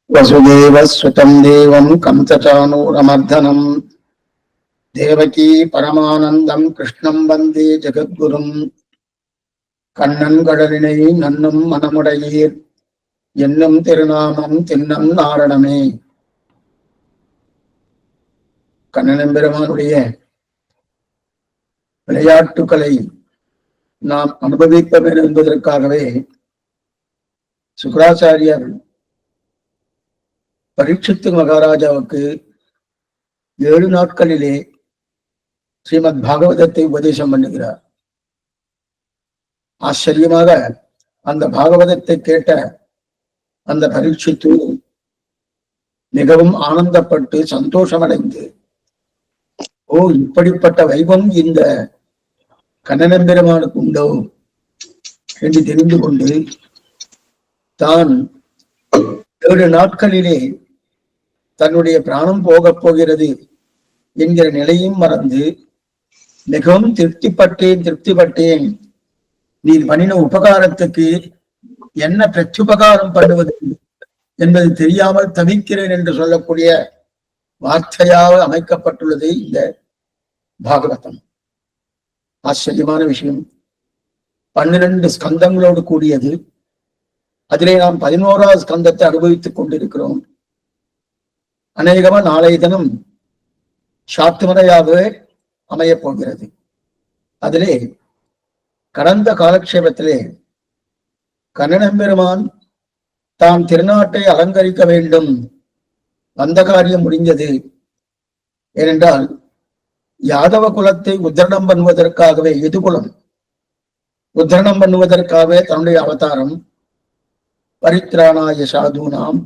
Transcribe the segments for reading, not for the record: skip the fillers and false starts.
वसुदेवस्वतं देवं कंसचाणूरमर्दनं देवकी परमानन्दं कृष्णं वन्दे जगद्गुरुं கண்ணன் கடலினை நன்னும் மனமுடையீர் என்னும் திருநாமம் தின்னம் நாரணமே. கண்ணன் பெருமானுடைய விளையாட்டுக்களை நாம் அனுபவிக்க வேண்டும் என்பதற்காகவே சுக்ராச்சாரியர் பரீட்சித்து மகாராஜாவுக்கு 7 நாட்களிலே ஸ்ரீமத் பாகவதத்தை உபதேசம் பண்ணுகிறார். ஆச்சரியமாக அந்த பாகவதத்தை கேட்ட அந்த பரீட்சித்து மிகவும் ஆனந்தப்பட்டு சந்தோஷமடைந்து, ஓ, இப்படிப்பட்ட வைபம் இந்த கண்ணன் பெருமானுக்கு உண்டோ என்று தெரிந்து கொண்டு தான் 7 நாட்களிலே தன்னுடைய பிராணம் போகப் போகிறது என்கிற நிலையும் மறந்து மிகவும் திருப்திப்பட்டேன். நீர் பண்ணின உபகாரத்துக்கு என்ன பிரத்யுபகாரம் பண்ணுவது என்பது தெரியாமல் தவிக்கிறேன் என்று சொல்லக்கூடிய வார்த்தையாக அமைக்கப்பட்டுள்ளது இந்த பாகவதம். ஆச்சரியமான விஷயம். 12 ஸ்கந்தங்களோடு கூடியது. அதிலே நாம் 11வது ஸ்கந்தத்தை அனுபவித்துக் கொண்டிருக்கிறோம். அநேகமா நாளைய தினம் சாத்துமறையாகவே அமையப் போகிறது. அதிலே கடந்த காலக்ஷேபத்திலே கண்ணன் பெருமான் தான் திருநாட்டை அலங்கரிக்க வேண்டும், வந்த காரியம் முடிந்தது. ஏனென்றால் யாதவ குலத்தை உத்தரணம் பண்ணுவதற்காகவே, எதுகுலம் உத்தரணம் பண்ணுவதற்காகவே தன்னுடைய அவதாரம். பரித்ராணாய சாதுனாம்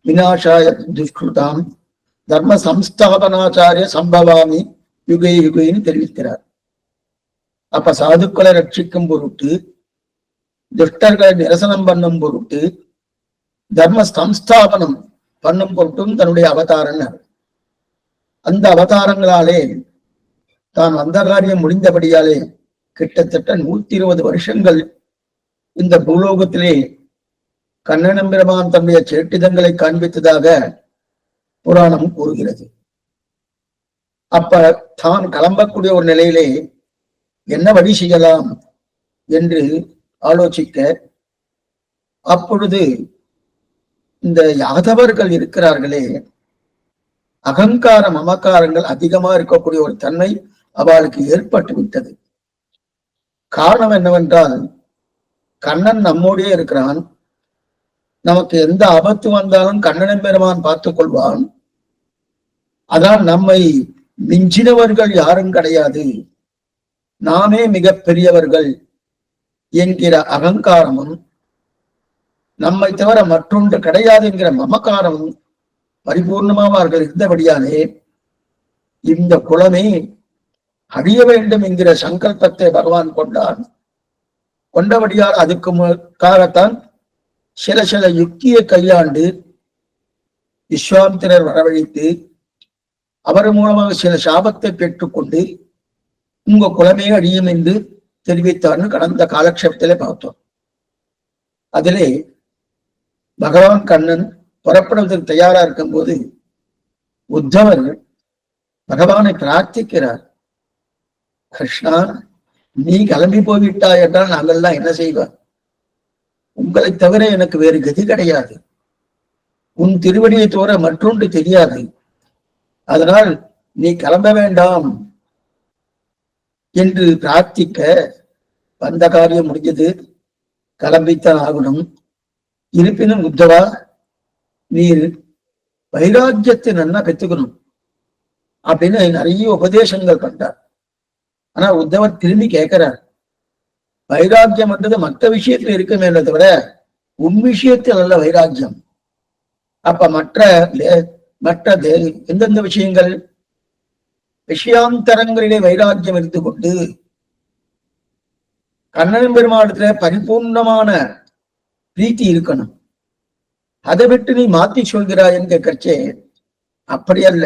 விநாசாய துஷ்கிருதாம் தர்ம சம்ஸ்தாபனாச்சாரிய சம்பவாமி யுகை யுகைன்னு தெரிவிக்கிறார். அப்ப சாதுக்களை ரட்சிக்கும் பொருட்டு, துஷ்டர்களை நிரசனம் பண்ணும் பொருட்டு, தர்ம சம்ஸ்தாபனம் பண்ணும் பொருட்டும் தன்னுடைய அவதாரங்கள். அந்த அவதாரங்களாலே தான் வந்த காரியம் முடிந்தபடியாலே கிட்டத்தட்ட 120 வருஷங்கள் இந்த பூலோகத்திலே கண்ணன் பெருமான் தன்னுடைய சேட்டிதங்களை காண்பித்ததாக புராணம் கூறுகிறது. அப்ப தான் கிளம்பக்கூடிய ஒரு நிலையிலே என்ன வழி செய்யலாம் என்று ஆலோசிக்க, அப்பொழுது இந்த யாதவர்கள் இருக்கிறார்களே, அகங்கார மமக்காரங்கள் அதிகமா இருக்கக்கூடிய ஒரு தன்மை அவளுக்கு ஏற்பட்டு விட்டது. காரணம் என்னவென்றால், கண்ணன் நம்மோடே இருக்கிறான், நமக்கு எந்த ஆபத்து வந்தாலும் கண்ணன் பெருமான் பார்த்துக் கொள்வான், அதான் நம்மை மிஞ்சினவர்கள் யாரும் கிடையாது, நாமே மிக பெரியவர்கள் என்கிற அகங்காரமும், நம்மை தவிர மற்றொன்று கிடையாது என்கிற மமக்காரமும் பரிபூர்ணமாக அவர்கள் இருந்தபடியாலே இந்த குலமே அழிய வேண்டும் என்கிற சங்கல்பத்தை பகவான் கொண்டபடியால் அதுக்காகத்தான் சில யுக்தியை கையாண்டு விஸ்வாமித்திரர் வரவழைத்து அவர் மூலமாக சில சாபத்தை பெற்றுக்கொண்டு உங்க குலமே அழியும் என்று தெரிவித்தார்னு கடந்த காலக்ஷேபத்திலே பார்த்தோம். அதிலே பகவான் கண்ணன் புறப்படுவதற்கு தயாரா இருக்கும் போது உத்தவர் பகவானை பிரார்த்திக்கிறார். கிருஷ்ணா, நீ கிளம்பி போய்விட்டாய் என்றால் நாங்கள்லாம் என்ன செய்வார்? உங்களை தவிர எனக்கு வேறு கதி கிடையாது, உன் திருவடியை தவிர மற்றொன்று தெரியாது, அதனால் நீ கிளம்ப வேண்டாம் என்று பிரார்த்திக்க, வந்த காரியம் முடிஞ்சது, கிளம்பித்தான் ஆகணும். இருப்பினும் உத்தவா, நீர் வைராக்கியத்தை நன்னா பெற்றுக்கணும் அப்படின்னு நிறைய உபதேசங்கள் பண்றார். ஆனா உத்தவர் திரும்பி கேட்கிறார், வைராக்கியம் என்றது மற்ற விஷயத்துல இருக்குமே தவிர உன் விஷயத்தில் அல்ல வைராக்கியம். அப்ப மற்ற எந்தெந்த விஷயங்கள், விஷயாந்தரங்களிலே வைராக்கியம் இருந்து கொண்டு கண்ணன் பெருமானத்துல பரிபூர்ணமான பிரீத்தி இருக்கணும். அதை விட்டு நீ மாத்தி சொல்கிறாய் என்று கேட்கச்சே, அப்படி அல்ல,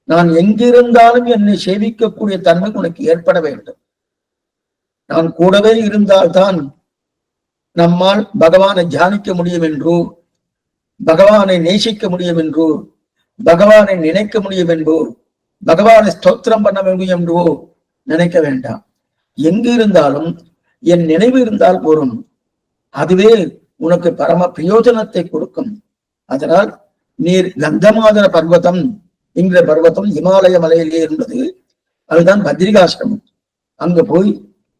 நான் எங்கிருந்தாலும் என்னை சேவிக்கக்கூடிய தன்மை உனக்கு ஏற்பட வேண்டும். நான் கூடவே இருந்தால்தான் நம்மால் பகவானை தியானிக்க முடியும் என்றோ பகவானை நேசிக்க முடியும் என்றோ, பகவானை நினைக்க முடியும் என்றோ, பகவானை ஸ்தோத்திரம் பண்ண முடியும் என்றோ நினைக்க வேண்டாம். எங்கு இருந்தாலும் என் நினைவு இருந்தால் போரும், அதுவே உனக்கு பரம பிரயோஜனத்தை கொடுக்கும். அதனால் நீர் கந்தமாதர பர்வதம் என்கிற பர்வதம் இமாலய மலையிலே இருந்தது. அதுதான் பத்ரிகாசிரமம். அங்கு போய்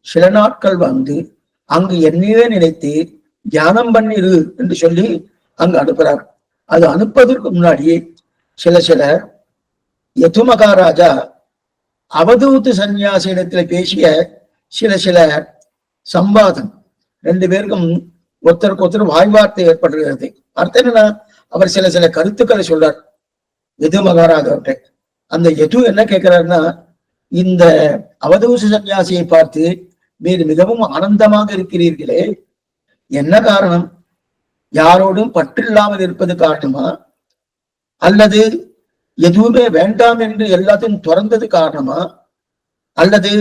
சில நாட்கள் வந்து அங்கு என்னையே நினைத்து தியானம் பண்ணிரு என்று சொல்லி அங்கு அனுப்புறார். அது அனுப்பதற்கு முன்னாடியே சில யது மகாராஜா அவதூத்து சன்னியாசியிடத்துல பேசிய சில சம்வாதம், ரெண்டு பேருக்கும் ஒருத்தருக்கு ஒருத்தர் வாய்வார்த்தை ஏற்படுகிறது. அர்த்தம் என்னன்னா, அவர் சில கருத்துக்களை சொல்றார் யது மகாராஜாவிட்ட. அந்த யது என்ன கேட்கிறாருன்னா, இந்த அவதூச சன்னியாசியை பார்த்து நீர் மிகவும் ஆனந்தமாக இருக்கிறீர்களே, என்ன காரணம்? யாரோடும் பற்றில்லாமல் இருப்பது காரணமா, அல்லது எதுவுமே வேண்டாம் என்று எல்லாத்தையும் துறந்தது காரணமா, அல்லது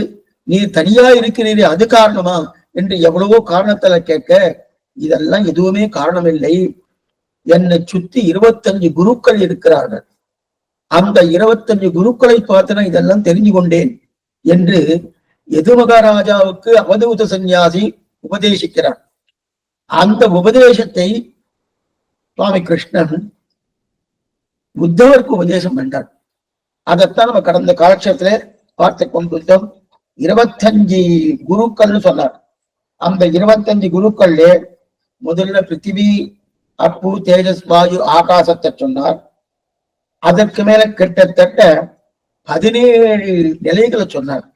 நீ தனியா இருக்கிறீரே அது காரணமா என்று எவ்வளவோ காரணத்துல கேட்க, இதெல்லாம் எதுவுமே காரணம் இல்லை. என்னை சுத்தி 25 குருக்கள் இருக்கிறார்கள். அந்த 25 குருக்களை பார்த்து இதெல்லாம் தெரிஞ்சு கொண்டேன் என்று யது மகாராஜாவுக்கு அவதூத சன்னியாசி உபதேசிக்கிறார். அந்த உபதேசத்தை சுவாமி கிருஷ்ணன் புத்தவருக்கு உபதேசம் பண்றார். அதைத்தான் நம்ம கடந்த காலட்சத்துல பார்த்து கொண்டிருந்தோம். 25 குருக்கள்னு சொன்னார். அந்த 25 குருக்கள்ல முதல்ல பிருத்திவி, அப்பு, தேஜஸ், வாயு, ஆகாசத்தை சொன்னார். அதற்கு மேல கிட்டத்தட்ட 17 நிலைகளை சொன்னார்.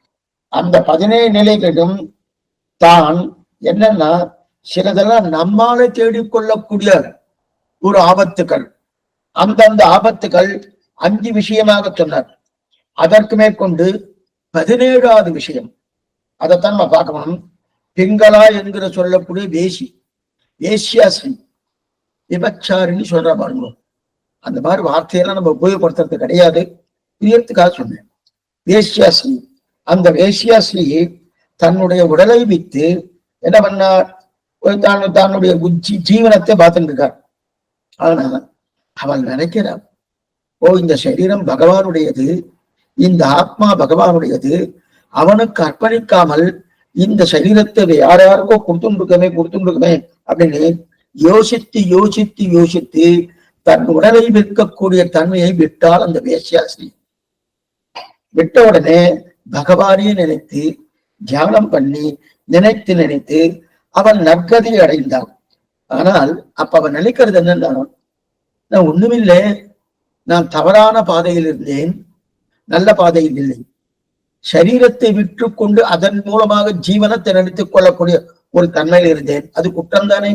அந்த 17 நிலைகளிலும் தான் என்னன்னா, சிலதெல்லாம் நம்மால தேடிக்கொள்ளக்கூடிய ஒரு ஆபத்துக்கள், அந்தந்த ஆபத்துக்கள் 5 விஷயமாக சொன்னார். அதற்கு மேற்கொண்டு 17வது விஷயம், அதைத்தான் நம்ம பார்க்கணும். பிங்களா என்கிற சொல்லக்கூடிய வேசி, வேசியாசி, விபச்சாரின்னு சொல்ற பாருங்க. அந்த மாதிரி வார்த்தையெல்லாம் நம்ம உபயோகப்படுத்துறது கிடையாது, பிரியத்துக்காக சொன்னேன். வேசியாசி, அந்த வேசியாசி தன்னுடைய உடலை வித்து என்ன பண்ணார், தன்னுடைய ஜீவனத்தை பார்த்துட்டு இருக்கார். ஆனா அவள் நினைக்கிறார், ஓ இந்த சரீரம் பகவானுடையது, இந்த ஆத்மா பகவானுடையது, அவனுக்கு அர்ப்பணிக்காமல் இந்த சரீரத்தை யாருக்கோ கொடுத்துருக்கமே அப்படின்னு யோசித்து யோசித்து யோசித்து தன் உடலை விற்கக்கூடிய தன்மையை விட்டால் அந்த வேசியாசி. விட்ட உடனே பகவானையே நினைத்து தியானம் பண்ணி நினைத்து அவன் நற்கதியை அடைந்தான். ஆனால் அப்ப அவன் நினைக்கிறது என்னன்னா, நான் ஒண்ணுமில்லை, நான் தவறான பாதையில் இருந்தேன், நல்ல பாதையில் இல்லை. சரீரத்தை விற்று கொண்டு அதன் மூலமாக ஜீவனத்தை நினைத்துக் கொள்ளக்கூடிய ஒரு தன்மையில் இருந்தேன். அது குற்றம் தானே,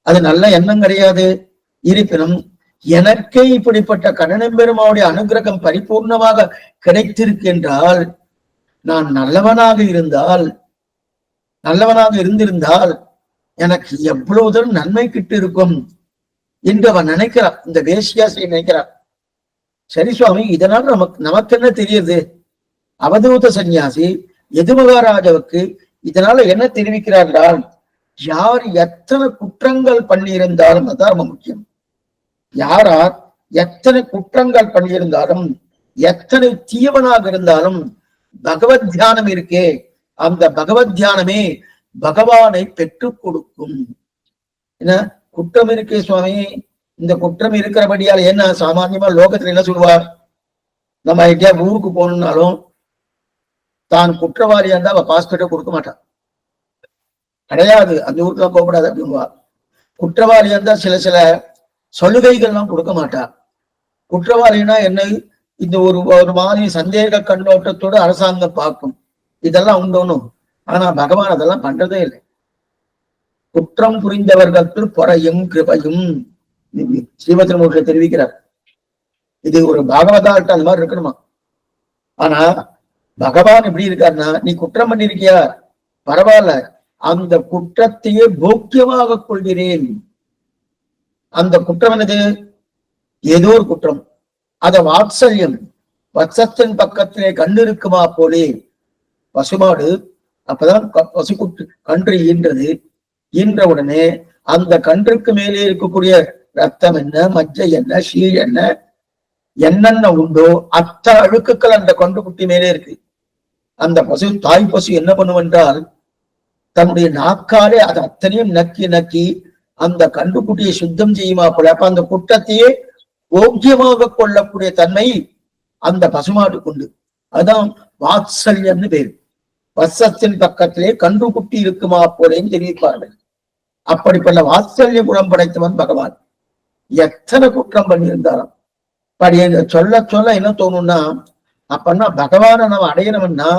அது நல்ல எண்ணம் கிடையாது. இருப்பினும் எனக்கே இப்படிப்பட்ட கண்ணன் பெருமாவுடைய அனுகிரகம் பரிபூர்ணமாக கிடைத்திருக்கின்றால், நான் நல்லவனாக இருந்திருந்தால் எனக்கு எவ்வளவுதான் நன்மை கிட்டு இருக்கும் என்று அவன் நினைக்கிறான். இந்த வேசியாசியை நினைக்கிறான். சரி சுவாமி, இதனால் நமக்கு என்ன தெரியுது? அவதூத சன்னியாசி யது மகாராஜாவுக்கு இதனால என்ன தெரிவிக்கிறார்கள்? யார் எத்தனை குற்றங்கள் பண்ணியிருந்தாலும், அதான் ரொம்ப முக்கியம். யாரார் எத்தனை குற்றங்கள் பண்ணியிருந்தாலும், எத்தனை தீவனாக இருந்தாலும், பகவத் தியானம் இருக்கே, அந்த பகவத் தியானமே பகவானை பெற்றுக் கொடுக்கும். என்ன குற்றம் இருக்கே சுவாமி, இந்த குற்றம் இருக்கிறபடியால் என்ன சாமான்யமா லோகத்துல என்ன சொல்லுவார்? நம்ம எங்கேயா ஊருக்கு போகணும்னாலும் தான் குற்றவாளியா இருந்தா அவ பாஸ்போர்ட்டை கொடுக்க மாட்டான். கிடையாது, அந்த ஊருக்குலாம் போகக்கூடாது அப்படின்வா. குற்றவாளியா இருந்தா சில சலுகைகள்லாம் கொடுக்க மாட்டா. குற்றவாளினா என்ன, இந்த ஒரு மாதிரி சந்தேக கண்ணோட்டத்தோடு அரசாங்கம் பார்க்கும். இதெல்லாம் உண்டோனும். ஆனா பகவான் அதெல்லாம் பண்றதே இல்லை. குற்றம் புரிந்தவர்களுக்கு பொறையும் கிருபையும் ஸ்ரீமத்ரமூர்த்தி தெரிவிக்கிறார். இது ஒரு பாகவதாட்ட அந்த மாதிரி இருக்கணுமா? ஆனா பகவான் எப்படி இருக்காருன்னா, நீ குற்றம் பண்ணிருக்கியா, பரவாயில்ல, அந்த குற்றத்தையே போக்கியமாக கொள்கிறேன். அந்த குற்றம் என்னது? ஏதோ ஒரு குற்றம், அத வாத்சல்யம், வத்சத்தின் பக்கத்திலே கண்டு இருக்குமா போலே. பசுமாடு அப்பதான் கன்று ஈன்றது. ஈன்ற உடனே அந்த கன்றுக்கு மேலே இருக்கக்கூடிய ரத்தம் என்ன, மஞ்சள் என்ன, சீழ் என்ன, என்னென்ன உண்டோ அத்தனை அழுக்குகள் அந்த கன்றுக்குட்டி மேலே இருக்கு. அந்த பசு, தாய் பசு என்ன பண்ணுவென்றால் தன்னுடைய நாக்காலே அது அத்தனையும் நக்கி நக்கி அந்த கன்றுக்குட்டியை சுத்தம் செய்யுமா போல. அப்ப அந்த குற்றத்தையே ஓக்கியமாக கொள்ளக்கூடிய தன்மை அந்த பசுமாட்டுக்கு உண்டு. அதான் வாத்சல்யம்னு பேரு. வசத்தின் பக்கத்திலே கன்றுக்குட்டி இருக்குமா போலேன்னு தெரிவிப்பார்கள். அப்படிப்பட்ட வாத்சல்ய குணம் படைத்தவன் பகவான். எத்தனை குற்றம் பண்ணியிருந்தாலும் படி சொல்ல சொல்ல என்ன தோணும்னா, அப்பன்னா பகவானை நம்ம அடையணும்னா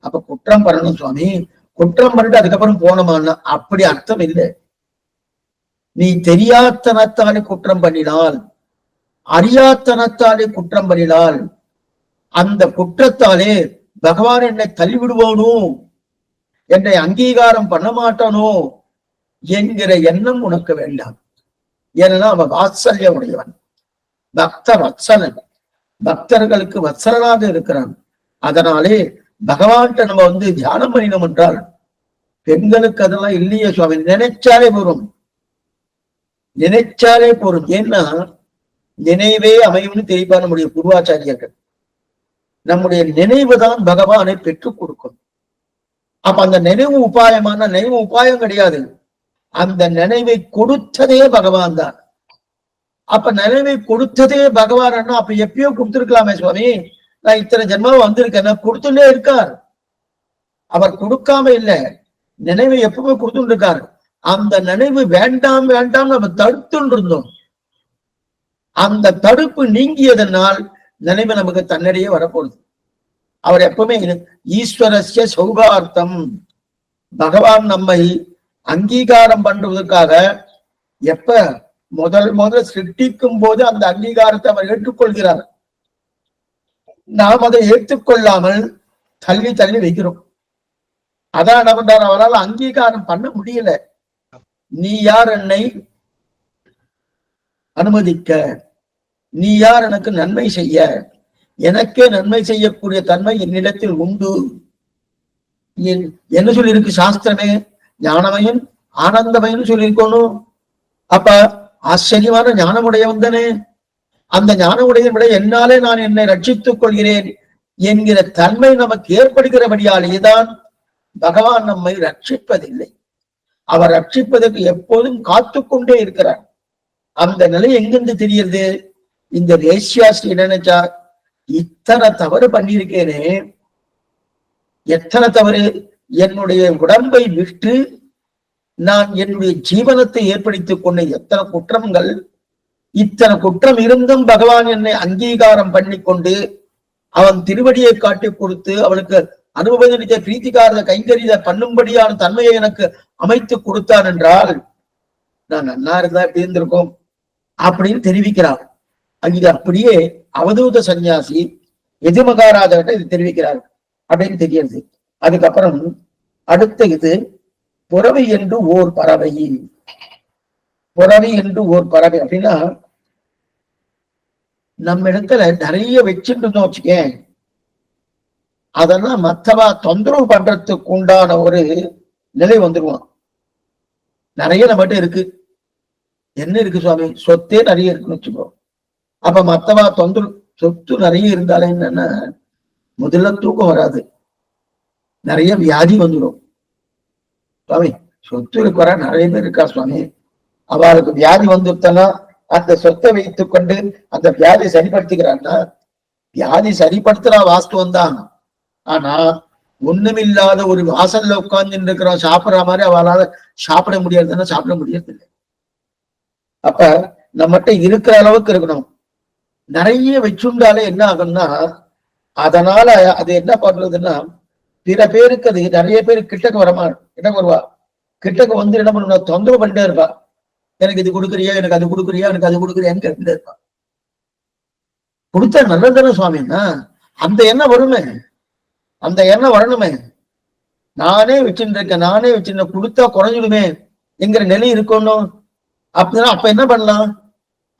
அப்ப குற்றம் பண்ணணும் சுவாமி. குற்றம் பண்ணிட்டு அதுக்கப்புறம் போனோமான்னா அப்படி அர்த்தம் இல்லை. நீ தெரியாத்தனத்தாலே குற்றம் பண்ணினால், அறியாத்தனத்தாலே குற்றம் பண்ணினால், அந்த குற்றத்தாலே பகவான் என்னை தள்ளிவிடுவானோ, என்னை அங்கீகாரம் பண்ண மாட்டானோ என்கிற எண்ணம் உனக்கு வேண்டாம். ஏன்னா அவன் வாத்சல்ய உடையவன், பக்த வத்சலன், பக்தர்களுக்கு வத்சலனாக இருக்கிறான். அதனாலே பகவான்கிட்ட நம்ம தியானம் பண்ணினோம் என்றால், பெண்களுக்கு அதெல்லாம் இல்லையே சுவாமி, நினைச்சாலே போறோம், நினைச்சாலே போறோம். ஏன்னா நினைவே அமையும்னு தெரிவிப்பார் நம்முடைய பூர்வாச்சாரியர்கள். நம்முடைய நினைவு தான் பகவானை பெற்றுக் கொடுக்கும். அப்ப அந்த நினைவு உபாயமான நினைவு உபாயம் கிடையாது, அந்த நினைவை கொடுத்ததே பகவான் தான். அப்ப நினைவை கொடுத்ததே பகவான். அப்ப எப்பயோ கொடுத்திருக்கலாமே சுவாமி, நான் இத்தனை ஜென்மாவை வந்திருக்கேன், கொடுத்துட்டே இருக்கார். அவர் கொடுக்காம இல்லை, நினைவை எப்பவுமே கொடுத்துட்டு இருக்காரு. அந்த நினைவு வேண்டாம் வேண்டாம் நம்ம தடுத்துட்டு இருந்தோம். அந்த தடுப்பு நீங்கியதனால் நினைவு நமக்கு தன்னிடையே வரப்போகுது. அவர் எப்பவுமே ஈஸ்வரஸ்ய சௌகார்த்தம், பகவான் நம்மை அங்கீகாரம் பண்றதுக்காக எப்ப முதல் சிருஷ்டிக்கும் போது அந்த அங்கீகாரத்தை அவர் ஏற்றுக்கொள்கிறார். நாம் அதை ஏற்றுக்கொள்ளாமல் தள்ளி தள்ளி வைக்கிறோம். அதான் என்ன பண்றார், அவரால் அங்கீகாரம் பண்ண முடியல. நீ யார் என்னை அனுமதிக்க, நீ யார் எனக்கு நன்மை செய்ய, எனக்கே நன்மை செய்யக்கூடிய தன்மை என்னிடத்தில் உண்டு. என்ன சொல்லியிருக்கு சாஸ்திரமே, ஞானமயன் ஆனந்தமயன் சொல்லியிருக்கணும். அப்ப ஆச்சரியமான ஞானமுடையவன் தானே. அந்த ஞானமுடையவன் விட என்னாலே நான் என்னை ரட்சித்துக் கொள்கிறேன் என்கிற தன்மை நமக்கு ஏற்படுகிறபடியாலேதான் பகவான் நம்மை ரட்சிப்பதில்லை. அவர் ரட்சிப்பதற்கு எப்போதும் காத்து கொண்டே இருக்கிறார். அந்த நிலை எங்கிருந்து தெரியுது? இந்த ரேஷ்யாஸ்ரீ நினைச்சா, இத்தனை தவறு பண்ணியிருக்கேனே, எத்தனை தவறு, என்னுடைய உடம்பை விட்டு நான் என்னுடைய ஜீவனத்தை ஏற்படுத்திக் கொண்ட எத்தனை குற்றங்கள், இத்தனை குற்றம் இருந்தும் பகவான் என்னை அங்கீகாரம் பண்ணி கொண்டு அவன் திருவடியை காட்டி கொடுத்து அவனுக்கு அனுபவத்தை பிரீத்திகாரத கைங்கரித பண்ணும்படியான தன்மையை எனக்கு அமைத்து கொடுத்தான் என்றால் நான் நன்னா இருந்தா எப்படி இருந்திருக்கோம் அப்படின்னு தெரிவிக்கிறார். இது அப்படியே அவதூத சன்னியாசி எதிர்மகாராஜர்கிட்ட இது தெரிவிக்கிறார் அப்படின்னு தெரியுது. அதுக்கப்புறம் அடுத்த இது புறவை என்று ஓர் பறவை. புறவை என்று ஓர் பறவை அப்படின்னா, நம்ம இடத்துல நிறைய வச்சுட்டு இருந்தோம் வச்சுக்கேன், அதெல்லாம் மத்தவா தொந்தரவு பண்றதுக்கு உண்டான ஒரு நிலை வந்துருவான். நிறைய நம்மகிட்ட இருக்கு, என்ன இருக்கு சுவாமி, சொத்தே நிறைய இருக்குன்னு வச்சுக்கோ. அப்ப மத்தவா தொந்தரவு, சொத்து நிறைய இருந்தாலே என்னன்னா முதல்ல தூக்கம் வராது, நிறைய வியாதி வந்துடும். சுவாமி சொத்து இருக்கிற நிறைய பேர் இருக்கா சுவாமி, அவளுக்கு வியாதி வந்துட்டனா அந்த சொத்தை வைத்துக் கொண்டு அந்த வியாதியை சரிப்படுத்திக்கிறான்னா, வியாதி சரிப்படுத்துறா வாஸ்துவம் தான். ஆனா ஒண்ணுமில்லாத ஒரு வாசல்ல உட்கார்ந்து இருக்கிறோம் சாப்பிடுற மாதிரி அவளால சாப்பிட முடியாதுன்னா சாப்பிட முடியாது இல்லை. அப்ப நம்மகிட்ட இருக்கிற அளவுக்கு இருக்கணும். நிறைய வச்சுண்டாலே என்ன ஆகும்னா, அதனால அது என்ன பண்றதுன்னா, பிற பேருக்கு அது நிறைய பேர் கிட்டக்கு வருவா, கிட்டக்கு வந்து என்ன பண்ணுவா, தொந்தரவு பண்ணிட்டே இருப்பா. எனக்கு இது கொடுக்குறியா, எனக்கு அது கொடுக்குறியா, எனக்கு அது கொடுக்குறியான்னு கேட்டுட்டே இருப்பா. கொடுத்தா நல்லதானே சுவாமின்னா, அந்த எண்ணம் வருமே, அந்த எண்ணம் வரணுமே. நானே வச்சுட்டு இருக்கேன், நானே வச்சுருந்தேன், கொடுத்தா குறைஞ்சிடுமே என்கிற நிலை இருக்கணும். அப்படின்னா அப்ப என்ன பண்ணலாம்,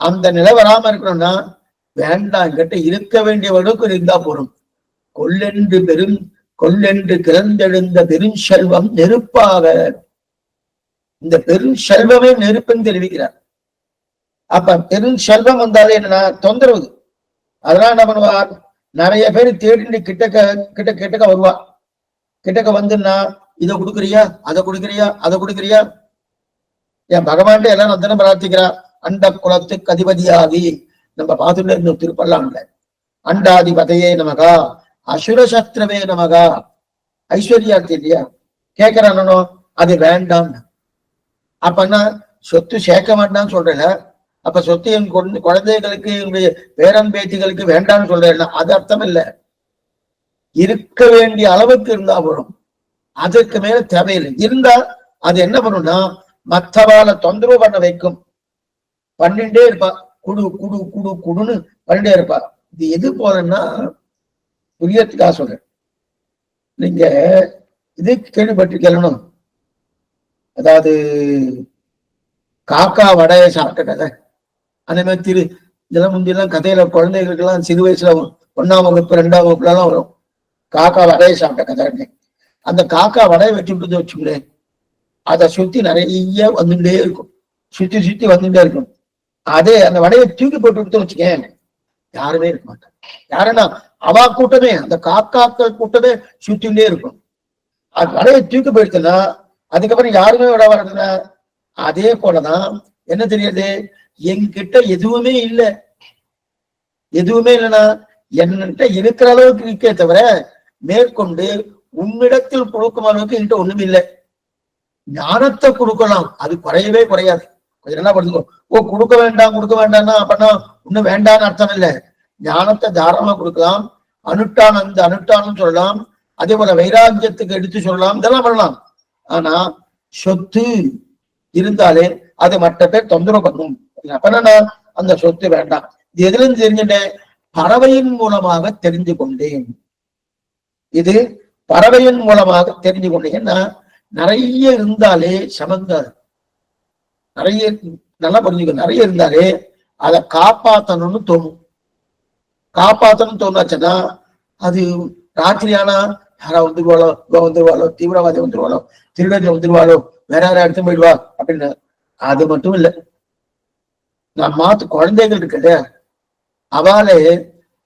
அந்த நிலை வராம இருக்கணும்னா வேண்டாம், கிட்ட இருக்க வேண்டிய அளவுக்கு இருந்தா போறோம். கொல்லென்று கிளந்தெழுந்த பெரும் செல்வம் நெருப்பாக, இந்த பெரும் செல்வமே நெருப்புன்னு தெரிவிக்கிறார். அப்ப பெரும் செல்வம் வந்தாலே என்ன தொந்தரவு. அதெல்லாம் என்ன பண்ணுவார், நிறைய பேர் தேடி கிட்டக்க வருவா. கிட்டக்க வந்துன்னா இதை கொடுக்குறியா, அதை கொடுக்குறியா, அதை கொடுக்குறியா. என் பகவான் எல்லாம் நந்தனம் பிரார்த்திக்கிறா. அண்ட குலத்துக்கு அதிபதியாகி நம்ம பார்த்துட்டு இருந்த திருப்பல்லாம்ல அண்டாதிபதையே நமகா அசுரசத்ரவே நமகா ஐஸ்வர்யார்த்தி இல்லையா கேட்கிறானோ அது வேண்டாம். அப்பன்னா சொத்து சேர்க்க வேண்டாம்னு சொல்றேன். அப்ப சொத்து என் குழந்தைகளுக்கு என்னுடைய பேரன் பேத்திகளுக்கு வேண்டாம்னு சொல்றேன். அது அர்த்தம் இல்லை. இருக்க வேண்டிய அளவுக்கு இருந்தா வரும், அதற்கு மேல தேவையில்லை. இருந்தா அது என்ன பண்ணும்னா மற்றவாளை தொந்தரவு பண்ண வைக்கும். பண்ணிட்டே இருப்பா, குடு குடு குடு குடுன்னு பண்ணிட்டே இருப்பா. இது எது போலன்னா புரியத்துக்காக சொல்றேன். நீங்க இது கேள்விப்பட்டிருக்கணும், அதாவது காக்கா வடைய சாப்பிட்ட கதை. அதே மாதிரி இதெல்லாம் முந்தியெல்லாம் கதையில குழந்தைகளுக்கெல்லாம் சிறு வயசுல 1ஆம் வகுப்பு 2ஆம் வகுப்புல எல்லாம் வரும். காக்கா வடையை சாப்பிட்ட கதை. அந்த காக்கா வடையை வச்சு விட்டு வச்சுங்களேன், அதை சுத்தி நிறைய வந்துட்டே இருக்கும், சுத்தி சுத்தி வந்துட்டே இருக்கும். அதே அந்த வடையை தூக்கி போட்டு விட்டு வச்சுக்கேன், யாருமே இருக்க மாட்டாங்க. யாருன்னா அவா கூட்டமே, அந்த காக்காக்கள் கூட்டமே சுத்திண்டே இருக்கும். அது வடையை தூக்கி போயிடுச்சுன்னா அதுக்கப்புறம் யாருமே விட வரதுன்னா அதே போலதான். என்ன தெரியுது, என்கிட்ட எதுவுமே இல்லை, எதுவுமே இல்லைன்னா என்கிட்ட இருக்கிற அளவுக்கு இருக்கே தவிர மேற்கொண்டு உன்னிடத்தில் கொடுக்கும் அளவுக்கு என்கிட்ட ஒண்ணும் இல்லை. ஞானத்தை கொடுக்கலாம், அது குறையவே குறையாது. கொஞ்சம் நல்லா படிச்சுக்கோ. ஓ கொடுக்க வேண்டாம் கொடுக்க வேண்டாம்னா அப்படின்னா இன்னும் வேண்டாம்னு அர்த்தம் இல்லை. ஞானத்தை தாராளமா கொடுக்கலாம், அனுஷ்டானம் அந்த அனுஷ்டானம் சொல்லலாம், அதே போல வைராக்கியத்துக்கு எடுத்து சொல்லலாம், இதெல்லாம் பண்ணலாம். ஆனா சொத்து இருந்தாலே அது மற்ற பேர் தொந்தரவு பண்ணும். அப்பனா அந்த சொத்து வேண்டாம். இது எதுல இருந்து தெரிஞ்சுட்டேன், பறவையின் மூலமாக தெரிந்து கொண்டேன். இது பறவையின் மூலமாக தெரிஞ்சு கொண்டேன். ஏன்னா நிறைய இருந்தாலே சமந்தாது, நிறைய நல்லா புரிஞ்சுக்க, நிறைய இருந்தாலே அதை காப்பாத்தணும்னு தோணும். காப்பாத்தணும்னு தோணுச்சுன்னா அது ராத்திரி ஆனா யாரா வந்துருவாளோ, வந்துருவாளோ, தீவிரவாதி வந்துருவாளோ, திருடத்தை வந்துருவாளோ, வேற யாரா எடுத்து போயிடுவா அப்படின்னு. அது மட்டும் இல்லை, நான் மாத்து குழந்தைகள் இருக்குல்ல, அவளே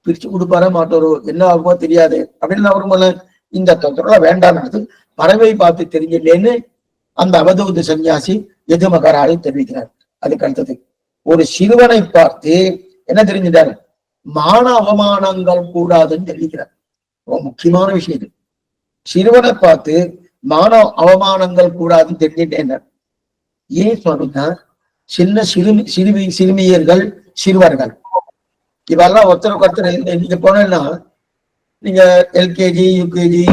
பிரிச்சு கொடுப்பார மாட்டோரோ, என்ன ஆகுமோ தெரியாது அப்படின்னு அவரு இந்த தொந்தரவுல வேண்டாம். பறவை பார்த்து தெரிஞ்சில்லேன்னு அந்த அவதூத சன்னியாசி எதுமகராலை தெரிவிக்கிறார். அதுக்கு அடுத்தது ஒரு சிறுவனை பார்த்து என்ன தெரிஞ்சிட்டாரு, மான அவமானங்கள் கூடாதுன்னு தெரிவிக்கிறார். ரொம்ப முக்கியமான விஷயம் இது. சிறுவனை பார்த்து மான அவமானங்கள் கூடாதுன்னு தெரிஞ்சுட்டேன். ஏன் சொன்னா சின்ன சிறுமியர்கள் சிறுவர்கள் இவெல்லாம் ஒருத்தருக்கு ஒருத்தர் நீங்க போனா நீங்க LKG UKG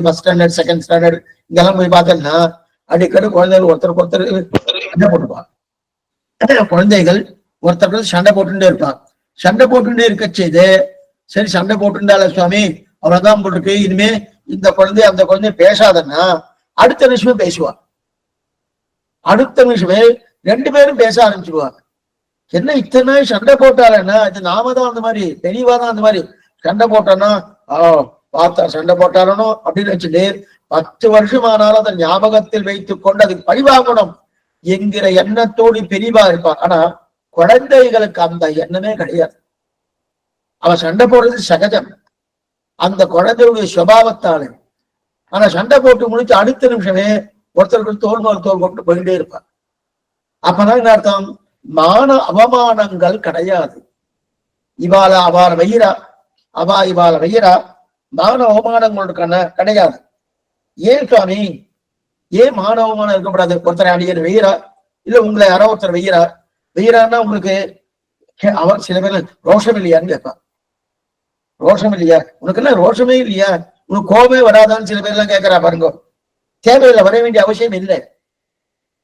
first standard second standard இங்கெல்லாம் போய் பார்த்தோம்னா அடிக்கடி குழந்தைகள் ஒருத்தருக்கு ஒருத்தர் சண்டை போட்டுப்பாங்க. குழந்தைகள் ஒருத்தருக்கு சண்டை போட்டுட்டே இருப்பாங்க. சண்டை போட்டுட்டே இருக்க செய்து சரி சண்டை போட்டுட்டால சுவாமி அவ்வளவுதான் போட்டிருக்கு, இனிமே இந்த குழந்தை அந்த குழந்தைய பேசாதன்னா அடுத்த நிமிஷமே பேசுவா. அடுத்த நிமிஷமே 2 பேரும் பேச ஆரம்பிச்சிருவாங்க. என்ன இத்தனை நாள் சண்டை போட்டாலன்னா இது நாம தான் அந்த மாதிரி தெளிவாதான் அந்த மாதிரி சண்டை போட்டோன்னா பார்த்தா சண்டை போட்டாலும் அப்படின்னு வச்சுட்டு 10 வருஷம் ஆனாலும் அதை ஞாபகத்தில் வைத்துக் கொண்டு அதுக்கு பழிவாங்கணும் என்கிற எண்ணத்தோடு பெரியவா இருப்பான். ஆனா குழந்தைகளுக்கு அந்த எண்ணமே கிடையாது. அவன் சண்டை போடுறது சகஜம், அந்த குழந்தையுடைய சுபாவத்தாலே. ஆனா சண்டை போட்டு முடிச்சு அடுத்த நிமிஷமே ஒருத்தருக்கு தோல் மேல் தோல் போட்டு போயிட்டே இருப்பான். அப்பதான் என்ன அர்த்தம், மான அவமானங்கள் கிடையாது. அவளை வையிறா, இவாளை வையிறா, மான அவமானங்களுக்கான கிடையாது. ஏன் சுவாமி, ஏன் மான அவமானம் இருக்கக்கூடாது? ஒருத்தரை அடிக்கிற வெய்யரா, இல்ல உங்களை யாரோ ஒருத்தர் வெய்யறான்னா உங்களுக்கு அவர் சில பேர் ரோஷம் இல்லையான்னு கேட்பான். ரோஷம் இல்லையா உனக்கு? என்ன ரோஷமே இல்லையா உனக்கு? கோபமே வராதான்னு சில பேர் எல்லாம் கேட்கறா பாருங்க. தேவையில்லை, வர வேண்டிய அவசியம் இல்லை.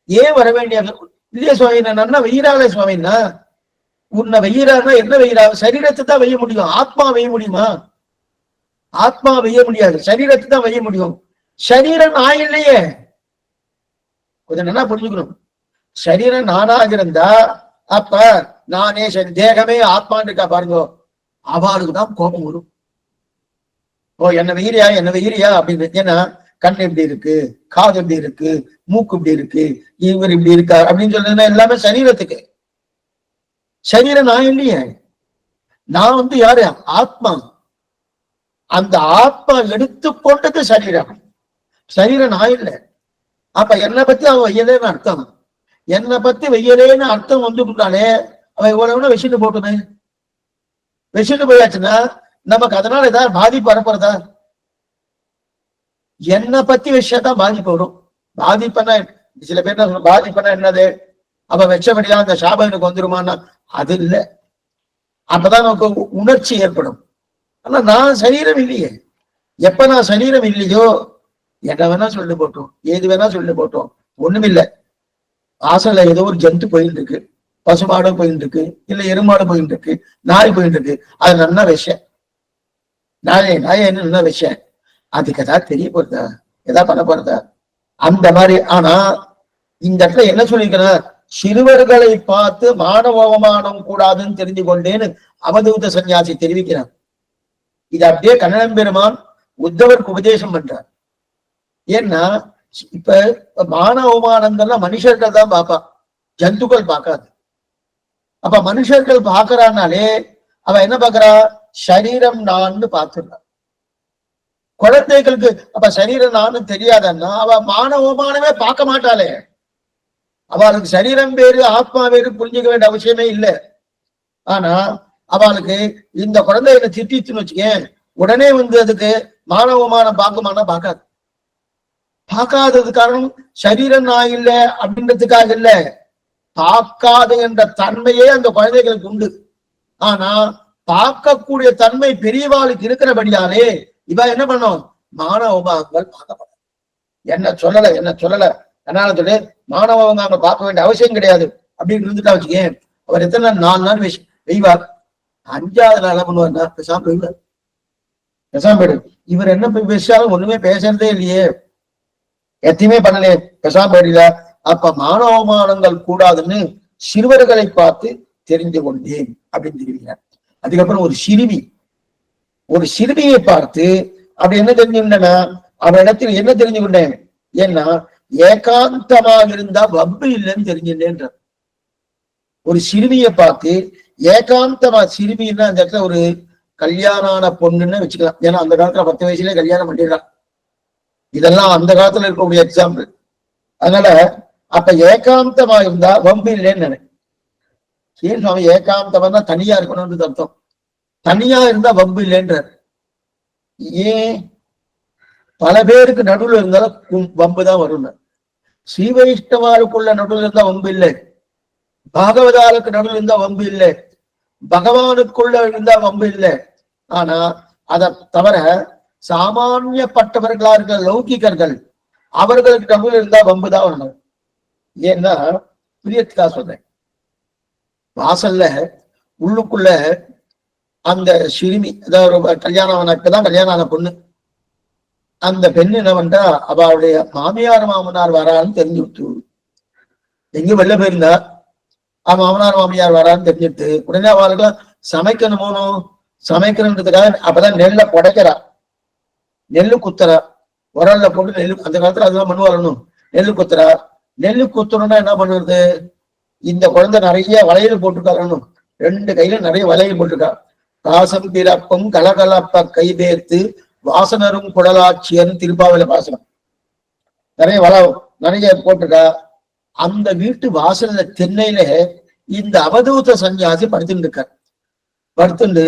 ஏன் வர வேண்டிய இல்லையா சுவாமி? நான் வெய்யறாளே சுவாமின்னா, உன்னை வெய்யறான்னா என்ன வெய்யறா? சரீரத்தை தான் வெய்ய முடியும், ஆத்மா வெய்ய முடியுமா? ஆத்மா வெய்ய முடியாது, சரீரத்தை தான் வெய்ய முடியும். சரீரம் நான் இல்லையே, கொஞ்சம் நல்லா புரிஞ்சுக்கணும். சரீரம் நானாக இருந்தா அப்ப நானே தேகமே ஆத்மான்னு இருக்கா பாருங்க, அவளுக்கு தான் கோபம் வரும். ஓ என்ன வெய்யறியா அப்படின்னு. ஏன்னா கண் எப்படி இருக்கு, காது எப்படி இருக்கு, மூக்கு இப்படி இருக்கு, இவர் இப்படி இருக்கார் அப்படின்னு சொல்றதுன்னா எல்லாமே சரீரத்துக்கு. சரீரம் நான் இல்லையே. நான் வந்து யாரு? ஆத்மா. அந்த ஆத்மா எடுத்துக்கொண்டது சரீரம். சரீரம் நான் இல்லை. அப்ப என்னை பத்தி அவன் வையலேன்னு அர்த்தம். என்னை பத்தி வையலேன்னு அர்த்தம் வந்துட்டாலே அவன் இவ்வளவுனா வச்சுட்டு போட்டுமே. வச்சுட்டு போயாச்சுன்னா நமக்கு அதனால ஏதாவது பாதிப்பு வரப்போறதா? என்னை பத்தி விஷயத்தான் பாதிப்பு வரும். பாதிப்புன்னா சில பேர் பாதிப்புன்னா என்னது? அப்ப வச்சபடியா அந்த சாபம் எனக்கு வந்துருமான்னா அது இல்லை. அப்பதான் நமக்கு உணர்ச்சி ஏற்படும். ஆனா நான் சரீரம் இல்லையே. எப்ப நான் சரீரம் இல்லையோ என்ன வேணா சொல்லி போட்டோம், ஏது வேணா சொல்லி போட்டோம், ஒண்ணுமில்லை. வாசல்ல ஏதோ ஒரு ஜந்து போயிட்டு இருக்கு, பசுமாடும் போயிட்டு இருக்கு, இல்ல எருமாடு போயிட்டு இருக்கு, நாய் போயிட்டு இருக்கு. அது நல்லா விஷயம். நாய் என்ன நல்ல விஷயம். அதுக்கு ஏதாவது தெரிய போறதா? ஏதாவது பண்ண போறதா? அந்த மாதிரி. ஆனா இந்த இடத்துல என்ன சொல்லிக்கிறேன்? சிறுவர்களை பார்த்து மானவ அவமானம் கூடாதுன்னு தெரிஞ்சு கொண்டேன்னு அவதூத சன்னியாசி தெரிவிக்கிறார். இது அப்படியே கண்ணன் பெருமான் உத்தவருக்கு உபதேசம் பண்றார். ஏன்னா இப்ப மான அவமானங்கள்லாம் மனுஷர்கள் தான் பார்ப்பா, ஜந்துக்கள் பார்க்காது. அப்ப மனுஷர்கள் பார்க்கறானாலே அவ என்ன பார்க்கறா? சரீரம் நான்னு பார்த்துடுறா. குழந்தைகளுக்கு அப்ப சரீரம் நான்னு தெரியாதன்னா அவ மான அவமானமே பார்க்க மாட்டாளே. அவளுக்கு சரீரம் வேறு ஆத்மா வேறு புரிஞ்சுக்க வேண்டிய அவசியமே இல்லை. ஆனா அவளுக்கு இந்த குழந்தை என்ன திட்டிச்சுன்னு வச்சுக்கேன், உடனே வந்து அதுக்கு மானவமானம் பார்க்குமானா பார்க்காது. பார்க்காதது காரணம் சரீரம் நான் இல்லை அப்படின்றதுக்காக இல்ல, பார்க்காது என்ற தன்மையே அந்த குழந்தைகளுக்கு உண்டு. ஆனா பார்க்கக்கூடிய தன்மை பெரியவாளுக்கு இருக்கிறபடியாலே இவ என்ன பண்ணும்? மானவமானங்கள் பார்க்கப்படும். என்ன சொல்லல என்னால சொல்லு மானவங்க பார்க்க வேண்டிய அவசியம் கிடையாது அப்படின்னு இருந்துட்டா வச்சுக்கேன். அவர் எத்தனை நாள் 4 நாள் வெய்வார், 5ஆவது நாள் என்ன பண்ணுவார்னா பேசாம போய்வார். பேசாம போயிடு. இவர் என்ன போய் பேசாலும் ஒண்ணுமே பேசுறதே இல்லையே, எத்தையுமே பண்ணலையே, பேசாம போயிடல. அப்ப மானவமானங்கள் கூடாதுன்னு சிறுவர்களை பார்த்து தெரிந்து கொண்டேன் அப்படின்னு தெரிவிக்கிறார். அதுக்கப்புறம் ஒரு சிறுமியை பார்த்து அப்படி என்ன தெரிஞ்சுக்கிட்டேன்னா அவன் இடத்துல என்ன தெரிஞ்சு கொண்டேன்? ஏன்னா ஏகாந்தமாக இருந்தா வம்பு இல்லைன்னு தெரிஞ்சுட்டேன்ற. ஒரு சிறுமியை பார்த்து ஏகாந்தமா, சிறுமின்னா அந்த இடத்துல ஒரு கல்யாணான பொண்ணுன்னு வச்சுக்கலாம். ஏன்னா அந்த காலத்துல 10 வயசுலயே கல்யாணம் பண்ணிடலாம். இதெல்லாம் அந்த காலத்துல இருக்கக்கூடிய எக்ஸாம்பிள். அதனால அப்ப ஏகாந்தமா இருந்தா வம்பு இல்லைன்னு நினைக்கிறேன். சரி சுவாமி, ஏகாந்தமா தனியா இருக்கணும்னு அர்த்தம். தனியா இருந்தா வம்பு இல்லைன்றார். ஏன்? பல பேருக்கு நடுவில் இருந்தாலும் வம்பு தான் வரும். ஸ்ரீ வைஷ்ணவாருக்குள்ள நடுவில் இருந்தா வம்பு இல்லை, பாகவதாருக்கு நடுவில் இருந்தா வம்பு இல்லை, பகவானுக்குள்ள இருந்தா வம்பு இல்லை. ஆனா அதை தவிர சாமானியப்பட்டவர்களா இருக்கிற லௌகிகர்கள் அவர்களுக்கு நடுவில் இருந்தா வம்பு தான் வரணும். ஏன்னா பிரியத்துக்கா சொல்றேன், வாசல்ல உள்ளுக்குள்ள அந்த சிறுமி, அதாவது கல்யாணம் தான் கல்யாணம் ஆன பொண்ணு, அந்த பெண் என்ன பண்றா? அவளுடைய மாமியார் மாமனார் வரான்னு தெரிஞ்சு விட்டு எங்க வெளில போயிருந்தா மாமனார் மாமியார் வரான்னு தெரிஞ்சுட்டு உடனே அவளுக்குலாம் சமைக்கணும், சமைக்கணுன்றதுக்காக அப்பதான் நெல்லை புடைக்கிறா, நெல்லு குத்துறா, உரல்ல போட்டு நெல்லு. அந்த காலத்துல அதெல்லாம் மண் வரணும். நெல்லு குத்துறா. நெல்லு குத்துறோம்னா என்ன பண்ணுறது? இந்த குழந்தை நிறைய வளையல் போட்டுருக்காரணும், 2 கையில நிறைய வளையல் போட்டிருக்கா. காசம் பிறப்பும் கலகலப்ப கைபேர்த்து வாசனரும் குடலாட்சியரும் திருப்பாவில பாசனம் நிறைய போட்டிருக்கா. அந்த வீட்டு வாசல்ல தென்னையில இந்த அவதூத சன்னியாசி படுத்துட்டு இருக்கார். படுத்துட்டு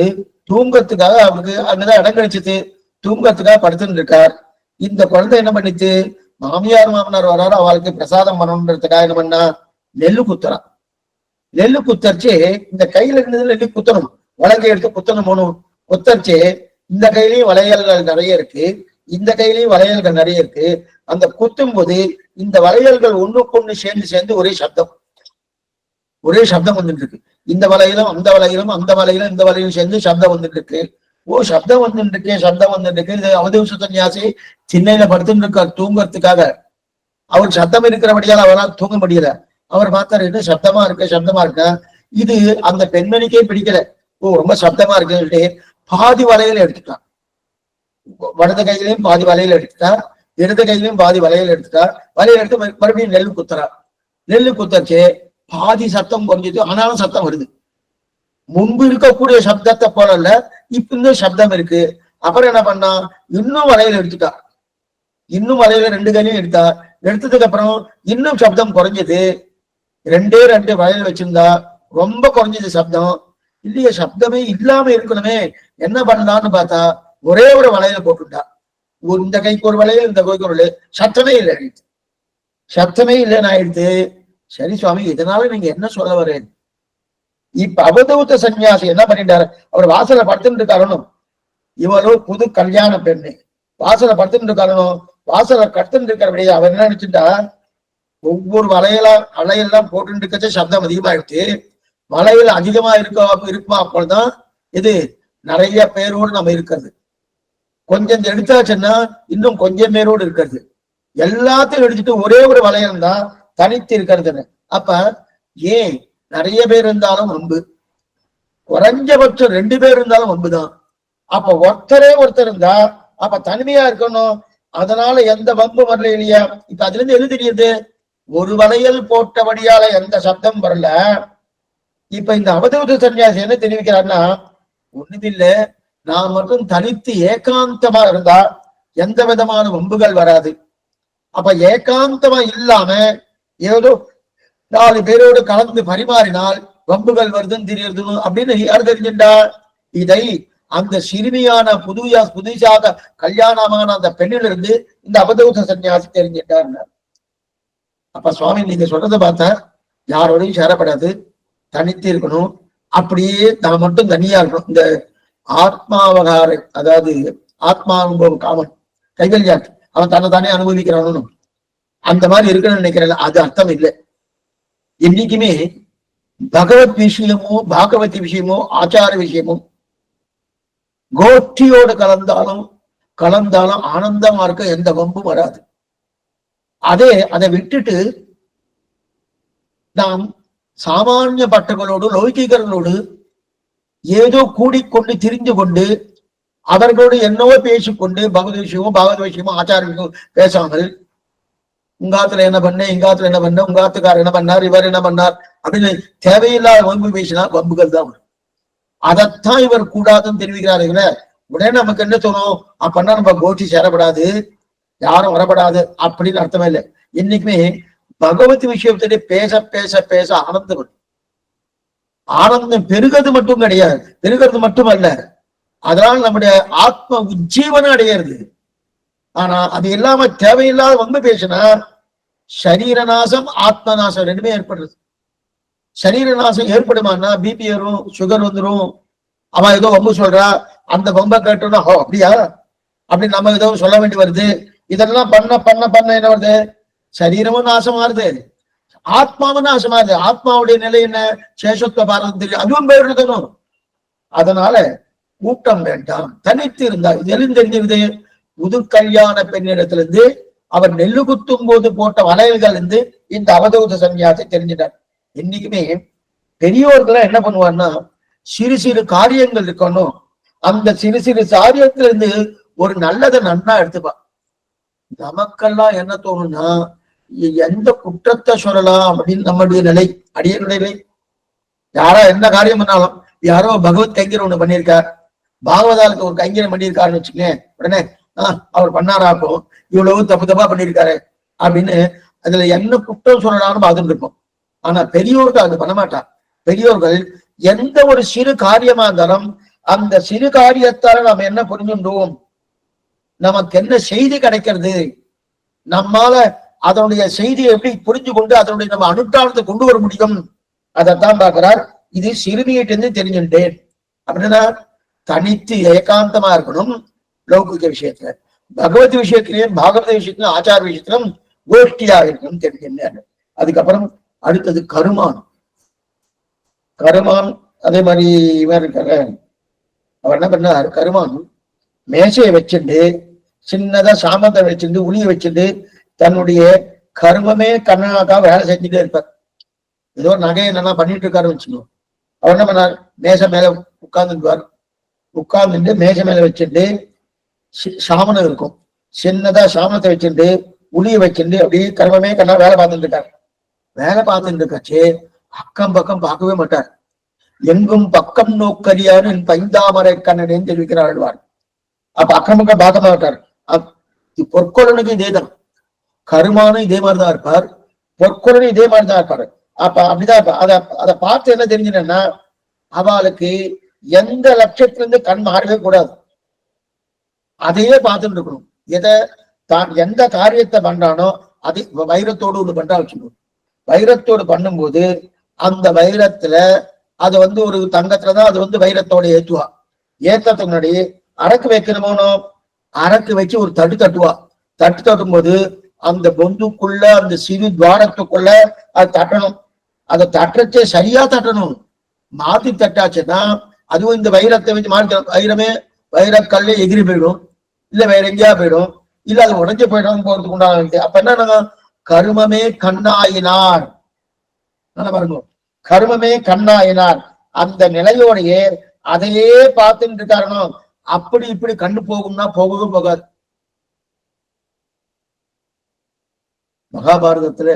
தூங்கத்துக்காக அவருக்கு அங்கதான் இடம் கிடைச்சது, தூங்கத்துக்காக படுத்துட்டு இருக்கார். இந்த குழந்தை என்ன பண்ணிச்சு? மாமியார் மாமனார் வராரு, அவளுக்கு பிரசாதம் பண்ணணுன்றதுக்காக என்ன பண்ணா? நெல்லு குத்துறா. நெல்லு குத்தரிச்சு இந்த கையில இருந்தது நெல்லு குத்தணும், வழங்கை எடுத்து குத்தணும் போகணும். குத்தரிச்சு இந்த கையிலயும் வளையல்கள் நிறைய இருக்கு, இந்த கையிலயும் வளையல்கள் நிறைய இருக்கு. அந்த குத்தும் போது இந்த வளையல்கள் ஒண்ணுக்கொண்ணு சேர்ந்து ஒரே சப்தம் வந்துட்டு இருக்கு. இந்த வளையலும் அந்த வளையலும், அந்த வளையலும் இந்த வளையலும் சேர்ந்து சப்தம் வந்துட்டு இருக்கு. சப்தம் வந்துட்டு இருக்கு. இது அவதூத சன்னியாசி சின்னையில படுத்துட்டு இருக்கார் தூங்குறதுக்காக. அவர் சப்தம் இருக்கிறபடியால் அவரால் தூங்க முடியல. அவர் பார்த்தாரு, என்ன சப்தமா இருக்க. இது அந்த பெண்மணிக்கே பிடிக்கல. ரொம்ப சப்தமா இருக்குன்னு பாதி வளையல் எடுத்துட்டான். வலது கையிலையும் பாதி வளையல் எடுத்துட்டா, இடது கையிலையும் பாதி வளையல் எடுத்துட்டா. வளையல் எடுத்து மறுபடியும் நெல்லு குத்துறா. நெல்லு குத்தச்சு பாதி சத்தம் குறைஞ்சது, ஆனாலும் சத்தம் வருது. முன்பு இருக்கக்கூடிய சப்தத்தை போல இல்ல, இப்ப இந்த சப்தம் இருக்கு. அப்புறம் என்ன பண்ணா, இன்னும் வளையல் எடுத்துட்டா. இன்னும் வளையல 2 கையிலையும் எடுத்தா. எடுத்ததுக்கு அப்புறம் இன்னும் சப்தம் குறைஞ்சது. 2 வளையல் வச்சிருந்தா, ரொம்ப குறைஞ்சது சப்தம். இல்லையே, சப்தமே இல்லாம இருக்கணுமே, என்ன பண்ணலான்னு பார்த்தா ஒரே ஒரு வளையல போட்டுட்டா. இந்த கைக்கு ஒரு வளையல், இந்த கைக்கு ஒரு வளையல். சத்தமே இல்லை, சப்தமே இல்லைன்னு ஆயிடுத்து. சரி சுவாமி, இதனால நீங்க என்ன சொல்ல வரேன்? இப்ப அவதூத சன்னியாசி என்ன பண்ணிட்டாரு, அவர் வாசல படுத்துட்டு இருக்காரணும். இவரும் புது கல்யாண பெண்ணு வாசல படுத்துட்டு இருக்காரணும். வாசல கடுத்துட்டு இருக்கிறபடியே அவர் என்ன நினைச்சுட்டா, ஒவ்வொரு வளையெல்லாம் போட்டு இருக்கச்சே சப்தம் அதிகமாயிடுச்சு. வளையல் அதிகமா இருக்குமா அப்பொழுதுதான் இது நிறைய பேரோடு நம்ம இருக்கிறது. கொஞ்சம் எடுத்தாச்சுன்னா இன்னும் கொஞ்சம் பேரோடு இருக்கிறது. எல்லாத்தையும் எடுத்துட்டு ஒரே ஒரு வளையம் தான் தனித்து இருக்கிறதுன்னு. அப்ப ஏன் நிறைய பேர் இருந்தாலும் வம்பு, குறைஞ்சபட்சம் 2 பேர் இருந்தாலும் வம்புதான். அப்ப ஒருத்தர் இருந்தா அப்ப தனிமையா இருக்கணும். அதனால எந்த வம்பு வரல இல்லையா? இப்ப அதுல இருந்து எது தெரியுது, ஒரு வளையல் போட்டபடியால எந்த சப்தம் வரல. இப்ப இந்த அவதூத சன்னியாசி என்ன தெரிவிக்கிறார்னா, ஒண்ணுமில்ல, நான் மட்டும் தனித்து ஏகாந்தமா இருந்தா எந்த விதமான வம்புகள் வராது. அப்ப ஏகாந்தமா இல்லாம ஏதோ 4 பேரோடு கலந்து பரிமாறினால் வம்புகள் வருதுன்னு தெரியுது அப்படின்னு யார் தெரிஞ்சுட்டா? இதை அந்த சிறுமியான புதுசாக கல்யாணமான அந்த பெண்ணிலிருந்து இந்த அவதூத சன்னியாசி தெரிஞ்சிட்டார். அப்ப சுவாமி, நீங்க சொல்றதை பார்த்தா யாரோடையும் சேரப்படாது, தனித்து இருக்கணும், அப்படியே நான் மட்டும் தனியா இருக்கணும். இந்த ஆத்மாவகார, அதாவது ஆத்மானுபவம் காமன் கைவல்யாட்டு அவன் தன்னை தானே அனுபவிக்கிறான்னு அந்த மாதிரி இருக்குன்னு நினைக்கிறேன். அது அர்த்தம் இல்லை. என்னைக்குமே பகவத் விஷயமோ பாகவதி விஷயமோ ஆச்சார விஷயமோ கோஷ்டியோடு கலந்தாலும் ஆனந்தமா இருக்க எந்த வம்பும் வராது. அதை விட்டுட்டு நாம் சாமானிய பட்டங்களோடு லௌகிகர்களோடு ஏதோ கூடிக்கொண்டு திரிந்து கொண்டு அவர்களோடு என்னவோ பேசிக்கொண்டு பாகவத விஷயமோ ஆச்சார விஷயமோ பேசாமல், உங்காத்துல என்ன பண்ண, இங்காத்துல என்ன பண்ண, உங்காத்துக்காரர் என்ன பண்ணார், இவர் என்ன பண்ணார் அப்படின்னு தேவையில்லாத வம்பு பேசினா வம்புகள் தான் வரும். அதைத்தான் இவர் கூடாதுன்னு தெரிவிக்கிறாருங்களே. உடனே நமக்கு என்ன தோணும், அப்பன்னா நம்ம கோஷ்டி சேரப்படாது, யாரும் வரப்படாது அப்படின்னு அர்த்தமே இல்லை. இன்னைக்குமே பகவத் விஷயத்திலே பேச பேச பேச ஆனந்தம் பெருகிறது மட்டும் கிடையாது, பெருகிறது மட்டுமல்ல, அதனால நம்முடைய ஆத்ம உஜ்ஜீவனம் அடையிறது. ஆனா அது இல்லாம தேவையில்லாத வந்து பேசினா சரீர நாசம் ஆத்ம நாசம் ரெண்டுமே ஏற்படுறது. சரீர நாசம் ஏற்படுமானா பிபி வரும், சுகர் வந்துடும். அவன் ஏதோ வம்பு சொல்றா, அந்த வம்ப கேட்டோம்னா ஹோ அப்படியா அப்படின்னு நம்ம ஏதோ சொல்ல வேண்டி வருது. இதெல்லாம் பண்ண பண்ண பண்ண என்ன வருது, சரீரமும் நாசமாறுது, ஆத்மாவும் நாசமாறுது. ஆத்மாவுடைய நிலை என்ன, சேஷத்துவ பாரதம் தெரியும், அதுவும் போயிடுறதும். அதனால கூட்டம் வேண்டாம், தனித்து இருந்தா. இது தெரிஞ்சிருது, புது கல்யாண பெண்ணிடத்திலிருந்து அவர் நெல்லு குத்தும் போது போட்ட வளையல்கள் இருந்து இந்த அவதூத சன்னியாசி தெரிஞ்சிட்டார். இன்னைக்குமே பெரியோர்கள் என்ன பண்ணுவார்னா, சிறு சிறு காரியங்கள் இருக்கணும், அந்த சிறு சிறு காரியத்திலிருந்து ஒரு நல்லதை நன்னா எடுத்துப்பா. நமக்கெல்லாம் என்ன தோணும்னா, எந்த குற்றத்தை சொல்லலாம் அப்படின்னு நம்மளுடைய நிலை, அடியனுடைய நிலை. யாரோ என்ன காரியம் பண்ணாலும், யாரோ பகவத் கைங்கர் ஒண்ணு பண்ணியிருக்கார், பாகவதாலுக்கு ஒரு கைங்கரம் பண்ணியிருக்காருன்னு வச்சுக்கேன், உடனே அவர் பண்ணாராக்கும், இவ்வளவு தப்பு தப்பா பண்ணியிருக்காரு அப்படின்னு அதுல என்ன குற்றம் சொல்லலாம்னு பார்த்துட்டு இருப்போம். ஆனா பெரியோர்கள் அது பண்ண மாட்டார். பெரியோர்கள் எந்த ஒரு சிறு காரியமா இருந்தாலும் அந்த சிறு காரியத்தால நாம் என்ன புரிஞ்சுட்டோம், நமக்கு என்ன செய்தி கிடைக்கிறது, நம்மால அதனுடைய செய்தியை எப்படி புரிஞ்சு கொண்டு அதனுடைய நம்ம அனுஷ்டானத்தை கொண்டு வர முடியும், அதைத்தான் பார்க்கிறார். இது சிறுமியிட்டு தெரிஞ்சுட்டேன் அப்படின்னா தனித்து ஏகாந்தமா இருக்கணும். லௌகிக விஷயத்துல, பகவத் விஷயத்திலையும் பாகவத விஷயத்திலும் ஆச்சார விஷயத்திலும் கோஷ்டியா இருக்கணும் தெரிஞ்சுட்டார். அதுக்கப்புறம் அடுத்தது கருமான். அதே மாதிரி இவர் இருக்காரு, அவர் என்ன பண்ணார், கருமான் மேசையை வச்சுட்டு சின்னதா சாமத்தை வச்சுட்டு உளிய வச்சுட்டு தன்னுடைய கர்மமே கண்ணாக்கா வேலை செஞ்சுட்டே இருப்பார். ஏதோ நகை என்னன்னா பண்ணிட்டு இருக்காருன்னு வச்சுக்கணும். அவர் என்ன பண்ணார், மேசை மேல உட்கார்ந்துட்டு மேசை மேல வச்சுட்டு சாமனம் இருக்கும், சின்னதா சாமனத்தை வச்சுட்டு உளிய வச்சுட்டு அப்படியே கர்மமே கண்ணா வேலை பார்த்துட்டு இருக்காரு. வேலை பார்த்துட்டு இருக்காச்சு அக்கம் பக்கம் பார்க்கவே மாட்டார். எங்கும் பக்கம் நோக்கரியார் என் பைந்தாமரை கண்ணனேன்னு தெரிவிக்கிறாழ்வார். அப்ப அக்கமங்க பார்க்க மாட்டார். பொற்கொலனுக்கு இதேதான், கருமானும் இதே மாதிரிதான் இருப்பார், பொற்கொலனும் இதே மாதிரிதான் இருப்பாரு. அப்ப அப்படிதான் அதை பார்த்து என்ன தெரிஞ்சுன்னா, அவளுக்கு எந்த லட்சத்திலிருந்து கண் மாறவே கூடாது, அதையே பார்த்துட்டு இருக்கணும். எதை தான் எந்த காரியத்தை பண்றானோ அதை வைரத்தோடு ஒண்ணு பண்றா வச்சுக்கணும். வைரத்தோடு பண்ணும்போது அந்த வைரத்துல அது ஒரு தங்கத்துலதான் அது வைரத்தோட ஏற்றுவா. ஏற்றத்துக்கு முன்னாடி அரக்கு வைக்கணுமோனோ, அரக்கு வச்சு ஒரு தட்டு தட்டுவா. தட்டு தட்டும் போது அந்த பொந்துக்குள்ள அந்த சிறு துவாரத்துக்குள்ள அது தட்டணும். அதை தட்டச்சே சரியா தட்டணும். மாத்தி தட்டாச்சுன்னா அதுவும் இந்த வைரத்தை வச்சு மாற்றி வைரமே வைரக்கல்ல எகிரி போயிடும், இல்ல வேற எங்கேயா போயிடும், இல்ல அது உடஞ்சு போயிடும் போறதுக்கு உண்டான. அப்ப என்ன, கருமமே கண்ணாயினார். பாருங்க, கருமமே கண்ணாயினார் அந்த நிலையோடையே அதையே பார்த்துட்டு இருக்காருனோ. அப்படி இப்படி கண்ணு போகும்னா போகவே போகாது. மகாபாரதத்துல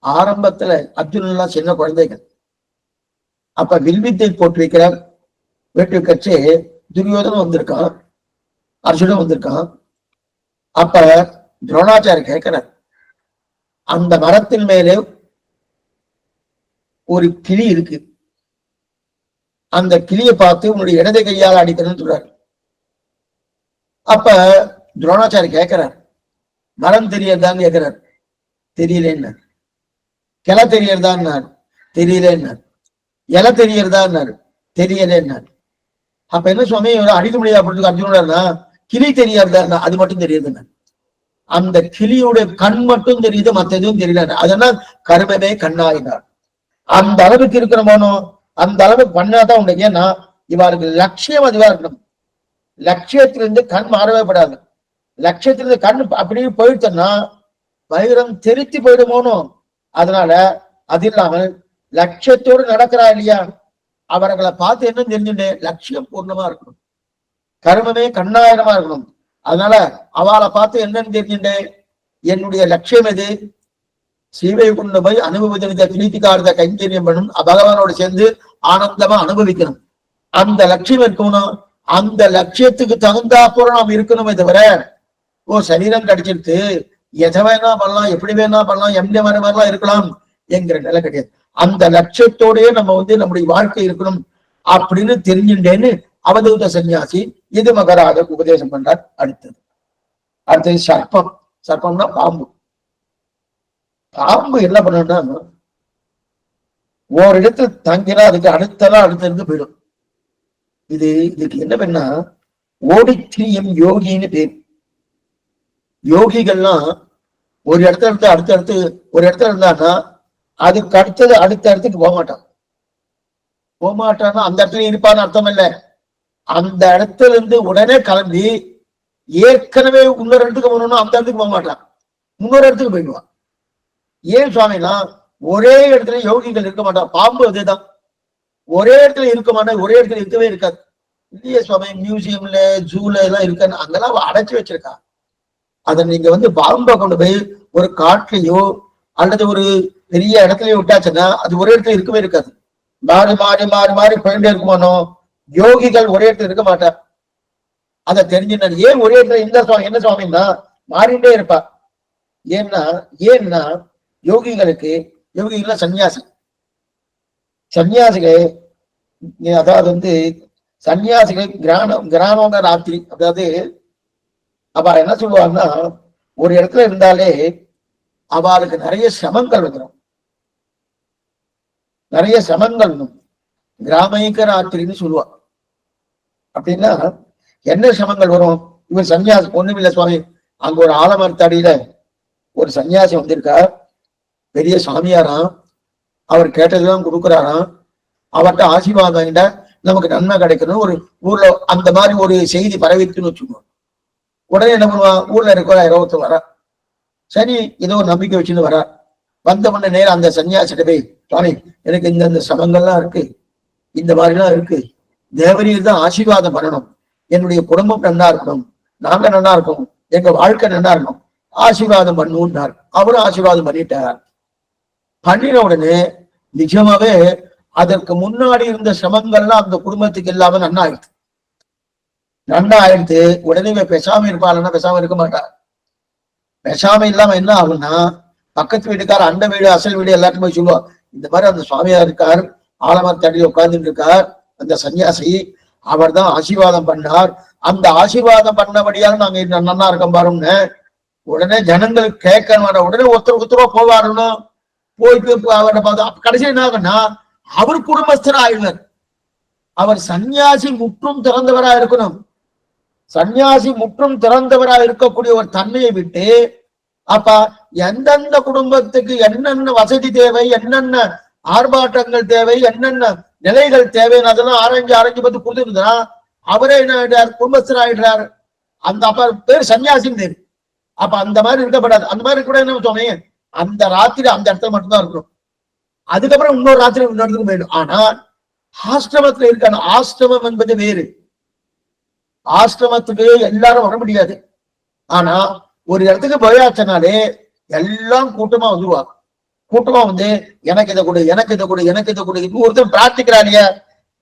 ஆரம்பத்துல அர்ஜுனன் எல்லாம் சின்ன குழந்தைகள். அப்ப வில்வித்தை போட்டு வைக்கிறார். வேட்டு கட்சி துரியோதனம் வந்திருக்கான், அர்ஜுனன் வந்திருக்கான். அப்ப துரோணாச்சாரி கேட்கிறார், அந்த மரத்தின் மேலே ஒரு கிளி இருக்கு, அந்த கிளியை பார்த்து உன்னுடைய இடது கையால் அடிக்கணும்னு சொல்றாரு. அப்ப துரோணாச்சாரி கேட்கிறார், மரம் தெரியறதான்னு கேட்கிறார். தெரியலேன்னார். கிளை தெரியறதான்னார். தெரியலேன்னார். இலை தெரியறதான்னாரு. தெரியலேன்னார். அப்ப என்ன சுவாமி அடிக்க முடியாது அப்படின்னு அர்ஜுனா, கிளி தெரியறதா, அது மட்டும் தெரியுதுன்னு. அந்த கிளியுடைய கண் மட்டும் தெரியுது, மற்ற எதுவும் தெரியல. அதெல்லாம் கருமமே கண்ணாயினார். அந்த அளவுக்கு இருக்கிறோமோ அந்த அளவுக்கு பண்ணாதான் உண்டு. ஏன்னா இவருக்கு லட்சியம் அதுவா இருக்கணும். லட்சியத்திலிருந்து கண் மாறவே படாது. லட்சியத்திலிருந்து கண் அப்படியே போயிட்டோம்னா வைரம் தெரித்து போயிடுமோனோ. அதனால அது இல்லாமல் லட்சியத்தோடு நடக்கிறா இல்லையா, அவர்களை பார்த்து என்ன தெரிஞ்சுட்டே லட்சியம் பூர்ணமா இருக்கணும், கர்மமே கண்ணாயிரமா இருக்கணும். அதனால அவளை பார்த்து என்னன்னு தெரிஞ்சுட்டே, என்னுடைய லட்சியம் எது, சீவை கொண்டு போய் அனுபவித்த பிரீத்திகாரத கைங்கரியம் பண்ணும், பகவானோடு சேர்ந்து ஆனந்தமா அனுபவிக்கணும். அந்த லட்சியம் இருக்கணும். அந்த லட்சியத்துக்கு தகுந்தா போல நாம் இருக்கணுமே தவிர, சரீரம் கிடைச்சிருக்கு, எதை வேணா பண்ணலாம், எப்படி வேணா பண்ணலாம், எந்த மாதிரிலாம் இருக்கலாம் என்கிற நிலை கிடையாது. அந்த லட்சியத்தோடய நம்ம நம்முடைய வாழ்க்கை இருக்கணும் அப்படின்னு தெரிஞ்சுட்டேன்னு அவதூத சன்னியாசி இது மகராஜருக்கு உபதேசம் பண்றார். அடுத்தது சர்ப்பம். சர்ப்பம்னா பாம்பு. பாம்பு என்ன பண்ணா, ஒரு இடத்துல தங்கினா அதுக்கு அடுத்தது போயிடும். இதுக்கு என்ன பண்ணா, ஓடித்திரியம் யோகின்னு பேர். யோகிகள்லாம் ஒரு இடத்துல இருந்து அடுத்தடுத்து ஒரு இடத்துல இருந்தான்னா அதுக்கு அடுத்தது அடுத்த இடத்துக்கு போகமாட்டான்னா அந்த இடத்துல இருப்பான்னு அர்த்தம் இல்லை. அந்த இடத்துல இருந்து உடனே கிளம்பி ஏற்கனவே இன்னொரு இடத்துக்கு போகணும்னா அந்த இடத்துக்கு போக மாட்டான், இன்னொரு இடத்துக்கு போயிடுவான். ஏன் சுவாமினா, ஒரே இடத்துல யோகிகள் இருக்க மாட்டான். பாம்பு அதுதான், ஒரே இடத்துல இருக்க மாட்டான், ஒரே இடத்துல இருக்கவே இருக்காது. இல்லையே சுவாமி, மியூசியம்ல ஜூல எல்லாம் இருக்கான்னு அங்கெல்லாம் அடைச்சு வச்சிருக்கா. அதை நீங்க பாம்பை கொண்டு போய் ஒரு காட்டுலயோ அல்லது ஒரு பெரிய இடத்துலயோ விட்டாச்சுன்னா அது ஒரே இடத்துல இருக்கவே இருக்காது. மாறி மாறி மாறி மாறி போயிட்டே இருக்குமானோ. யோகிகள் ஒரே இடத்துல இருக்க மாட்டார். அதை தெரிஞ்சுனா, ஏன் ஒரே இடத்துல என்ன சுவாமின்னா மாறிட்டே இருப்பா. ஏன்னா யோகிகள் சன்னியாசிகள் அதாவது சன்னியாசிகள் கிராம ராத்திரி, அதாவது அவ என்ன சொல்லுவாங்கன்னா, ஒரு இடத்துல இருந்தாலே அவளுக்கு நிறைய சிரமங்கள் வந்துடும். நிறைய சிரமங்கள் கிராமிக ராத்திரின்னு சொல்லுவா. அப்படின்னா என்ன சிரமங்கள் வரும்? இவர் சன்னியாசி ஒண்ணுமில்லை சுவாமி, அங்க ஒரு ஆலமரத்தடியில ஒரு சன்னியாசி வந்திருக்கார், பெரிய சாமியாராம், அவர் கேட்டதுதான் கொடுக்குறாராம், அவர்கிட்ட ஆசீர்வாதம் வாங்கிட்ட நமக்கு நன்மை கிடைக்கணும். ஒரு ஊர்ல அந்த மாதிரி ஒரு செய்தி பரவிட்டுன்னு வச்சுக்கோங்க. உடனே என்ன பண்ணுவான், ஊர்ல இருக்கிற 20 வரா. சரி, ஏதோ ஒரு நம்பிக்கை வச்சுன்னு வரா. வந்த உடனே நேரம் அந்த சன்னியாசிட்ட போய், சுவாமி எனக்கு இந்த சமங்கள்லாம் இருக்கு, இந்த மாதிரிலாம் இருக்கு, தேவரீர் தான் ஆசீர்வாதம் பண்ணணும், என்னுடைய குடும்பம் நன்னா இருக்கணும், நாங்க நன்னா இருக்கணும், எங்க வாழ்க்கை நன்னா இருக்கணும், ஆசீர்வாதம் பண்ணுன்னார். அவரும் ஆசீர்வாதம் பண்ணிட்டார். பண்ணின உடனே நிஜமாவே அதற்கு முன்னாடி இருந்த சிரமங்கள்லாம் அந்த குடும்பத்துக்கு இல்லாம நன்னாயிடுது. நன்னாயிடுத்து. உடனே பேசாம இருப்பாள்னா பேசாம இருக்க மாட்டா. பேசாம இல்லாம என்ன ஆகும்னா, பக்கத்து வீட்டுக்கார் அண்ட வீடு அசல் வீடு எல்லாத்தையும் போய் சொல்லுவா, இந்த மாதிரி அந்த சுவாமியார் இருக்கார், ஆலமரத்தடியில் உட்கார்ந்துட்டு இருக்கார் அந்த சன்னியாசி, அவர் தான் ஆசீர்வாதம் பண்ணார், அந்த ஆசீர்வாதம் பண்ணபடியால் நாங்க நன்னா இருக்கோம் பாருங்க. உடனே ஜனங்கள் கேட்க உடனே ஒருத்தரோ போவாருன்னு போயிட்டு அவரை பார்த்தா கடைசி என்ன ஆகுன்னா அவர் குடும்பஸ்தர் ஆயிடுவார். அவர் சன்னியாசி முற்றும் திறந்தவரா இருக்கணும். சன்னியாசி முற்றும் திறந்தவரா இருக்கக்கூடிய ஒரு தன்மையை விட்டு அப்ப எந்தெந்த குடும்பத்துக்கு என்னென்ன வசதி தேவை, என்னென்ன ஆர்ப்பாட்டங்கள் தேவை, என்னென்ன நிலைகள் தேவைன்னு அதெல்லாம் ஆராய்ஞ்சு பார்த்து கொடுத்துருந்தா அவரே என்ன ஆயிடுறார், குடும்பஸ்தர் ஆயிடுறாரு. அந்த அப்ப பேர் சன்னியாசின்னு பேரு. அப்ப அந்த மாதிரி இருக்கப்படாது. அந்த மாதிரி கூட என்ன சொன்னேன், அந்த ராத்திரி அந்த இடத்துல மட்டும்தான் இருக்கணும். அதுக்கப்புறம் இன்னொரு ராத்திரி இன்னொரு இடத்துக்கு போயிடும். ஆனா ஆசிரமத்துல இருக்கான, ஆசிரமம் என்பது வேறு. ஆசிரமத்துக்கு எல்லாரும் வர முடியாது. ஆனா ஒரு இடத்துக்கு போயாச்சனாலே எல்லாம் கூட்டமா வந்துருவாங்க. கூட்டமா வந்து எனக்கு இதை கொடு, எனக்கு இதை கொடு, எனக்கு இதை கொடு. ஒருத்தர் பிரார்த்திக்கிறா இல்லையா,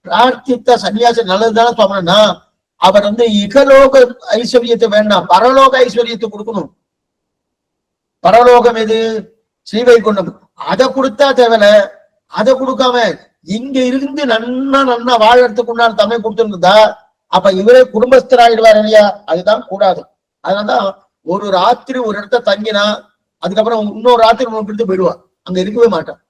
பிரார்த்தித்த சன்னியாசி நல்லதுதானே சொன்னா அவர் வந்து இகலோக ஐஸ்வர்யத்தை வேண்டாம், பரலோக ஐஸ்வர்யத்தை கொடுக்கணும். பரலோகம் எது, ஸ்ரீவைகுண்டம். அதை கொடுத்தா தேவையில்ல. அதை கொடுக்காம இங்க இருந்து நன்னா வாழறதுக்கு உண்டான தன்மை கொடுத்துருந்தா அப்ப இவரே குடும்பஸ்தராயிடுவார் இல்லையா, அதுதான் கூடாது. அதனாலதான் ஒரு ராத்திரி ஒரு இடத்த தங்கினா அதுக்கப்புறம் இன்னொரு ராத்திரி எடுத்து போயிடுவான், அங்க இருக்கவே மாட்டான்.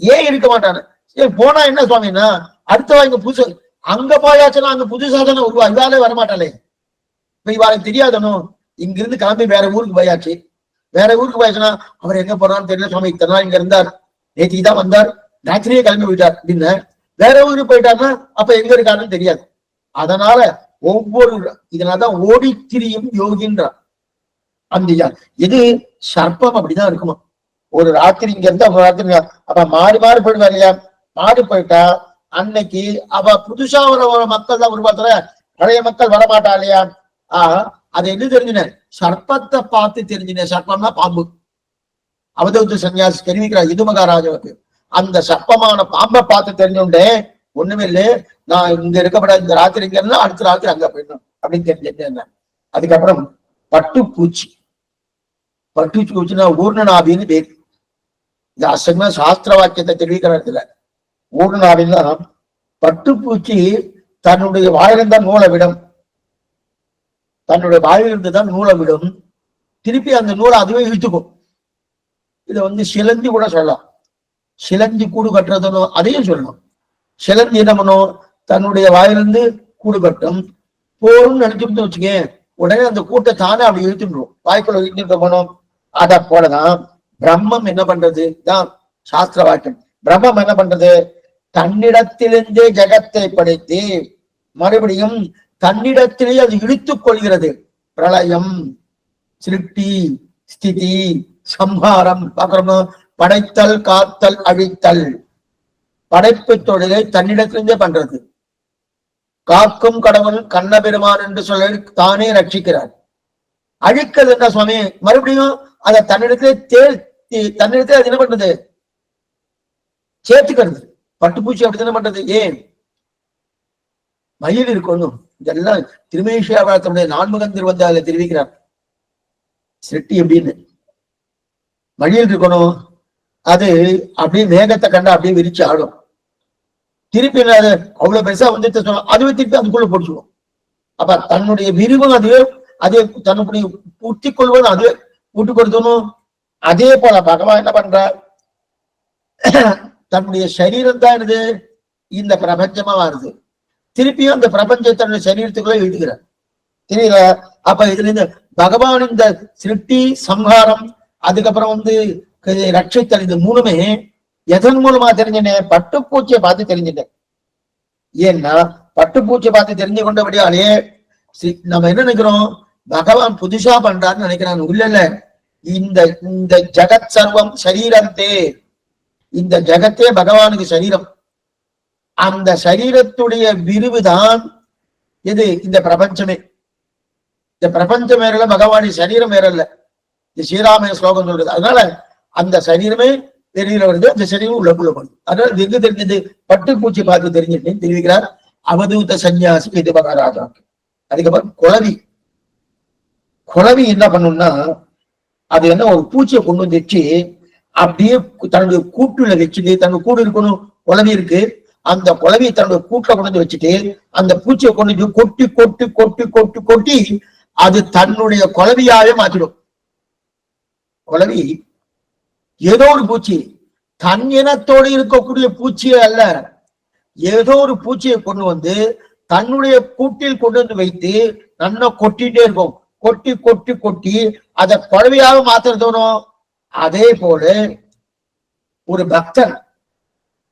ஏன் இருக்க மாட்டான்னு, சரி போனா என்ன சுவாமின்னா அடுத்தவா இங்க புதுசு, அங்க போயாச்சுன்னா அங்க புதுசா தானே வருவா, இவாலே வரமாட்டாளே. இப்ப இவாளுக்கு தெரியாதனும், இங்க இருந்து கிளம்பி வேற ஊருக்கு போயாச்சு. வேற ஊருக்கு போயாச்சுன்னா அவர் எங்க போறான்னு தெரியல சுவாமி, இத்தனை நாள் இங்க இருந்தார், நேற்று தான் வந்தார், ராத்திரியே கிளம்பி போயிட்டார் அப்படின்னு. வேற ஊருக்கு போயிட்டாருன்னா அப்ப எங்க இருக்காருன்னு தெரியாது. அதனால ஒவ்வொரு இதனாலதான் ஓடித்திரியும் யோகின்றார். அந்த இது சர்ப்பம் அப்படிதான் இருக்குமா. ஒரு ராத்திரி இங்க இருந்தா ஒரு ராத்திரி அப்ப மாறி போயிடுவா இல்லையா. மாறி போயிட்டா அன்னைக்கு அவ புதுசா ஒரு மக்கள் தான் உருவாக்குற, பழைய மக்கள் வரமாட்டா இல்லையா. அதை என்ன தெரிஞ்சுனேன், சர்ப்பத்தை பார்த்து தெரிஞ்சுனேன். சர்ப்பம்னா பாம்பு. அவதூத சன்னியாசி தெரிவிக்கிறார் இது மகாராஜாவுக்கு. அந்த சர்ப்பமான பாம்பை பார்த்து தெரிஞ்சுட்டே ஒண்ணுமே இல்லை, நான் இங்க இருக்கப்படாது, இந்த ராத்திரி இங்க இருந்தா அடுத்த ராத்திரி அங்க போயிடணும் அப்படின்னு தெரிஞ்சுட்டேன். அதுக்கப்புறம் பட்டுப்பூச்சி. பட்டுப்பூச்சின்னா ஊர்ணநாபின்னு பேர். இந்த அசங்க சாஸ்திர வாக்கியத்தை தெரிவிக்கிறதுல ஊர்ணநாபின்னா பட்டுப்பூச்சி தன்னுடைய வாயிலிருந்தான் நூலை விடும். தன்னுடைய வாயிலிருந்து தான் நூலை விடும். திருப்பி அந்த நூலை அதுவே இழுத்துக்கும். இதை வந்து சிலந்தி கூட சொல்லலாம். சிலந்தி கூடு கட்டுறதுன்னு அதையும் சொல்லணும். சிலந்தி என்ன பண்ணும், தன்னுடைய வாயிலிருந்து கூடு கட்டும். போரும்னு நினைச்சுட்டு வச்சுக்கேன், உடனே அந்த கூட்டை தானே அப்படி இழுத்துடும், வாய்க்குள்ள இழுத்துட்டு போகணும். அதை போலதான் பிரம்மம் என்ன பண்றது தான் சாஸ்திர வாக்கியம். பிரம்மம் என்ன பண்றது, தன்னிடத்திலிருந்தே ஜகத்தை படைத்து மறுபடியும் தன்னிடத்திலே அது இழுத்துக் கொள்கிறது. பிரளயம், சிருஷ்டி, ஸ்திதி, சம்ஹாரம் பார்க்கிறோம். படைத்தல், காத்தல், அழித்தல். படைப்பு தொழிலை தன்னிடத்திலிருந்தே பண்றது. காக்கும் கடவுள் கண்ணபெருமான் என்று சொல்ல தானே ரட்சிக்கிறார். அழிக்கிறது என்ன சுவாமி, மறுபடியும் அதை தன்னிடத்திலே அது என்ன பண்றது, சேர்த்துக்கிறது. பட்டுப்பூச்சி அப்படித்தானே பண்றது. ஏன் மயில் இருக்கணும், இதெல்லாம் திருமேஷியாவளத்தனுடைய நான்முகன் திருவந்தால தெரிவிக்கிறார். சிருஷ்டி எப்படின்னு மயில் இருக்கணும், அது அப்படியே மேகத்தை கண்டா அப்படியே விரிச்சு ஆடும். திருப்பி அது அவ்வளவு பெருசா வந்துட்டு சொன்னா அதுவே திருப்பி அதுக்குள்ள போட்டுருவோம். அப்ப தன்னுடைய விரிவும் அதுவே அதே தன்னுடைய பூர்த்தி கொள்வது அதுவே பூட்டி கொடுத்தணும். அதே போல பகவான் என்ன பண்றார், தன்னுடைய சரீரம் தான் இது இந்த பிரபஞ்சமா வருது. திருப்பியும் அந்த பிரபஞ்சத்தை தன்னுடைய சரீரத்துக்குள்ள எழுதுகிறார். தெரியல. அப்ப இதுல இருந்து பகவான் இந்த சிருஷ்டி, சம்ஹாரம், அதுக்கப்புறம் வந்து ரட்சித்தல், இது மூணுமே எதன் மூலமா தெரிஞ்சுட்டேன், பட்டுப்பூச்சியை பார்த்து தெரிஞ்சுட்டேன். ஏன்னா பட்டுப்பூச்சியை பார்த்து தெரிஞ்சு கொண்டபடியாலே நம்ம என்ன நினைக்கிறோம், பகவான் புதுசா பண்றான்னு நினைக்கிறாங்க. இல்ல, இந்த இந்த ஜகத் சர்வம் சரீரத்தே, இந்த ஜகத்தே பகவானுக்கு சரீரம். அந்த சரீரத்துடைய விரிவுதான் எது, இந்த பிரபஞ்சமே. இந்த பிரபஞ்சம் வேறல, பகவானின் சரீரம் வேறல்ல. இந்த ஸ்ரீராம ஸ்லோகம் சொல்றது. அதனால அந்த சரீரமே தெரியல வருது, அந்த சரீரம் உள்ளக்குள்ள போகுது. அதனால இது எங்க தெரிஞ்சது? பட்டுப்பூச்சி பார்த்து தெரிஞ்சுட்டேன்னு தெரிவிக்கிறார் அவதூத சன்னியாசி இது மகாராஜா. அதுக்கப்புறம் குளவி என்ன பண்ணும்னா, அது என்ன ஒரு பூச்சியை கொண்டு வந்து வச்சு அப்படியே தன்னுடைய கூட்டுல வச்சுட்டு, தன்னுடைய கூடு இருக்கணும், குளவி இருக்கு, அந்த குளவியை தன்னுடைய கூட்டுல கொண்டு வந்து வச்சுட்டு அந்த பூச்சியை கொண்டு கொட்டி கொட்டி கொட்டி கொட்டி கொட்டி அது தன்னுடைய குளவியாவே மாற்றிடும். குளவி ஏதோ ஒரு பூச்சி, தன் இனத்தோடு இருக்கக்கூடிய பூச்சியே அல்ல, ஏதோ ஒரு பூச்சியை கொண்டு வந்து தன்னுடைய கூட்டில் கொண்டு வந்து வைத்து நல்லா கொட்டிட்டே இருக்கும். கொட்டி கொட்டி கொட்டி அதை குழவையாக மாத்துறதோனும். அதே போல ஒரு பக்தன்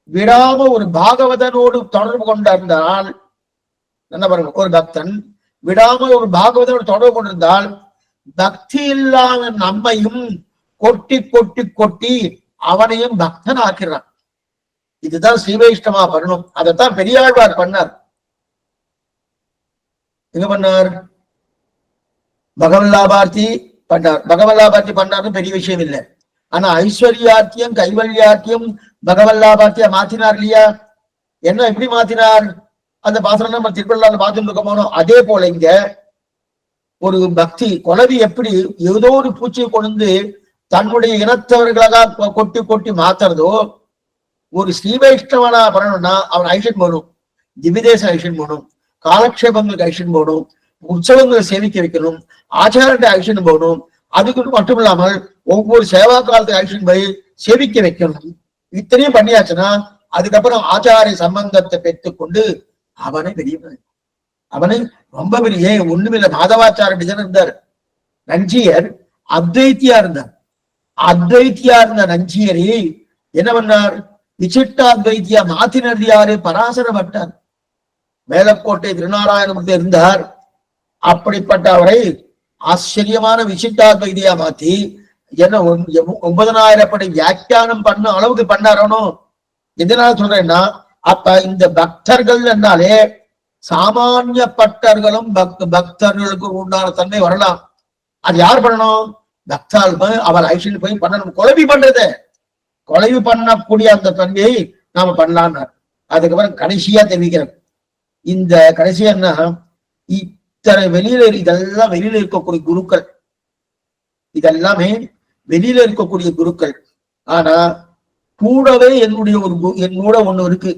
விடாம ஒரு பாகவதனோடு தொடர்பு கொண்டிருந்தால், என்ன பாருங்க, ஒரு பக்தன் விடாம ஒரு பாகவதனோடு தொடர்பு கொண்டிருந்தால் பக்தி இல்லாத நம்மையும் கொட்டி கொட்டி கொட்டி அவனையும் பக்தன் ஆக்கிறான். இதுதான் ஸ்ரீவைஷ்ணவா பண்ணணும். அதைத்தான் பெரியாழ்வார் பண்ணார். எங்க பண்ணார்? பகவல்லாபார்த்தி பண்ணார். பகவல்லாபார்த்தி பண்ணார்னு பெரிய விஷயம் இல்லை. ஆனா ஐஸ்வர்யார்த்தியம் கைவல்யார்த்தியம் பகவல்லாபார்த்தியா மாத்தினார் இல்லையா? என்ன எப்படி மாத்தினார்? அந்த பாசனம் நம்ம திருப்பள்ளால பார்த்துட்டு இருக்க போனோம். அதே போல இங்க ஒரு பக்தி குளவி எப்படி ஏதோ ஒரு பூச்சியை கொண்டு தன்னுடைய இனத்தவர்களாக கொட்டி கொட்டி மாத்துறதோ, ஒரு ஸ்ரீவைஷ்ணவனா பண்ணணும்னா அவன் ஐஷன் போகணும், திவிதேச ஐஷன் போகணும், காலக்ஷேபங்களுக்கு ஐஷன் போகணும், உற்சவங்களை சேவிக்க வைக்கணும், ஆச்சாரத்தை ஐஷன் போகணும். அதுக்கு மட்டும் இல்லாமல் ஒவ்வொரு சேவா காலத்துக்கு ஐஷன் போய் சேவிக்க வைக்கணும். இத்தனையும் பண்ணியாச்சுன்னா அதுக்கப்புறம் ஆச்சாரிய சம்பந்தத்தை பெற்றுக்கொண்டு அவனை பெரியவன், அவனை ரொம்ப பெரிய ஒண்ணுமில்ல மாதவாச்சாரிய இருந்தார். நஞ்சியர் அத்வைத்தியா இருந்தார். அத்வைத்தியா இருந்த நஞ்சியரை என்ன பண்ணார்? விசிஷ்டாத்வைத்தியா மாத்தினர் யாரு? பராசர பட்டார். மேலக்கோட்டை திருநாராயணமூர்த்தி இருந்தார். அப்படிப்பட்ட அவரை ஆச்சரியமான விசிஷ்டாத்வைத்தியா மாத்தி என்ன 9,000 படி வியாக்கியானம் பண்ண அளவுக்கு பண்ணாரோ. எதனால சொல்றேன்னா, அப்ப இந்த பக்தர்கள் என்னாலே சாமானிய பக்தர்களும் பக்தர்களுக்கு உண்டான தன்மை வரலாம். அது யார் பண்ணணும்? பக்தால் அவர் ஐஷன் போய் பண்ணணும். கொலைவி பண்றது, கொலைவி பண்ணக்கூடிய அந்த தன்மையை நாம பண்ணலான்னு. அதுக்கப்புறம் கடைசியா தெரிவிக்கிறேன். இந்த கடைசியா என்ன, இத்தனை இதெல்லாம் வெளியில இருக்கக்கூடிய குருக்கள், இதெல்லாமே வெளியில இருக்கக்கூடிய குருக்கள். ஆனா கூடவே என்னோட ஒண்ணு இருக்கு,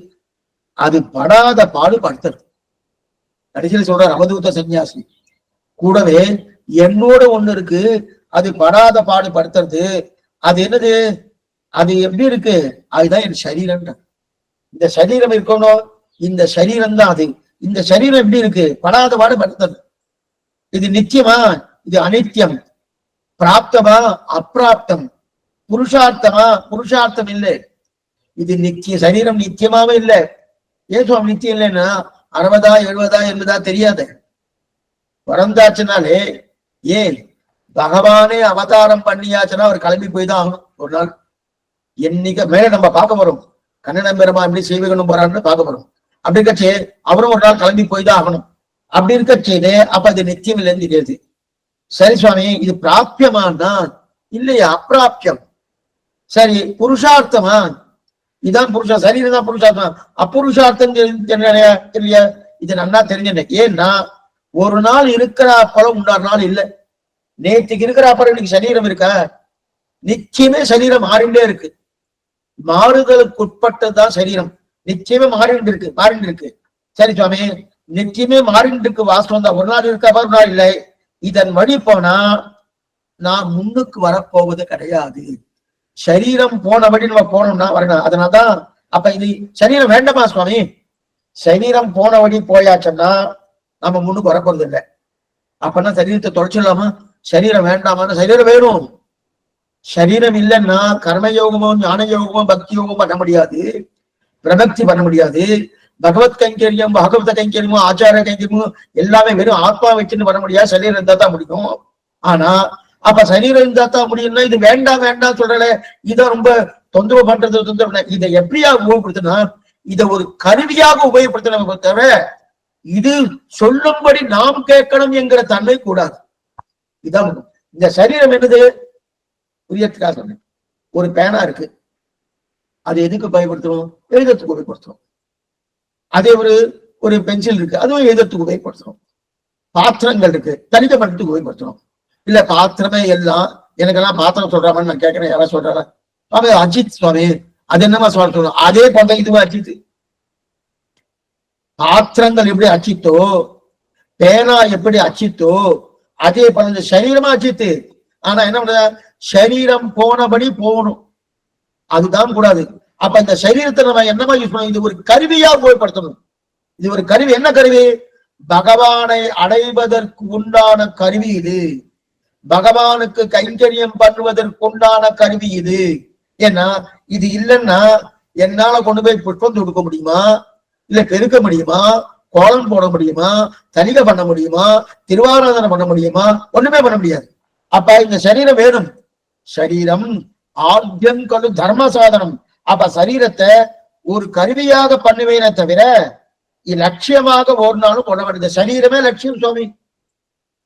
அது படாத பாடு படுத்துறது. கடைசியில் சொல்றார் அவதூத சன்னியாசி, கூடவே என்னோட ஒண்ணு இருக்கு, அது படாத பாடு படுத்துறது. அது என்னது? அது எப்படி இருக்கு? அதுதான் என் சரீரம். இந்த சரீரம் இருக்கணும், இந்த சரீரம் தான் அது. இந்த சரீரம் எப்படி இருக்கு? படாத பாடு படுத்துறது. இது நித்தியமா? இது அனித்தியம். பிராப்தமா? அப்பிராப்தம். புருஷார்த்தமா? புருஷார்த்தம் இல்லை. இது நித்திய சரீரம், நித்தியமாவே இல்லை. ஏன் சுவாமி நித்தியம் இல்லைன்னா 60 70 80 தெரியாது. பிறந்தாச்சுனாலே ஏன் பகவானே அவதாரம் பண்ணியாச்சுன்னா அவர் கிளம்பி போய் தான் ஆகணும் ஒரு நாள். என்னைக்கு மேல நம்ம பார்க்க போறோம், கண்ணன் பெருமா எப்படி செய்வகணும் போறான்னு பார்க்க போறோம். அப்படி இருக்கச்சே அவரும் ஒரு நாள் கிளம்பி போய் தான் ஆகணும். அப்படி இருக்கச்சே அப்ப அது நித்தியம் இல்லைன்னு தெரியாது. சரி சுவாமி, இது பிராப்தியமானா? இல்லையா, அப்பிராப்தியம். சரி, புருஷார்த்தமா? இதான் புருஷா, சரீரம் தான் புருஷார்த்தம். அப்புருஷார்த்தம் தெரியல. இது நல்லா தெரிஞ்சேன். ஏன்னா ஒரு நாள் இருக்கிற பழம் இன்னொரு நாள் இல்லை. நேற்றுக்கு இருக்கிற அப்புறம் இன்னைக்கு சரீரம் இருக்கா? நிச்சயமே சரீரம் மாறிண்டே இருக்கு. மாறுதலுக்கு உட்பட்டதுதான் சரீரம். நிச்சயமே மாறிண்டு இருக்கு. சரி சுவாமி, நிச்சயமே மாறிண்டு இருக்கு, வாஸ்தவம் தான். ஒரு நாள் இருக்க ஒரு நாள் இல்லை. இதன் வழி போனா நான் முன்னுக்கு வரப்போவது கிடையாது. சரீரம் போனபடி நம்ம போனோம்னா வரணும். அதனாலதான் அப்ப இது சரீரம் வேண்டாமா சுவாமி? சரீரம் போனபடி போயாச்சுன்னா நம்ம முன்னுக்கு வரப்போறது இல்லை. அப்பன்னா சரீரத்தை தொலைச்சிடலாமா? சரீரம் வேண்டாமா? சரீரம் வேணும். சரீரம் இல்லைன்னா கர்மயோகமோ ஞான யோகமோ பக்தி யோகமோ பண்ண முடியாது, பிரபக்தி பண்ண முடியாது. பகவத் கைங்கரியம், பகவத கைங்கரியமோ ஆச்சார கைங்கரியமோ எல்லாமே வெறும் ஆத்மா வச்சுன்னு பண்ண முடியாது. சரீரம் இருந்தா தான் முடியும். ஆனா அப்ப சரீரம் இருந்தா தான் முடியும்னா இது வேண்டாம் வேண்டாம் சொல்றல, இதை ரொம்ப தொந்தரவு பண்றது. இதை எப்படியா உபயோகப்படுத்தினா, இதை ஒரு கருவியாக உபயோகப்படுத்தின தவிர இது சொல்லும்படி நாம் கேட்கணும் என்கிற தன்மை கூடாது. இதான் இந்த சரீரம் என்னது புரியத்துக்காக சொன்னேன். ஒரு பேனா இருக்கு, அது எதுக்கு பயன்படுத்துறோம்? எழுதத்துக்கு உபயோகப்படுத்துறோம். அதே ஒரு பென்சில் இருக்கு, அதுவும் எழுதத்துக்கு உபயோகப்படுத்துறோம். பாத்திரங்கள் இருக்கு, தனித்த படத்துக்கு உபயோகப்படுத்துறோம். இல்ல பாத்திரமே எல்லாம் எனக்கெல்லாம் பாத்திரம் சொல்றாமன்னு நான் கேட்கிறேன். யாராவது சொல்றாரா? சுவாமி அஜித் சுவாமி, அது என்னமா சொல்றோம்? அதே போன்ற இதுவும் அஜித். பாத்திரங்கள் எப்படி அச்சித்தோ, பேனா எப்படி அச்சித்தோ, அதே போல இந்த சரீரமா அச்சித்து. ஆனா என்ன பண்ற, சரீரம் போனபடி போகணும், அதுதான் கூடாது. அப்ப இந்த சரீரத்தை நம்ம என்னமா யூஸ் பண்ணணும்? இது ஒரு கருவியா உபயோகப்படுத்தணும். இது ஒரு கருவி. என்ன கருவி? பகவானை அடைவதற்கு உண்டான கருவி இது. பகவானுக்கு கைங்கரியம் பண்ணுவதற்கு உண்டான கருவி இது. ஏன்னா இது இல்லைன்னா என்னால கொண்டு போய் புஷ்பம் கொடுக்க முடியுமா? இல்ல பெருக்க முடியுமா? கோலம் போட முடியுமா? தணிகை பண்ண முடியுமா? திருவாராதனை பண்ண முடியுமா? ஒண்ணுமே பண்ண முடியாது. அப்ப இந்த சரீரம் வேணும். சரீரம் ஆத்யம் கலு தர்ம சாதனம். அப்ப சரீரத்தை ஒரு கருவியாக பண்ணுவேனே தவிர லட்சியமாக ஒரு நாளும் போட வேண்டியது. சரீரமே லட்சியம் சுவாமி.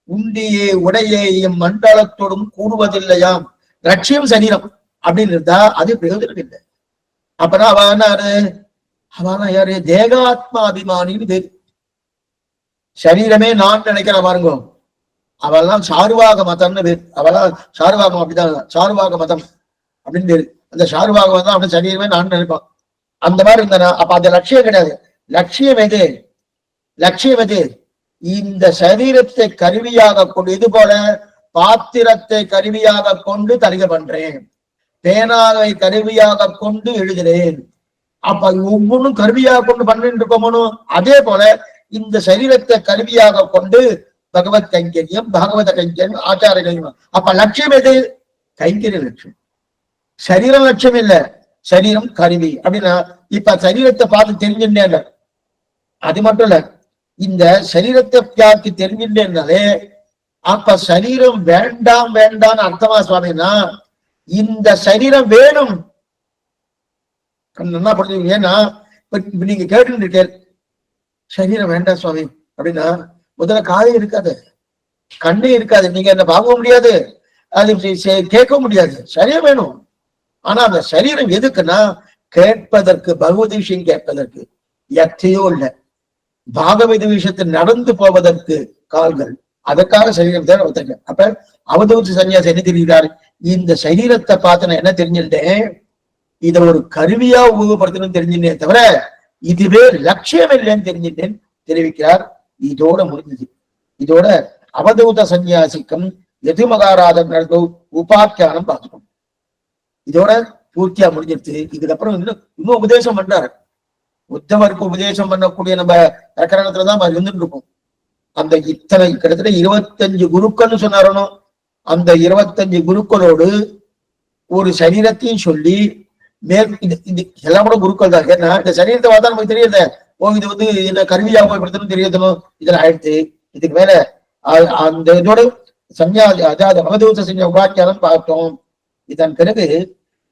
உண்டியே உடையே எம் மண்டலத்தோடும் கூடுவதில்லையாம். லட்சியம் சரீரம் அப்படின்னு இருந்தா அது பிரயோஜனம் இல்லை. அப்பனா அவனா யாரு? தேகாத்மா அபிமானின்னு பேரு. சரீரமே நான் நினைக்கிற பாருங்க, அவெல்லாம் சாருவாக மதம்னு பேர். அவெல்லாம் சாருவாகம் அப்படிதான், சாருவாக மதம் அப்படின்னு பேரு. அந்த சாருவாகம் தான் அவன் சரீரமே நான் நினைப்பான். அந்த மாதிரி இருந்தா அப்ப அந்த லட்சியம் கிடையாது. லட்சியம் எது? லட்சியம் எது? இந்த சரீரத்தை கருவியாக கொண்டு, இது போல பாத்திரத்தை கருவியாக கொண்டு தணிகை பண்றேன், பேனாவை கருவியாக கொண்டு எழுதுறேன். அப்ப ஒவ்வொன்றும் கருவியாக கொண்டு பண்ணிட்டு இருக்கோமோ, அதே போல இந்த சரீரத்தை கருவியாக கொண்டு பகவத் கைங்கரியம், பாகவத கைங்கரியம், ஆச்சார கைங்கரியம். அப்ப லட்சியம் எது? கைங்கரிய லட்சியம். சரீரம் லட்சியம் இல்ல, சரீரம் கருவி. அப்படின்னா இப்ப சரீரத்தை பார்த்து தெரிஞ்சுட்டேன். அது மட்டும் இல்ல, இந்த சரீரத்தை பார்த்து தெரிஞ்சுட்டேன்னாலே அப்ப சரீரம் வேண்டாம் வேண்டாம்னு அர்த்தமா சுவாமின்னா, இந்த சரீரம் வேணும். நல்லா புரிஞ்சுங்க. ஏன்னா நீங்க கேட்டு இருக்கேன், சரீரம் வேண்டாம் சுவாமி அப்படின்னா முதல்ல காதே இருக்காது, கண்ணே இருக்காது, நீங்க என்ன பார்க்க முடியாது, அது கேட்க முடியாது. சரீரம் வேணும். ஆனா அந்த சரீரம் எதுக்குன்னா கேட்பதற்கு, பகவத் விஷயம் கேட்பதற்கு. எத்தையோ இல்லை, பாகவத விஷயத்தை நடந்து போவதற்கு கால்கள், அதற்காக சரீரம் தேவை ஒருத்தங்க. அப்ப அவதூத்து சன்னியாசி என்ன தெரிகிறார்? இந்த சரீரத்தை பார்த்து நான் என்ன தெரிஞ்சுட்டேன், இதை ஒரு கருவியா உபயோகப்படுத்தணும்னு தெரிஞ்சுட்டேன் தவிர இதுவே லட்சியம் இல்லைன்னு தெரிஞ்சுட்டேன் தெரிவிக்கிறார். இதோட முடிஞ்சது. இதோட அவதூத சன்னியாசிக்கும் எது மகாராஜன் உபாக்கியானம் பார்க்கணும். இதோட பூர்த்தியா முடிஞ்சிருச்சு. இதுக்கப்புறம் இன்னும் உபதேசம் பண்றாரு. உத்தவருக்கு உபதேசம் பண்ணக்கூடிய நம்ம பிரகரணத்துலதான் இருந்துட்டு இருக்கோம். அந்த இத்தனை கிட்டத்தட்ட 25 குருக்கள்னு சொன்னாரோ, அந்த 25 குருக்களோடு ஒரு சரீரத்தையும் சொல்லி மேல் இது எல்லாம் கூட குருக்கள் தான். ஏன்னா இந்த சரீரத்தை பார்த்தா நமக்கு தெரியல, இது இந்த கருவியாக பயன்படுத்தணும் தெரியணும். இதுல ஆயிடுச்சு. இதுக்கு மேல அந்த இதோட சன்னியாசி, அதாவது அவதூத சன்னியா உபாக்கியானம் பார்த்தோம். இதன் பிறகு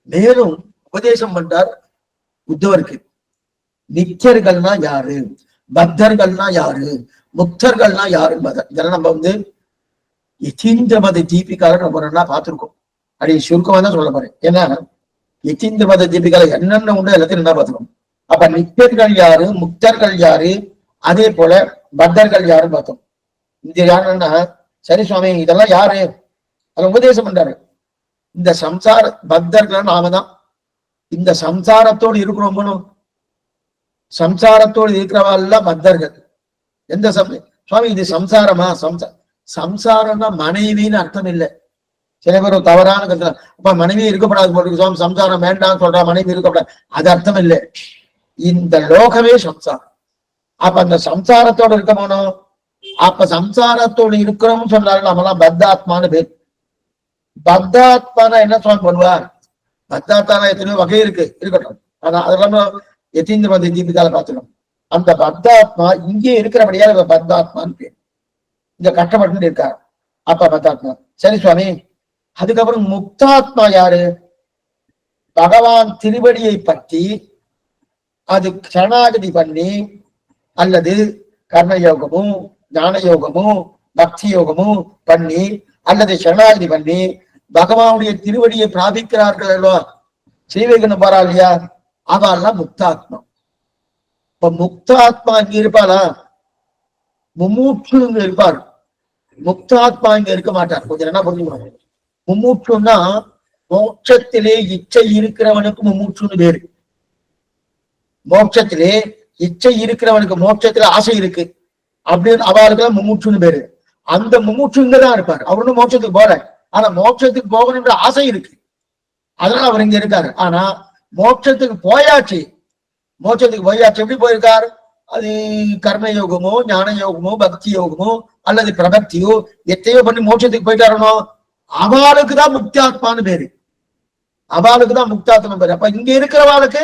மேலும் உபதேசம் பண்றார் உத்தவருக்கு. நித்தியர்கள்னா யாரு, பக்தர்கள்னா யாரு, முக்தர்கள்னா யாருன்னு இதெல்லாம் நம்ம யதீந்திரமத தீபிகால நம்ம நல்லா பார்த்திருக்கோம். அப்படி சுருக்கமா தான் சொல்ல போறேன். ஏன்னா யதீந்திரமத தீபிகால என்னென்ன உண்டு எல்லாத்தையும் நல்லா பார்த்துக்கணும். அப்ப நித்தியர்கள் யாரு, முக்தர்கள் யாரு, அதே போல பக்தர்கள் யாருன்னு பார்த்தோம். இந்த யாருன்னா சரி சுவாமி இதெல்லாம் யாரு, அதை உபதேசம் பண்றாரு. இந்த சம்சார பக்தர்கள் நாம தான். இந்த சம்சாரத்தோடு இருக்கிறோம், சம்சாரத்தோடு இருக்கிறவெல்லாம் பக்தர்கள். எந்த சுவாமி இது சம்சாரமா? சம்சாரம்னா மனைவின்னு அர்த்தம் இல்லை. சில பேர் தவறான கருத்து, அப்ப மனைவி இருக்கப்படாது போட்டு சுவாமி சம்சாரம் வேண்டாம்னு சொல்றா, மனைவி இருக்கப்படாது, அது அர்த்தம் இல்லை. இந்த லோகமே சம்சாரம். அப்ப அந்த சம்சாரத்தோடு இருக்கணும். அப்ப சம்சாரத்தோடு இருக்கிறோம்னு சொன்னாலும் நம்மளாம் பத்தாத்மான்னு பேர். பத்தாத்மான என்ன சுவாமி பண்ணுவார்? பத்தாத்மான எத்தனையோ வகை இருக்கட்டும். ஆனா அதெல்லாம் யதீந்திரமத தீபிகால பார்த்துக்கணும். அந்த பத்தாத்மா இங்கே இருக்கிறபடியா பத்தாத்மான்னு பேர். இங்க கஷ்டப்பட்டு இருக்காரு. அப்ப பத்தாத்மா. சரி சுவாமி, அதுக்கப்புறம் முக்தாத்மா யாரு? பகவான் திருவடியை பற்றி அது சரணாகதி பண்ணி, அல்லது கர்மயோகமோ ஞான யோகமோ பக்தி யோகமோ பண்ணி, அல்லது சரணாகதி பண்ணி பகவானுடைய திருவடியை பிராபிக்கிறார்கள் அல்லவா? ஸ்ரீவைகுண்டம் போறா இல்லையா? அவெல்லாம் முக்தாத்மா. இப்ப முக்தாத்மா இங்க இருப்பாளா? மும்மூற்று இங்க இருப்பார். முக்தாத்மா இங்க இருக்க மாட்டார். கொஞ்சம் என்ன புரிஞ்சுக்கணும். மும்மூற்றுன்னா மோட்சத்திலே இச்சை இருக்கிறவனுக்கு மும்மூற்றுன்னு பேரு. மோட்சத்திலே இச்சை இருக்கிறவனுக்கு, மோட்சத்துல ஆசை இருக்கு அப்படின்னு அவளுக்கு மும்மூற்றுன்னு பேரு. அந்த மும்மூற்று இங்கதான் இருப்பார். அவரு மோட்சத்துக்கு போற, ஆனா மோட்சத்துக்கு போகணுன்ற ஆசை இருக்கு, அதனால அவர் இங்க இருக்காரு. ஆனா மோட்சத்துக்கு போயாச்சு. மோட்சத்துக்கு போயாச்சு. எப்படி போயிருக்கார்? அது கர்ம யோகமோ, ஞான யோகமோ, பக்தி யோகமோ அல்லது பிரபக்தியோ எத்தையோ பண்ணி மோட்சத்துக்கு போயிட்டாரனோ அவளுக்குதான் முக்தாத்மான்னு பேரு. அவளுக்குதான் முக்தாத்மா பேரு. அப்ப இங்க இருக்கிறவாளுக்கு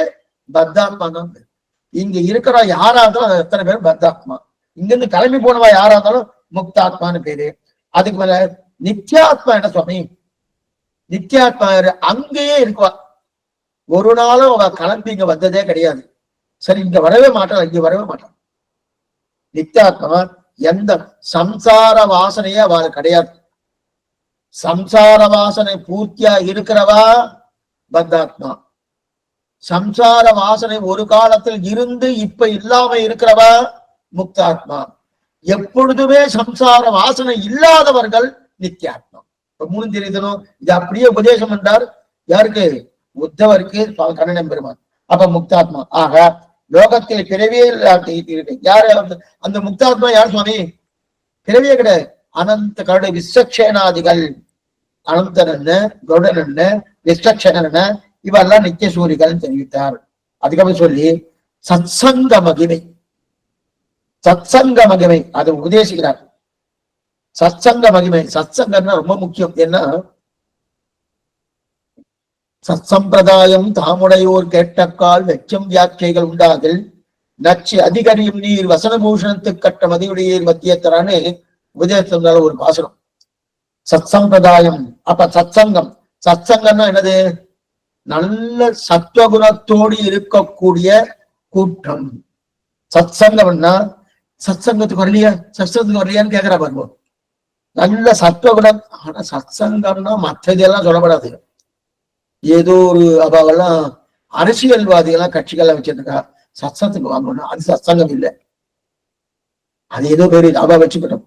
பத்தாத்மா தான் பேரு. இங்க இருக்கிற யாரா இருந்தாலும் எத்தனை பேரும் பத்தாத்மா. இங்க இருந்து கிளம்பி போனவா யாரா இருந்தாலும் முக்தாத்மான்னு பேரு. அதுக்கு மேல நித்யாத்மா என்ன சுவாமி? நித்யாத்மா அங்கேயே இருக்குவா. ஒரு நாளும் அவ கிளம்பி இங்க வந்ததே கிடையாது. சரி, இங்க வரவே மாட்டான், இங்க வரவே மாட்டான். நித்யாத்மா எந்த சம்சார வாசனையே அவளுக்கு கிடையாது. சம்சார வாசனை பூர்த்தியா இருக்கிறவா பத்தாத்மா. சம்சார வாசனை ஒரு காலத்தில் இருந்து இப்ப இல்லாம இருக்கிறவா முக்தாத்மா. எப்பொழுதுமே சம்சார வாசனை இல்லாதவர்கள் நித்யாத்மா. இப்ப மூணு தெரியுதனும். இது அப்படியே உபதேசம் என்றார் யாருக்கு? உத்தவருக்கு, கண்ணன் பெருமான். அப்ப முக்தாத்மா. ஆக லோகத்தில் பிறவியே யாரு அந்த முக்தாத்மா? யார் சுவாமி? பிறவியே கிடையாது. அனந்த கருட விஸ்வக்ஷேனாதிகள், அனந்தன் என்ன, கருடன் என்ன, விஸ்வக்ஷேனன் என்ன, இவெல்லாம் நித்திய சூரிகள் தெரிவித்தார். அதுக்கப்புறம் சொல்லி சத்சங்க மகிமை, சத்சங்க மகிமை அதை உபதேசிக்கிறார். சத்சங்க மகிமை, சத்சங்கம்னா ரொம்ப முக்கியம். ஏன்னா சத்சம்பிரதாயம் தாமுடையோர் கேட்டக்கால் வெச்சம் வியாக்கியைகள் உண்டாதல் நச்சு அதிகரியும் நீர் வசனபூஷணத்து கட்ட மதியுடையீர் மத்தியத்தரான்னு உபதேசத்தினால ஒரு பாசனம். சத்சம்பிரதாயம். அப்ப சத்சங்கம், சத்சங்கம்னா என்னது? நல்ல சத்துவகுணத்தோடு இருக்கக்கூடிய கூட்டம். சத்சங்கம்னா சத்சங்கத்துக்கு வரலையா, சத்சங்கத்துக்கு வரலையான்னு கேட்கிறா பாருங்க. நல்ல சத்துவகுணம். ஆனா சத்சங்கம்னா மற்றதெல்லாம் சொல்லப்படாது. ஏதோ ஒரு அவாவெல்லாம் அரசியல்வாதிகள்லாம் கட்சிகள்லாம் வச்சிருக்கா, சத்சங்கத்துக்கு வாங்கணும், அது சத்சங்கம் இல்லை. அது ஏதோ பேரு அவ வச்சுக்கிட்டோம்.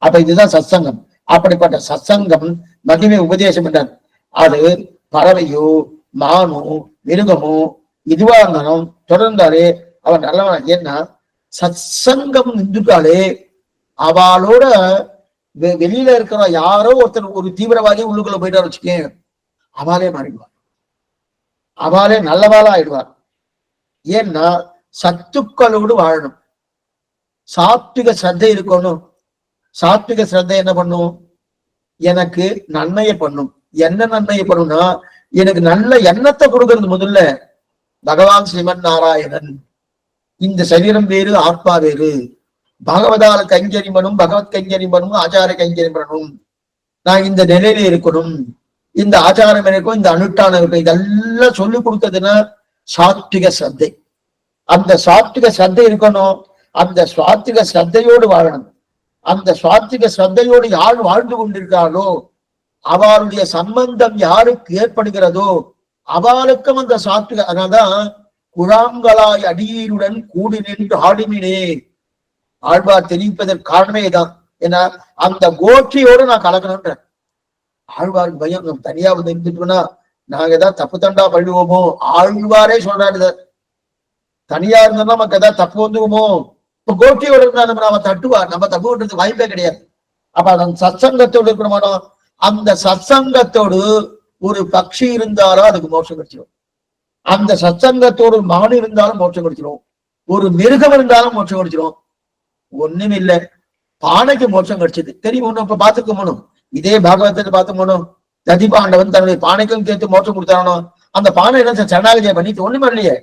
அப்ப இதுதான் சத்சங்கம். அப்படிப்பட்ட சத்சங்கம் மகிமை உபதேசம் என்றார். அது பறவையோ மானோ மிருகமோ இதுவா இருந்தாலும் தொடர்ந்தாலே அவன் நல்லவன். ஏன்னா சத்சங்கம் நின்றுட்டாலே அவளோட வெளியில இருக்கிற யாரோ ஒருத்தர் ஒரு தீவிரவாதி உள்ளுக்குள்ள போயிட்டாரு வச்சுக்கேன், அவளே மாறிடுவார், அவளே நல்லவாளா ஆயிடுவார். ஏன்னா சத்துக்களோடு வாழணும், சாத்விக ஸ்ரத்தை இருக்கணும். சாத்விக ஸ்ரத்தை என்ன பண்ணும்? எனக்கு நன்மையை பண்ணும். என்ன நன்மையை பண்ணும்னா, எனக்கு நல்ல எண்ணத்தை கொடுக்கறது முதல்ல பகவான் ஸ்ரீமன் நாராயணன். இந்த சரீரம் வேறு, ஆத்மா வேறு. பகவதால கைங்கரியம் பண்ணும், பகவத் கைங்கரியம் பண்ணும், ஆச்சார கைங்கரியம் பண்ணணும். நான் இந்த நிலையில இருக்கணும், இந்த ஆச்சாரம் இருக்கும், இந்த அனுஷ்டானம் இருக்கும். இதெல்லாம் சொல்லி கொடுத்ததுன்னா சாத்விக ஸ்ரத்தை. அந்த சாத்விக ஸ்ரத்தை இருக்கணும். அந்த சாத்விக ஸ்ரத்தையோடு வாழணும். அந்த சாத்விக ஸ்ரத்தையோடு யார் வாழ்ந்து கொண்டிருக்காளோ, அவளுடைய சம்பந்தம் யாருக்கு ஏற்படுகிறதோ அவளுக்கும் அந்த சாத்விக. அதனால்தான் குழாங்களாய் அடியீருடன் கூடி நின்று ஆடுமினே ஆழ்வார் தெரிவிப்பதற்கு காரணமே தான். ஏன்னா அந்த கோஷ்டியோடு நான் கலக்கணும்ன்ற ஆழ்வாருக்கு பயம். தனியா வந்து இருந்துட்டோம்னா நாங்க ஏதாவது தப்பு தண்டா பண்ணிடுவோமோ, ஆழ்வாரே சொல்றாரு. தனியா இருந்தோம்னா நமக்கு ஏதாவது தப்பு வந்துவோமோ. இப்ப கோஷ்டியோடு இருந்தா நம்ம தட்டுவார், நம்ம தப்பு பண்றதுக்கு வாய்ப்பே கிடையாது. அப்ப அந்த சத்சங்கத்தோடு இருக்கணுமானோ, அந்த சத்சங்கத்தோடு ஒரு பக்ஷி இருந்தாலும் அதுக்கு மோட்சம் கிடைச்சிடும். அந்த சத்சங்கத்தோடு மான் இருந்தாலும் மோட்சம் கிடைச்சிடும். ஒரு மிருகம் இருந்தாலும் மோட்சம் கிடைச்சிடும். ஒண்ணும் இல்லை, பானைக்கு மோட்சம் கிடைச்சது தெரியும். ஒண்ணு இப்ப பாத்துக்க போனோம், இதே பாகவதத்தை பார்த்து போனோம். ததிபாண்டவன் தன்னுடைய பானைக்கும் சேர்த்து மோட்சம் கொடுத்தானோ, அந்த பானை என்ன சரணாகதியை பண்ணிட்டு ஒண்ணுமே இல்லையே.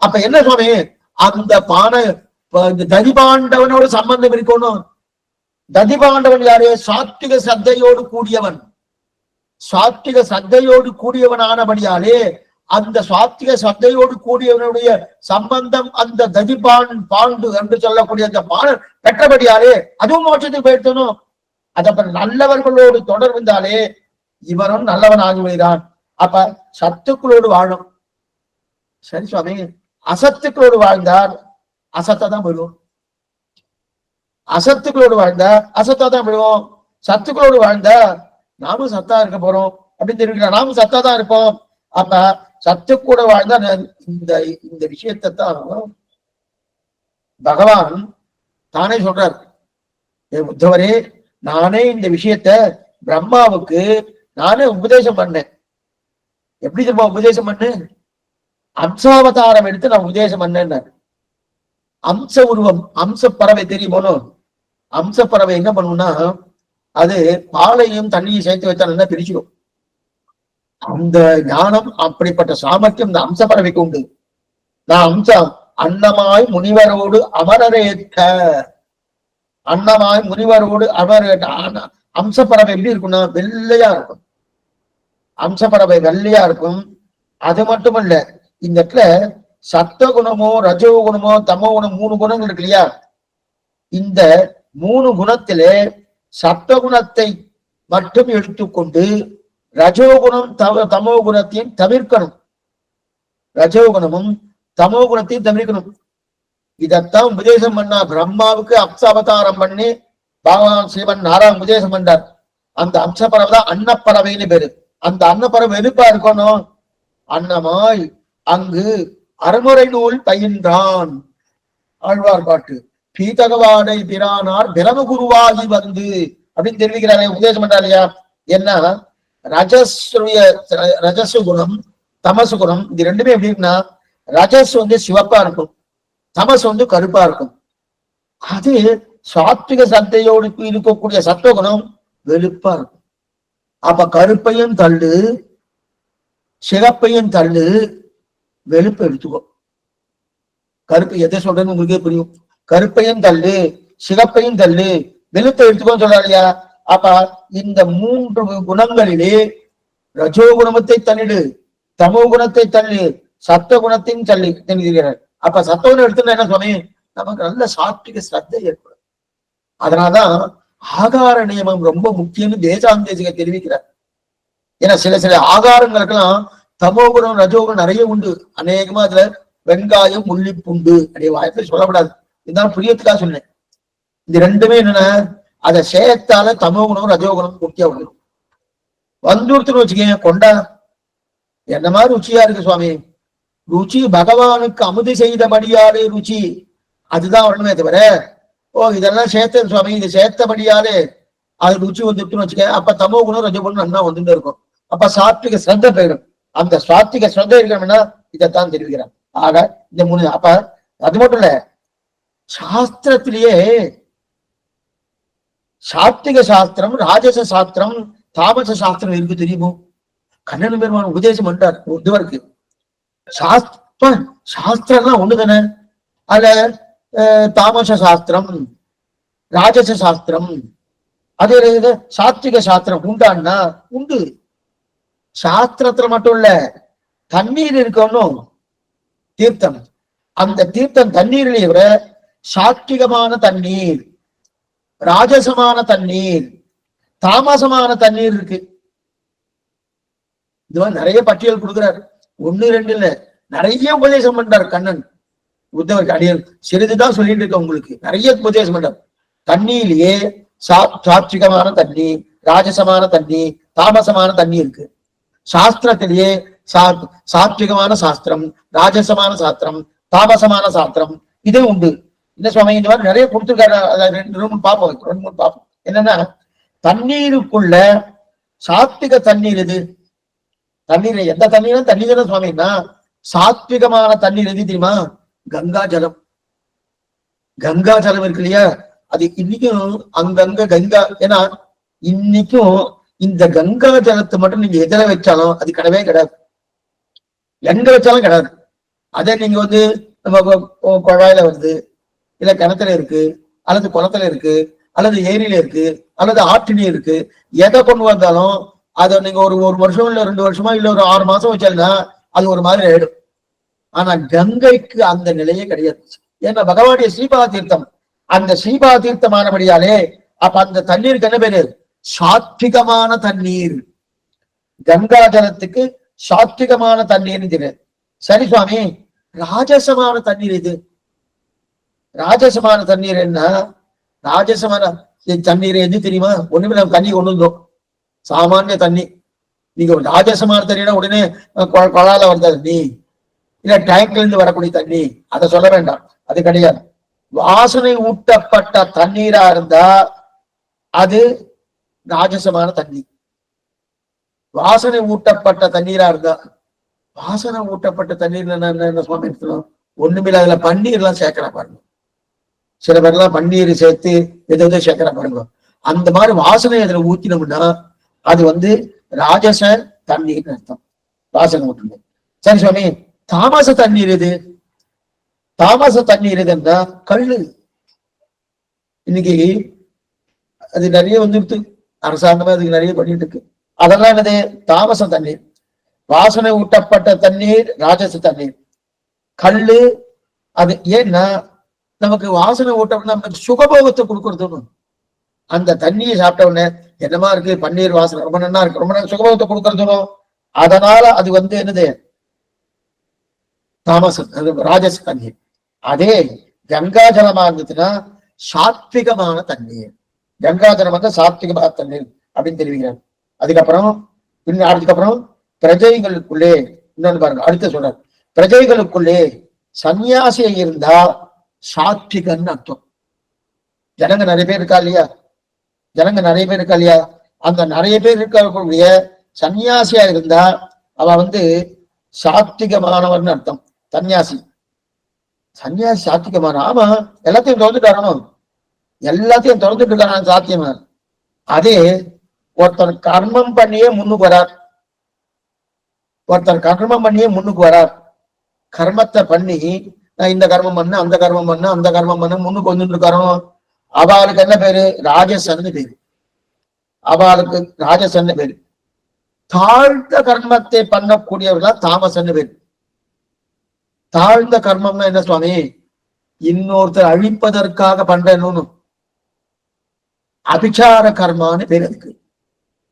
அப்ப என்ன சுவாமி, அந்த பானை ததிபாண்டவனோட சம்பந்தம் இருக்கணும். ததிபாண்டவன் யாரு? சாத்விக சத்தையோடு கூடியவன். சாத்விக சத்தையோடு கூடியவன் ஆனபடியாலே அந்த சாத்விக சத்தையோடு கூடியவனுடைய சம்பந்தம் அந்த பாண்டு என்று சொல்லக்கூடிய அந்த பாடல் பெற்றபடியாலே அதுவும் மோட்சத்துக்கு போயிட்டணும். அதப்ப நல்லவர்களோடு தொடர் வந்தாலே இவனும் நல்லவன் ஆகிவிடுகிறான். அப்ப சத்துக்களோடு வாழும். சரி சுவாமி, அசத்துக்களோடு வாழ்ந்தார் அசத்தை தான் விழுவோம். அசத்துக்களோடு வாழ்ந்தா அசத்தா தான் விழுவோம். சத்துக்களோடு வாழ்ந்தா நாமும் சத்தா இருக்க போறோம் அப்படின்னு தெரிவிக்கிறோம். நாமும் சத்தா தான் இருப்போம். அப்ப சத்து கூட வாழ்ந்தா இந்த இந்த விஷயத்தை தான் பகவான் தானே சொல்றார். உத்தவரே, நானே இந்த விஷயத்த பிரம்மாவுக்கு நானே உபதேசம் பண்ணேன். எப்படி தெரியுமா உபதேசம் பண்ணு? அம்சாவதாரம் எடுத்து நான் உபதேசம் பண்ணேன். அம்ச உருவம், அம்ச பறவை தெரியுமோ? அம்ச பறவை என்ன பண்ணும்னா, அது பாலையும் தண்ணியும் சேர்த்து வச்சாலும் பிரிச்சிடும். அந்த ஞானம், அப்படிப்பட்ட சாமர்த்தியம் இந்த அம்ச பறவைக்கு உண்டு. நான் அம்சம் அன்னமாய் முனிவரோடு அமரரேற்க, அன்னமாய் முனிவரோடு அமரேற்க. அம்சப்பறவை எப்படி இருக்கும்னா வெள்ளையா இருக்கும். அம்சப்பறவை வெள்ளையா இருக்கும். அது மட்டுமல்ல, இந்த இடத்துல சத்த குணமோ ரஜோ குணமோ தமோ குணம் 3 குணங்கள் இருக்கு இல்லையா? இந்த 3 குணத்திலே சத்த குணத்தை மட்டும் எடுத்துக்கொண்டு ரஜோகுணம் தமோ குணத்தையும் தவிர்க்கணும். ரஜோகுணமும் தமோ குணத்தையும் தவிர்க்கணும். இதத்தான் உபதேசம் பண்ணா. பிரம்மாவுக்கு அம்சாவதாரம் பண்ணி பகவான் சிவன் நாராயண உபதேசம் பண்ணார். அந்த அம்சப்பறவை தான் அன்னப்பறவைன்னு பேரு. அந்த அன்னப்பறவை எதுப்பா இருக்கணும்? அன்னமாய் அங்கு அறமுறை நூல் பயின்றான். ஆழ்வார் பாட்டு. பீதகவாடை பிரானார் பிரம குருவாகி வந்து அப்படின்னு தெரிவிக்கிறாரே, உபதேசம் பண்றா இல்லையா? என்ன ரஜசு குணம் தமசு குணம் இது ரெண்டுமே எப்படி இருக்குன்னா, ரஜஸ் சிவப்பா இருக்கும், தமசு கருப்பா இருக்கும். அது சாத்விக சத்தையோடு இருக்கக்கூடிய சத்துவகுணம் வெளுப்பா இருக்கும். அப்ப கருப்பையும் தள்ளு, சிவப்பையும் தள்ளு, வெளுப்பு எடுத்துக்கோ. கருப்பு எதை சொல்றேன்னு உங்களுக்கே புரியும். கருப்பையும் தள்ளு, சிவப்பையும் தள்ளு, வெளுப்பை எடுத்துக்கோன்னு சொல்றாருயா. அப்ப இந்த 3 குணங்களிலே ரஜோ குணத்தை தள்ளிடு, தமோ குணத்தை தள்ளு, சத்த குணத்தையும் தள்ளி தெரிவிக்கிறார். அப்ப சத்தகுணம் எடுத்துன்னா என்ன சுவாமி? நமக்கு நல்ல சாத்விக ஸ்ரத்தை ஏற்படும். அதனாலதான் ஆகார நியமம் ரொம்ப முக்கியம்னு தேசாந்தேசிக தெரிவிக்கிறார். ஏன்னா சில ஆகாரங்களுக்கெல்லாம் தமோ குணம் ரஜோகுணம் நிறைய உண்டு. அநேகமா அதுல வெங்காயம் முள்ளிப்புண்டு அப்படியே வாய்ப்பு சொல்லப்படாது. இதுதான் புரியத்துக்காக சொன்னேன். இது ரெண்டுமே என்னன்னா, அதை சேத்தால தமோ குணம் ரஜோகுணம் முக்கியம் வந்துடும். வந்துடுத்துன்னு வச்சுக்கேன், கொண்டா என்ன மாதிரி ருச்சியா இருக்கு சுவாமி. ருச்சி பகவானுக்கு அமுது செய்தபடியாலே ருச்சி, அதுதான் வரணுமே தவிர ஓ இதெல்லாம் சேர்த்தது சுவாமி, இது சேர்த்தபடியாலே அது ருச்சி வந்துட்டுன்னு வச்சுக்க. அப்ப தமோ குணம் ரஜகுணம் நல்லா வந்துட்டு இருக்கும். அப்ப சாத்விக ஸ்ரத்த போயிடும். அந்த சாத்விக ஸ்ரத்த இருக்கணும்னா இதைத்தான் தெரிவிக்கிறான். ஆக இந்த 3 அப்ப அது மட்டும் இல்ல, சாஸ்திரத்திலேயே சாத்விக சாஸ்திரம், ராஜச சாஸ்திரம், தாமச சாஸ்திரம் இருக்கு தெரியுமோ? கண்ணன் பெருமான் உபதேசம் பண்றார் உத்தவருக்கு. சாஸ்திரம்லாம் ஒண்ணுதானே. அதுல தாமச சாஸ்திரம், ராஜச சாஸ்திரம், அதே சாத்விக சாஸ்திரம் உண்டான்னா உண்டு. சாஸ்திரத்துல மட்டும் இல்ல, தண்ணீர் இருக்கணும் தீர்த்தம். அந்த தீர்த்தம் தண்ணீரிலே விட சாத்விகமான தண்ணீர், ராஜசமான தண்ணீர், தாமசமான தண்ணீர் இருக்கு. இதுவா நிறைய பட்டியல் கொடுக்கிறார். 1 2 இல்ல, நிறைய உபதேசம் பண்றார் கண்ணன் உத்தவருக்கு. அடியல் சிறிதுதான் சொல்லிட்டு இருக்க, உங்களுக்கு நிறைய உபதேசம் பண்றார். தண்ணியிலேயே சாத்விகமான தண்ணி, ராஜசமான தண்ணி, தாமசமான தண்ணி இருக்கு. சாஸ்திரத்திலேயே சாத்விகமான சாஸ்திரம், ராஜசமான சாஸ்திரம், தாமசமான சாஸ்திரம் இதே உண்டு. என்ன சுவாமி இந்த மாதிரி நிறைய கொடுத்துருக்காரு. 2 3 பார்ப்போம். என்னன்னா, தண்ணீருக்குள்ள சாத்விக தண்ணீர் எது? தண்ணீர் எந்த தண்ணீரும் தண்ணி தானே சுவாமின்னா, சாத்விகமான தண்ணீர் எது தெரியுமா? கங்கா ஜலம். கங்கா ஜலம் இருக்கு இல்லையா? அது இன்னைக்கும் அங்கங்க கங்கா. ஏன்னா இன்னைக்கும் இந்த கங்கா ஜலத்தை மட்டும் நீங்க எதிர வச்சாலும் அது கிடையவே கிடையாது, எங்க வச்சாலும் கிடையாது. அதே நீங்க நம்ம குழாயில வருது, இல்ல கிணத்துல இருக்கு, அல்லது குளத்துல இருக்கு, அல்லது ஏரியில இருக்கு, அல்லது ஆற்றினி இருக்கு, எதை கொண்டு வந்தாலும் அதை நீங்க ஒரு வருஷம் இல்ல 2 வருஷமா இல்ல ஒரு 6 மாசம் வச்சாலுன்னா அது ஒரு மாதிரி ஆயிடும். ஆனா கங்கைக்கு அந்த நிலையே கிடையாது. ஏன்னா பகவானுடைய ஸ்ரீபா தீர்த்தம், அந்த ஸ்ரீபா தீர்த்தமானபடியாலே அப்ப அந்த தண்ணீருக்கு என்ன பேரு? சாத்விகமான தண்ணீர். கங்கா ஜலத்துக்கு சாத்விகமான தண்ணீர்னு தெரியாது. சரி சுவாமி, ராஜசமான தண்ணீர் இது. ராஜசமான தண்ணீர் என்ன? ராஜசமான தண்ணீர் எது தெரியுமா? ஒண்ணுமே நம்ம தண்ணி கொண்டு வந்தோம், சாமானிய தண்ணி. நீங்க ராஜசமான தண்ணீனா உடனே கொழால வந்த தண்ணி, இல்ல டேங்க்ல இருந்து வரக்கூடிய தண்ணி, அதை சொல்ல வேண்டாம். அது கிடையாது. வாசனை ஊட்டப்பட்ட தண்ணீரா இருந்தா அது ராஜசமான தண்ணி. வாசனை ஊட்டப்பட்ட தண்ணீரா இருந்தா, வாசனை ஊட்டப்பட்ட தண்ணீர்ல என்ன சுவாமி எடுத்துக்கணும்? ஒண்ணுமில்ல, அதுல பன்னீர் எல்லாம் சேர்க்கிற பாருங்க. சில பேர்லாம் பன்னீர் சேர்த்து எதோ சேர்க்கிற பாருங்க. அந்த மாதிரி வாசனை அதுல ஊத்தினோம்னா அது ராஜச தண்ணீர் அர்த்தம். வாசனை ஊட்டணும். சரி சுவாமி, தாமச தண்ணீர் எது? தாமச தண்ணீர் எதுன்னா கல்லு. இன்னைக்கு அது நிறைய வந்துடுது, அரசாங்கமே அதுக்கு நிறைய பண்ணிட்டு இருக்கு. அதெல்லாம் என்னது? தாமச தண்ணீர். வாசனை ஊட்டப்பட்ட தண்ணீர் ராஜச தண்ணீர். கல்லு அது ஏன்னா நமக்கு வாசனை ஊட்டம் நமக்கு சுகபோகத்தை கொடுக்கறது. அந்த தண்ணியை சாப்பிட்ட உடனே என்னமா இருக்கு, பன்னீர் வாசனை ரொம்ப நல்லா இருக்கு, ரொம்ப நேரம் சுகபோகத்தை கொடுக்கறது. அதனால அது என்னது? தாமச, ராஜச தண்ணீர். அதே கங்கா ஜலமா இருந்துச்சுன்னா சாத்விகமான தண்ணீர். கங்கா ஜலம் சாத்விகமான தண்ணீர் அப்படின்னு தெரிவிக்கிறார். அதுக்கப்புறம் பிரஜைகளுக்குள்ளே இன்னொன்னு பாருங்க, அடுத்த சொல்றார், பிரஜைகளுக்குள்ளே சன்னியாசியை இருந்தா சாத்விகன்னு அர்த்தம். ஜனங்க நிறைய பேர் இருக்கா இல்லையா? அந்த நிறைய பேர் இருக்கக்கூடிய சன்னியாசியா இருந்தா அவ சாத்விகமானவர்னு அர்த்தம். சன்னியாசி சாத்விகமான. ஆமா, எல்லாத்தையும் திறந்துட்டு வரணும், எல்லாத்தையும் திறந்துட்டு இருக்கான சாத்தியமா. அதே ஒருத்தர் கர்மம் பண்ணியே முன்னுக்கு வரார். கர்மத்தை பண்ணி நான் இந்த கர்மம் பண்ண, அந்த கர்மம் பண்ண முன்னுக்கு வந்துட்டு இருக்காரோ அவளுக்கு என்ன பேரு? ராஜசன்னு பேரு. தாழ்ந்த கர்மத்தை பண்ணக்கூடியவர்களா தாமசன்னு பேரு. தாழ்ந்த கர்மம்னா என்ன சுவாமி? இன்னொருத்தர் அழிப்பதற்காக பண்றேன்னு அபிச்சார கர்மான்னு பேர் அதுக்கு.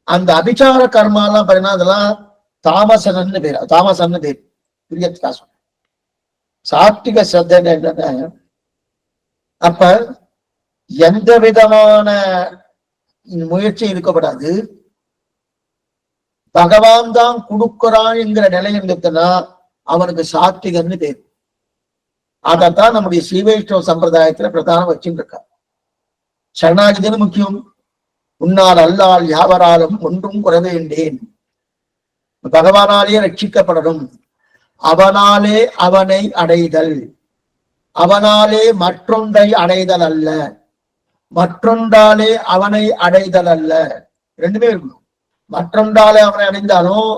அந்த அபிச்சார கர்மாலாம் பாத்தீங்கன்னா அதெல்லாம் தாமசன்னு பேர். பிரியத்துக்காக சொல்றேன். சாத்விக சிரத்தை என்னன்னா, அப்ப எந்த விதமான முயற்சி இருக்கப்படாது, பகவான் தான் கொடுக்கிறான் என்கிற நிலை இருந்துச்சுன்னா அவனுக்கு சாத்விகன்னு பேர். அதைத்தான் நம்முடைய ஸ்ரீவைஷ்ணவ சம்பிரதாயத்துல பிரதானம் வச்சுட்டு இருக்கா. சரணாகிதன்னு முக்கியம். உன்னால் அல்லால் யாவராலும் ஒன்றும் குறைவேண்டேன். பகவானாலே ரட்சிக்கப்படணும். அவனாலே அவனை அடைதல், அவனாலே மற்றொன்றை அடைதல் அல்ல, மற்றொன்றாலே அவனை அடைதல் அல்ல. ரெண்டுமே இருக்கணும். மற்றொன்றாலே அவனை அடைந்தாலும்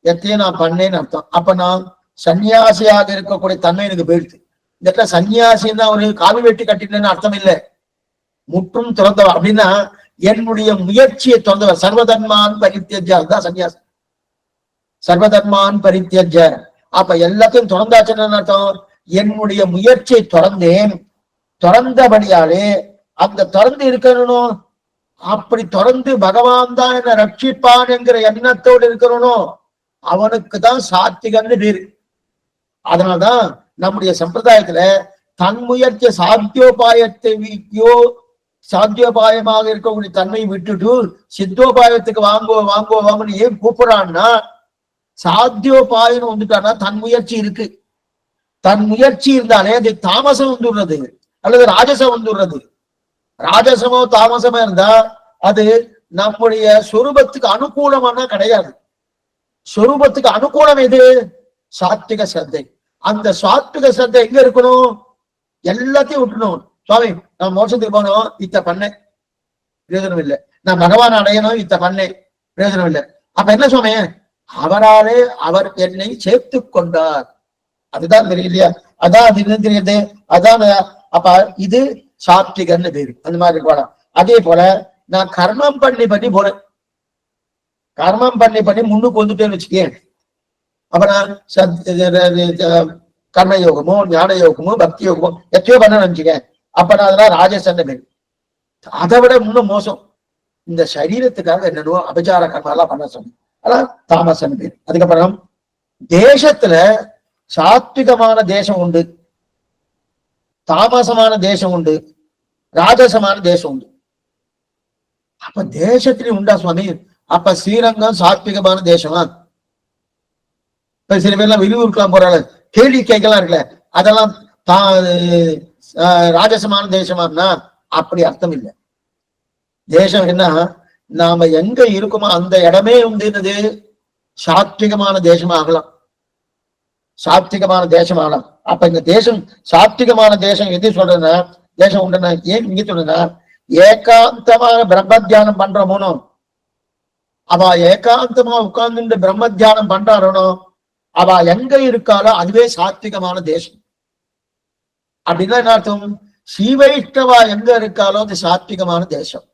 எத்தையும் நான் பண்ணேன்னு அர்த்தம். அப்ப நான் சன்னியாசியாக இருக்கக்கூடிய தன்மை எனக்கு போயிடுது. இந்த இடத்துல சன்னியாசின்னா ஒரு காவி வெட்டி கட்டினேன்னு அர்த்தம் இல்லை. முற்றும் திறந்தவர் அப்படின்னா என்னுடைய முயற்சியை திறந்தவர். சர்வதர்மான் பரித்தியஜ, அதுதான் சன்னியாசி. சர்வதர்மான் பரித்தியஜ. அப்ப எல்லாத்தையும் திறந்தாச்சுன்னு அர்த்தம். என்னுடைய முயற்சியை திறந்தேன், திறந்தபடியாலே அந்த திறந்து இருக்கணும். அப்படி திறந்து பகவான் தான் என்ன ரட்சிப்பான் என்கிற எண்ணத்தோடு இருக்கணும். அவனுக்கு தான் சாத்விகன்னு பேரு. அதனால்தான் நம்முடைய சம்பிரதாயத்துல தன் முயற்சிய சாத்தியோபாயமாக இருக்கக்கூடிய தன்மை விட்டுட்டு சித்தோபாயத்துக்கு வாங்குவோன்னு ஏன் கூப்பிடுறான்னா, சாத்தியோபாயம் வந்துட்டான்னா தன் முயற்சி இருக்கு. தன் முயற்சி இருந்தாலே அது தாமசம் வந்துடுறது அல்லது ராஜசம் வந்துடுறது. ராஜசமோ தாமசமா இருந்தா அது நம்முடைய சொரூபத்துக்கு அனுகூலமான கிடையாது. சொரூபத்துக்கு அனுகூலம் எது? சாத்விக சிரத்தை. அந்த சாத்விக சிரத்தை எங்க இருக்கணும்? எல்லாத்தையும் விட்டுணும். சுவாமி, நான் மோட்சத்துக்கு போனோம், இத்த பண்ணேன், பிரயோஜனம் இல்லை. நான் பகவான் அடையணும், இத்த பண்ணேன், பிரயோஜனம் இல்லை. அப்ப என்ன சுவாமி? அவராலே அவர் என்னை சேர்த்து கொண்டார். அதுதான் தெரியலையா? அதான் அது தெரியுது. அதான் அப்ப இது சாத்விகன்னு பேரு. அந்த மாதிரி இருக்கலாம். அதே போல நான் கர்மம் பண்ணி போறேன், கர்மம் பண்ணி முன்னுக்கு வந்துட்டேன்னு வச்சுக்கேன். அப்ப நான் கர்ம யோகமோ ஞான யோகமோ பக்தி யோகமோ எத்தையோ பண்ண நினைச்சுக்கேன். அப்ப நான் அதெல்லாம் ராஜசன்னு பேரு. அதை விட இன்னும் மோசம், இந்த சரீரத்துக்காக என்னென்னோ அபச்சார கர்மா எல்லாம் பண்ண சொன்னேன், அதான் தாமசன்னு பேரு. அதுக்கப்புறம் தேசத்துல சாத்விகமான தேசம் உண்டு, தாமசமான தேசம் உண்டு, ராஜசமான தேசம் உண்டு. அப்ப தேசத்திலே உண்டா சுவாமி? அப்ப ஸ்ரீரங்கம் சாத்விகமான தேசமா? இப்ப சில பேர்லாம் வெளியூருக்குலாம் போறாங்க, கேள்வி கேட்கலாம் இருக்குல்ல, அதெல்லாம் ராஜசமான தேசமானா அப்படி அர்த்தம் இல்லை. தேசம் என்ன, நாம எங்க இருக்குமோ அந்த இடமே உண்டு சாத்விகமான தேசமா ஆகலாம், சாத்விகமான தேசம் ஆகலாம். அப்ப இந்த தேசம் சாத்விகமான தேசம் எது சொல்றதுன்னா, தேசம் உண்டுன்னா ஏன் இங்க சொல்றதுன்னா, ஏகாந்தமாக பிரம்ம தியானம் பண்றோமோ, அவ ஏகாந்தமா உட்கார்ந்து பிரம்ம தியானம் பண்றாரோ, அவ எங்க இருக்காளோ அதுவே சாத்விகமான தேசம். அப்படின்னா என்ன அர்த்தம்? ஸ்ரீவைஷ்ணவா எங்க இருக்காளோ அது சாத்விகமான தேசம்.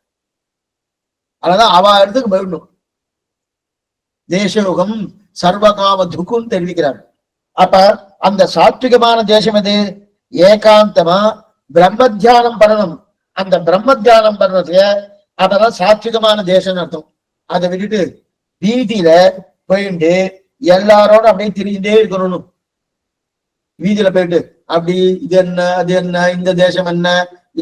அதனால அவ இடத்துக்கு போயிடணும். தேசயோகம் சர்வகாம துக்குன்னு தெரிவிக்கிறார். அப்ப அந்த சாத்விகமான தேசம் எது? ஏகாந்தமா பிரம்ம தியானம் பண்ணணும். அந்த பிரம்ம தியானம் பண்றது அதெல்லாம் சாத்விகமான தேசம்னு அர்த்தம். அதை விட்டுட்டு வீதியில போயிட்டு எல்லாரோட அப்படியே திரிஞ்சுட்டே இருக்கணும். வீதியில போயிட்டு அப்படி இது என்ன அது என்ன, இந்த தேசம் என்ன,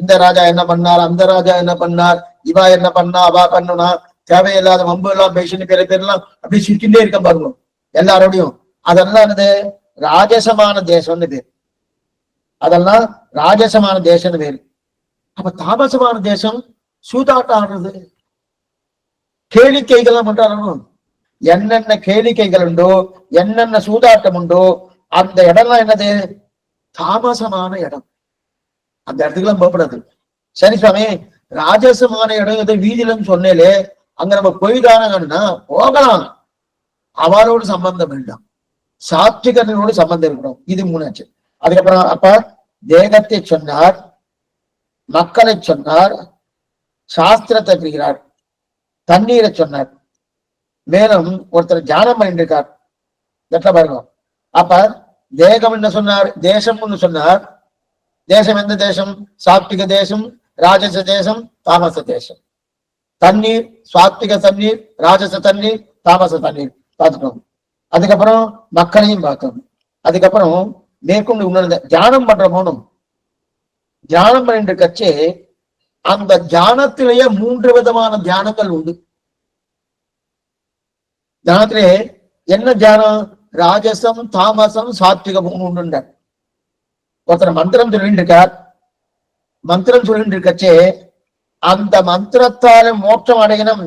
இந்த ராஜா என்ன பண்ணார், அந்த ராஜா என்ன பண்ணார், இவா என்ன பண்ணா, அவா பண்ணுனா, தேவையில்லாத வம்பு எல்லாம் பேசின்னு பேர்லாம் அப்படி சுற்றிட்டே இருக்க பாருங்க எல்லாரோடையும். அதெல்லாம் என்னது? ராஜசமான தேசம்னு பேர். அதெல்லாம் ராஜசமான தேசம்னு பேரு. அப்ப தாமசமான தேசம் சூதாட்டம் ஆடுறது, கேளிக்கைகள்லாம் பண்றாங்க. என்னென்ன கேளிக்கைகள் உண்டோ, என்னென்ன சூதாட்டம் உண்டோ, அந்த இடம்லாம் என்னது? தாமசமான இடம். அந்த இடத்துக்கு எல்லாம் போகப்படாது. சரி சுவாமி, ராஜசமான இடம் எது வீதியிலன்னு சொன்னேலே, அங்க நம்ம போய்தானா? போகலாம், அவரோடு சம்பந்தம் வேண்டாம், சாத்விகனோடு சம்பந்தம் இருக்கணும். இது மூணாச்சு. அதுக்கப்புறம் அப்ப தேகத்தை சொன்னார், மக்களை சொன்னார், சாஸ்திரத்தை பிரிக்கிறார், தண்ணீரை சொன்னார், மேலும் ஒருத்தர் தியானம் பண்ணிட்டு இருக்கார். பாருங்க. அப்ப தேகம் என்ன சொன்னார்? தேசம் சொன்னார். தேசம் எந்த தேசம்? சாத்விக தேசம், ராஜச தேசம், தாமச தேசம். தண்ணீர் சாத்விக தண்ணீர், ராஜச தண்ணீர், தாமச தண்ணீர் பார்த்துட்டோம். அதுக்கப்புறம் மக்களையும் பார்த்தோம். அதுக்கப்புறம் மேற்கொண்டு உணர்ந்த தியானம் பண்ற போனும். தியானம் பண்ணிட்டு கட்சி அந்த தியானத்திலேயே 3 விதமான தியானங்கள் உண்டு. தியானத்திலே என்ன தியானம்? ராஜசம், தாமசம், சாத்விகம் உண்டு. ஒருத்தர் மந்திரம் சொல்லிட்டு இருக்கார். மந்திரம் சொல்லிட்டு இருக்கச்சே அந்த மந்திரத்தால மோட்சம் அடையணும்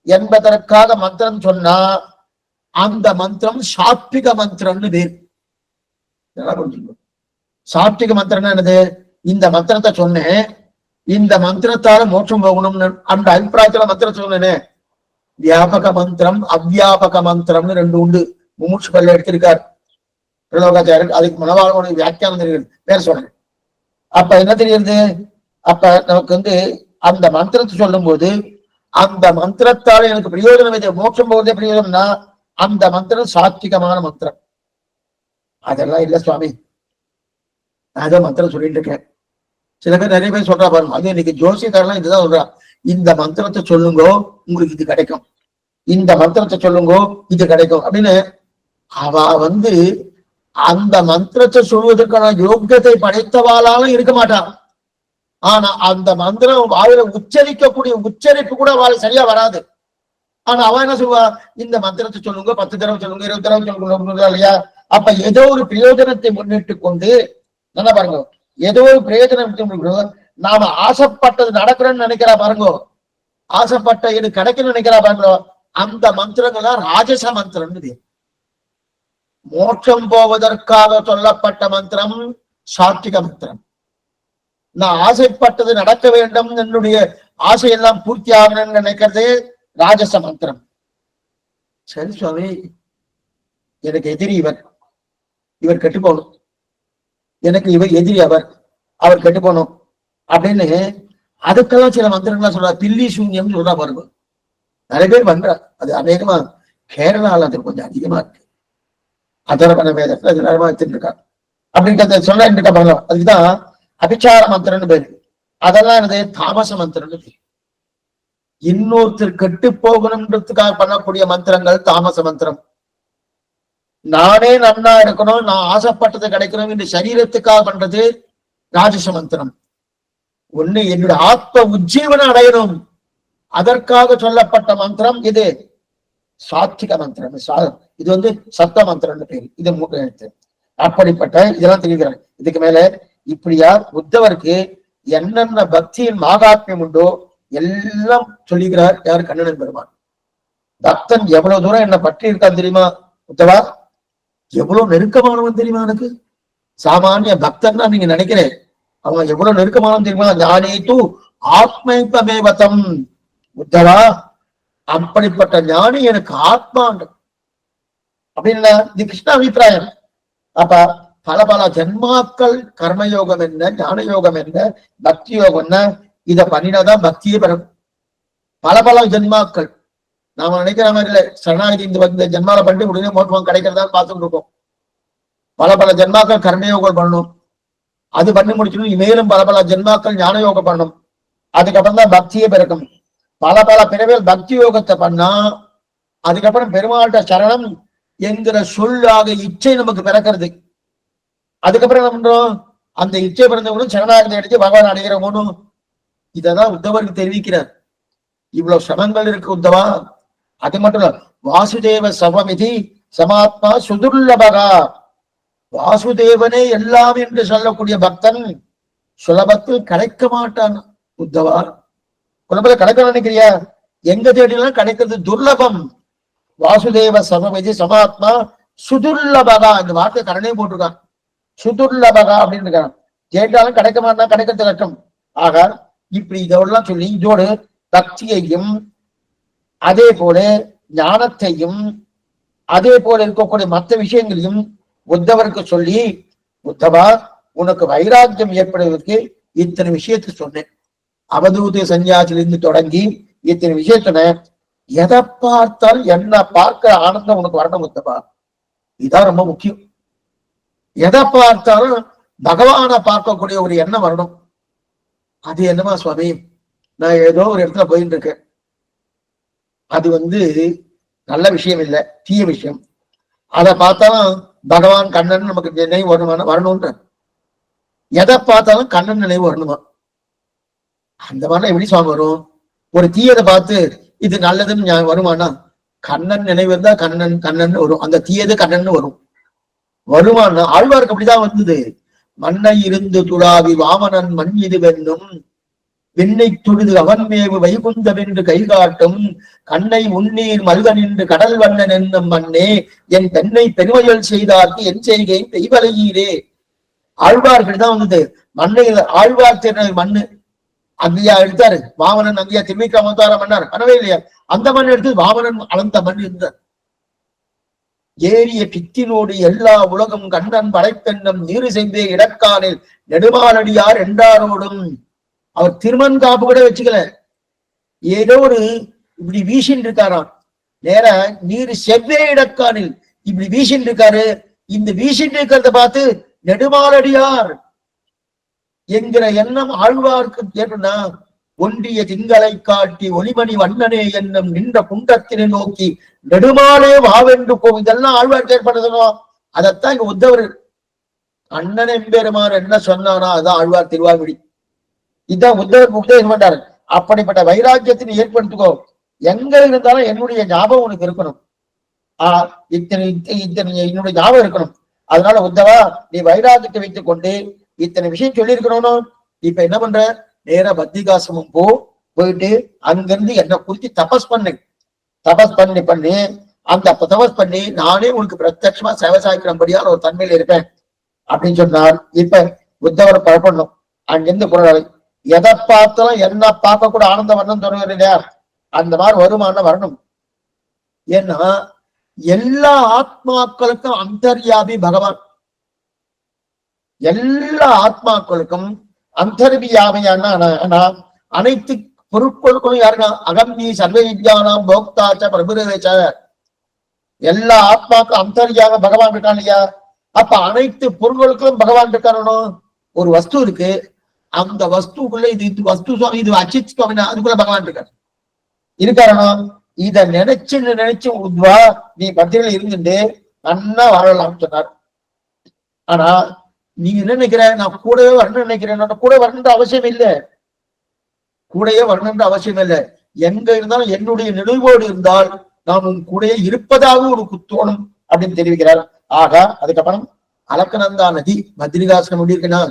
என்பதற்காக மந்திரம் சொன்னா அந்த மந்திரம் சாத்விக மந்திரம்னு பேர். சாத்விக மந்திரம் என்னது? இந்த மந்திரத்தை சொன்னேன், இந்த மந்திரத்தால மோட்சம் போகணும்னு அந்த அபிப்பிராயத்துல மந்திரம் சொன்னேனே. வியாபக மந்திரம், அவ்வியாபக மந்திரம்னு 2 உண்டு. முமுட்சுகள் எடுத்திருக்கார் பிரலோகாச்சாரியர். அதுக்கு மனவாளனுடைய வியாக்கியானம் தெரிகிறது, பேர் சொல்றேன். அப்ப என்ன தெரியுது? அப்ப நமக்கு அந்த மந்திரத்தை சொல்லும் போது அந்த மந்திரத்தால எனக்கு பிரயோஜனம் எது? மோட்சம் போவதே பிரயோஜனம்னா அந்த மந்திரம் சாத்விகமான மந்திரம். அதெல்லாம் இல்ல சுவாமி, அத மந்திரம் சொல்லிட்டு இருக்கேன். சில பேர் நிறைய பேர் சொல்றா பாருங்க, அது இன்னைக்கு ஜோசியக்காரெல்லாம் இதுதான் சொல்றா, இந்த மந்திரத்தை சொல்லுங்கோ உங்களுக்கு இது கிடைக்கும், இந்த மந்திரத்தை சொல்லுங்கோ இது கிடைக்கும் அப்படின்னு. அவ அந்த மந்திரத்தை சொல்வதற்கான யோக்கியத்தை படைத்தவாளாலும் இருக்க மாட்டான். ஆனா அந்த மந்திரம் வாயில உச்சரிக்கக்கூடிய உச்சரிப்பு கூட அவள் சரியா வராது. ஆனா அவன் என்ன சொல்லுவா? இந்த மந்திரத்தை சொல்லுங்க, 10 தடவை சொல்லுங்க, 20 தடவை சொல்லுங்க இல்லையா? அப்ப ஏதோ ஒரு பிரயோஜனத்தை முன்னிட்டு கொண்டு நல்லா பாருங்க, ஏதோ ஒரு பிரயோஜனம் நாம ஆசைப்பட்டது நடக்கிறேன்னு நினைக்கிறா பாருங்க, ஆசைப்பட்ட இது கிடைக்கணும்னு நினைக்கிறா பாருங்க, அந்த மந்திரங்கள் தான் ராஜச மந்திரம். மோட்சம் போவதற்காக சொல்லப்பட்ட மந்திரம் சாத்விக மந்திரம். நான் ஆசைப்பட்டது நடக்க வேண்டும், என்னுடைய ஆசையெல்லாம் பூர்த்தி ஆகணும்னு நினைக்கிறது ராஜச மந்திரம். சரி சுவாமி, எனக்கு எதிரி இவர் கெட்டு போகணும், எனக்கு இவர் எதிரி அவர் கெட்டு போகணும் அப்படின்னு அதுக்கெல்லாம் சில மந்திரங்கள்லாம் சொல்றா. பில்லி சூன்யம் சொல்றா பாருங்க, நிறைய பேர் பண்றா. அது அநேகமா கேரளால அது கொஞ்சம் அதிகமா இருக்கு. அதர்வன வேதத்துல அது நேரமா வச்சுட்டு இருக்கா அப்படின்றத சொல்லிட்டு பாருங்க. அதுக்குதான் அபிச்சார மந்திரம்னு பேரு. அதெல்லாம் என்னது? தாமச மந்திரம்னு பேரு. இன்னொருத்தர் கெட்டு போகணும்ன்றதுக்காக பண்ணக்கூடிய மந்திரங்கள் தாமச மந்திரம். நானே நன்னா இருக்கணும், நான் ஆசைப்பட்டது கிடைக்கணும் என்று சரீரத்துக்காக பண்றது ராஜச மந்திரம். ஒண்ணு என்னுடைய ஆத்ம உஜ்ஜீவனை அடையணும், அதற்காக சொல்லப்பட்ட மந்திரம் இது சாத்விக மந்திரம். இது வந்து சப்த மந்திரம் பேரு. இது மூன்று எழுத்து. அப்படிப்பட்ட இதெல்லாம் தெரிவிக்கிறாங்க. இதுக்கு மேல இப்படியா உத்தவருக்கு என்னென்ன பக்தியின் மாகாத்மியம் உண்டோ எல்லாம் சொல்லுகிறார். யார்? கண்ணன் பெருமான். பக்தன் எவ்வளவு தூரம் என்ன பற்றி இருக்கான் தெரியுமா உத்தவா? எவ்வளவு நெருக்கமானவன் தெரியுமா? எனக்கு சாமானிய பக்தன் தான் நீங்க நினைக்கிறேன், அவன் எவ்வளவு நெருக்கமானவன் தெரியுமா? ஞானே தூ ஆத்மைப்பமேவதம். உத்தவா, அப்படிப்பட்ட ஞானி எனக்கு ஆத்மா அப்படின்னு இது கிருஷ்ண அபிப்பிராயம். அப்ப பல பல ஜென்மாக்கள் கர்மயோகம் என்ன, ஞான யோகம் என்ன, பக்தி யோகம் என்ன, இத பண்ணினாதான் பக்தியே பெறும். பல பல ஜென்மாக்கள் நாம நினைக்கிற மாதிரி இல்லை. சரணாகதி இந்த ஜென்மால பண்ணி உடனே மோட்சம் கிடைக்கிறதான்னு பார்த்துட்டு இருக்கோம். பல பல ஜென்மாக்கள் கர்மயோகம் பண்ணணும், அது பண்ணி முடிக்கணும். மேலும் பல பல ஜென்மாக்கள் ஞான யோகம் பண்ணணும், அதுக்கப்புறம் தான் பக்தியே பிறக்கும். பல பல பிறவிகள் பக்தி யோகத்தை பண்ணா அதுக்கப்புறம் பெருமாள்கிட்ட சரணம் என்கிற சொல்லாக இச்சை நமக்கு பிறக்கிறது. அதுக்கப்புறம் என்ன பண்றோம்? அந்த இச்சை பிறந்தவங்களும் சரணாகதி அடிச்சு பகவான் அடைகிறவனும். இததான் உத்தவருக்கு தெரிவிக்கிறார். இவ்வளவு சமங்கள் இருக்கு உத்தவா. அது மட்டும் இல்ல, வாசுதேவ சவமிதி சமாத்மா சுதுர்லபகா. வாசுதேவனே எல்லாம் என்று சொல்லக்கூடிய பக்தன் சுலபத்தில் கிடைக்க மாட்டான் உத்தவா. குழம்புல கிடைக்க நினைக்கிறியா? எங்க தேடிலாம் கிடைக்கிறது துர்லபம். வாசுதேவ சமமிதி சமாத்மா சுதுர்லபகா. இந்த வார்த்தை கரணே போட்டிருக்கான். சுதுர்லபகா அப்படின்னு இருக்கான். கேட்டாலும் கிடைக்க மாட்டான், கிடைக்கிறது கஷ்டம். ஆக இப்படி இதெல்லாம் சொல்லி இதோடு பக்தியையும் அதே போல ஞானத்தையும் அதே போல இருக்கக்கூடிய மற்ற விஷயங்களையும் உத்தவருக்கு சொல்லி, உத்தவா உனக்கு வைராக்கியம் ஏற்படுவதற்கு இத்தனை விஷயத்தை சொன்னேன். அவதூத சன்னியாசிலிருந்து தொடங்கி இத்தனை விஷயத்த எதை பார்த்தால் என்ன பார்க்கிற ஆனந்தம் உனக்கு வரணும் உத்தவா. இதான் ரொம்ப முக்கியம். எதை பார்த்தாலும் பகவானை பார்க்கக்கூடிய ஒரு எண்ணம் வரணும். அது என்னமா சுவாமி, நான் ஏதோ ஒரு இடத்துல போயிட்டு இருக்கேன், அது நல்ல விஷயம் இல்லை, தீய விஷயம். அதை பார்த்தாலும் பகவான் கண்ணன் நமக்கு நினைவு வரணும்ன்ற. எதை பார்த்தாலும் கண்ணன் நினைவு வரணுமா? அந்த மாதிரிலாம் எப்படி சுவாமி வரும்? ஒரு தீயதை பார்த்து இது நல்லதுன்னு வருமானா? கண்ணன் நினைவு இருந்தா கண்ணன் கண்ணன் வரும், அந்த தீயது கண்ணன் வரும். வருமானா? ஆழ்வாருக்கு அப்படிதான் வந்தது. மண்ணை இருந்து துளாவி வாமனன் மண் இது வென்னும் விண்ணை தொழுது அவன் மேவு வைகுந்தம் என்று கைகாட்டும் கண்ணை உன்னீர் மல்கன் என்று கடல் வண்ணன் என்னும் மண்ணே என் பெண்ணை பெருமையல் செய்தார்க்கு என் செய்கை பெய்வலையீரே. ஆழ்வார்கள் தான் வந்தது. மண்ணை ஆழ்வார் திரு மண்ணு அங்கேயா எடுத்தாரு. வாமனன் அங்கேயா திருமிக்க அவதாரம் பண்ணார், பண்ணவே இல்லையா? அந்த மண் எடுத்து வாமனன் அளந்த மண் இருந்தார். ஏறிய பித்தினோடு எல்லா உலகம் கண்ணன் படைப்பெண்ணம் நீரு செய்தே இடக்கானில் நெடுமாலடியார் என்றாரோடும். அவர் திருமண் காப்பு கூட வச்சுக்கல, ஏதோ ஒரு இப்படி வீசின்னு இருக்காராம். நேர நீர் செவ்வே இடக்கானில் இப்படி வீசின்னு இருக்காரு. இந்த வீசின்னு இருக்கிறத பார்த்து நெடுமாலடியார் என்கிற எண்ணம் ஆழ்வார்க்கு ஏற்றுனா, ஒன்றிய திங்களை காட்டி ஒளிமணி வண்ணனே என்னும் நின்ற குண்டத்தினை நோக்கி நெடுமாலே வாவென்று போ. இதெல்லாம் ஆழ்வார்க்கு ஏற்படுத்தணும். அதைத்தான் இங்க உத்தவர் அண்ணன் எம்பெருமான் என்ன சொன்னானா அதான் ஆழ்வார் திருவாய்மொழி. இதுதான் உத்தவர் உபதேசம் பண்றாரு. அப்படிப்பட்ட வைராக்கியத்தினை ஏற்படுத்திக்கோ. எங்க இருந்தாலும் என்னுடைய ஞாபகம் உனக்கு இருக்கணும். இத்தனை என்னுடைய ஞாபகம் இருக்கணும். அதனால உத்தவா, நீ வைராக்கியத்தை வைத்துக் கொண்டு இத்தனை விஷயம் சொல்லி இருக்கணும். இப்ப என்ன பண்ற? நேர பத்திகாசமும் போயிட்டு அங்கிருந்து என்ன குறித்து தபஸ் பண்ணு. தபஸ் பண்ணி அந்த தபஸ் பண்ணி நானே உனக்கு பிரத்யட்சமா சேவை சாய்க்கிறபடியால் ஒரு தன்மையில இருப்பேன் அப்படின்னு சொன்னார். இப்ப உத்தவரை பழப்பண்ணும். அங்கிருந்து குரல் எதை பார்த்தாலும் என்ன பார்க்க கூட ஆனந்தம் வரணும் சொல்லுவார் இல்லையா? அந்த மாதிரி வருமானம் வரணும். ஏன்னா எல்லா ஆத்மாக்களுக்கும் அந்தர்யாமி பகவான். எல்லா ஆத்மாக்களுக்கும் அந்தர்யாமியான அனைத்து பொருட்களுக்கும் யாருன்னா அகம்னி சர்வ வித்யானாம் போக்தாச்ச பிரபுரேச்ச. எல்லா ஆத்மாக்கும் அந்தர்யாம பகவான் இருக்கான் இல்லையா? அப்ப அனைத்து பொருள்களுக்கும் பகவான் இருக்கானோ. ஒரு வஸ்து இருக்கு, அந்த வஸ்துக்குள்ள இது வஸ்து சுவாமி, இது அச்சித் சுவாமி, அதுக்குள்ள பகவான் இருக்காரோ. இத நினைச்சு உத்வா நீ பத்திரில இருந்துட்டு நன்னா வாழலாம்னு சொன்னார். ஆனா நீங்க என்ன நினைக்கிற, நான் கூடவே வரணும்னு நினைக்கிறேன். கூட வரணுன்ற அவசியம் இல்லை, கூடயே வரணுன்ற அவசியம் இல்லை. எங்க இருந்தாலும் என்னுடைய நினைவோடு இருந்தால் நான் உன் கூடயே இருப்பதாக உனக்கு தோணும் அப்படின்னு தெரிவிக்கிறார். ஆக அதுக்கப்புறம் அலக்கநந்தா நதி பத்ரிகாசனம் முடியிருக்குன்னா,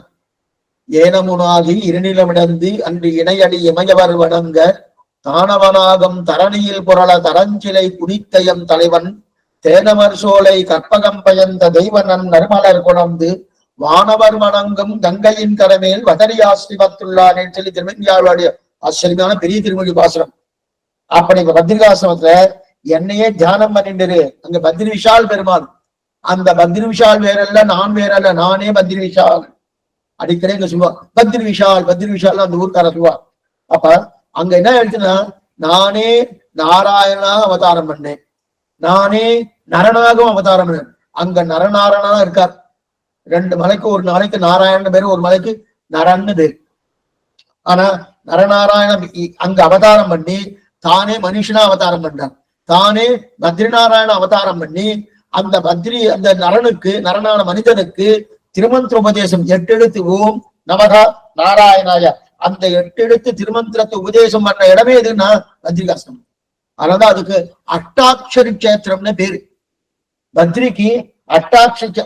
ஏனமுனாகி இருநிலமிடந்து அன்று இணையடி இமயவர் வணங்க தானவனாகம் தரணியில் புரள தரஞ்சிலை குடித்தயம் தலைவன் தேனவர் சோலை கற்பகம் பயந்த தெய்வனன் நறுமலர் குணந்து வானவர் வணங்கும் கங்கையின் கரமேல் வதரி ஆசிரிமத்துள்ளானே சொல்லி திருமங்கியாளுடைய ஆச்சரியமான பெரிய திருமொழி பாசுரம். அப்படி பத்ரிகாசிரமத்துல என்னையே தியானம் பண்ணிட்டு அங்க பத்ரி விஷால் பெருமாள். அந்த பத்ரி விஷால் வேறல்ல, நான் வேறல்ல, நானே பத்ரி விஷால். அடிக்கடி இங்க சொல்லுவா பத்ரி விஷால், பத்ரி விஷால் அந்த ஊர்க்கார சொல்லுவா. அப்ப அங்க என்ன எழுத்துனா, நானே நாராயணா அவதாரம் பண்ணேன், நானே நரனாகவும் அவதாரம் பண்ணேன். அங்க நரநாராயணா இருக்கார். 2 மலைக்கு ஒரு நாளைக்கு நாராயணன் பேரு, ஒரு மலைக்கு நரன்னு பேரு. ஆனா நரநாராயணன் அங்க அவதாரம் பண்ணி தானே மனுஷனா அவதாரம் பண்றார். தானே பத்ரிநாராயண அவதாரம் பண்ணி அந்த பத்ரி அந்த நரனுக்கு, நரனான மனிதனுக்கு திருமந்திர உபதேசம் 8 எழுத்து ஓம் நமகா நாராயணாய, அந்த 8 எழுத்து திருமந்திரத்தை உபதேசம் பண்ண இடமே எதுன்னா பத்ரிகாசிரமம். அதனாலதான் அதுக்கு அட்டாட்சரி கஷேத்திரம்னு பேரு. பத்ரிக்கு அட்டாட்சரி.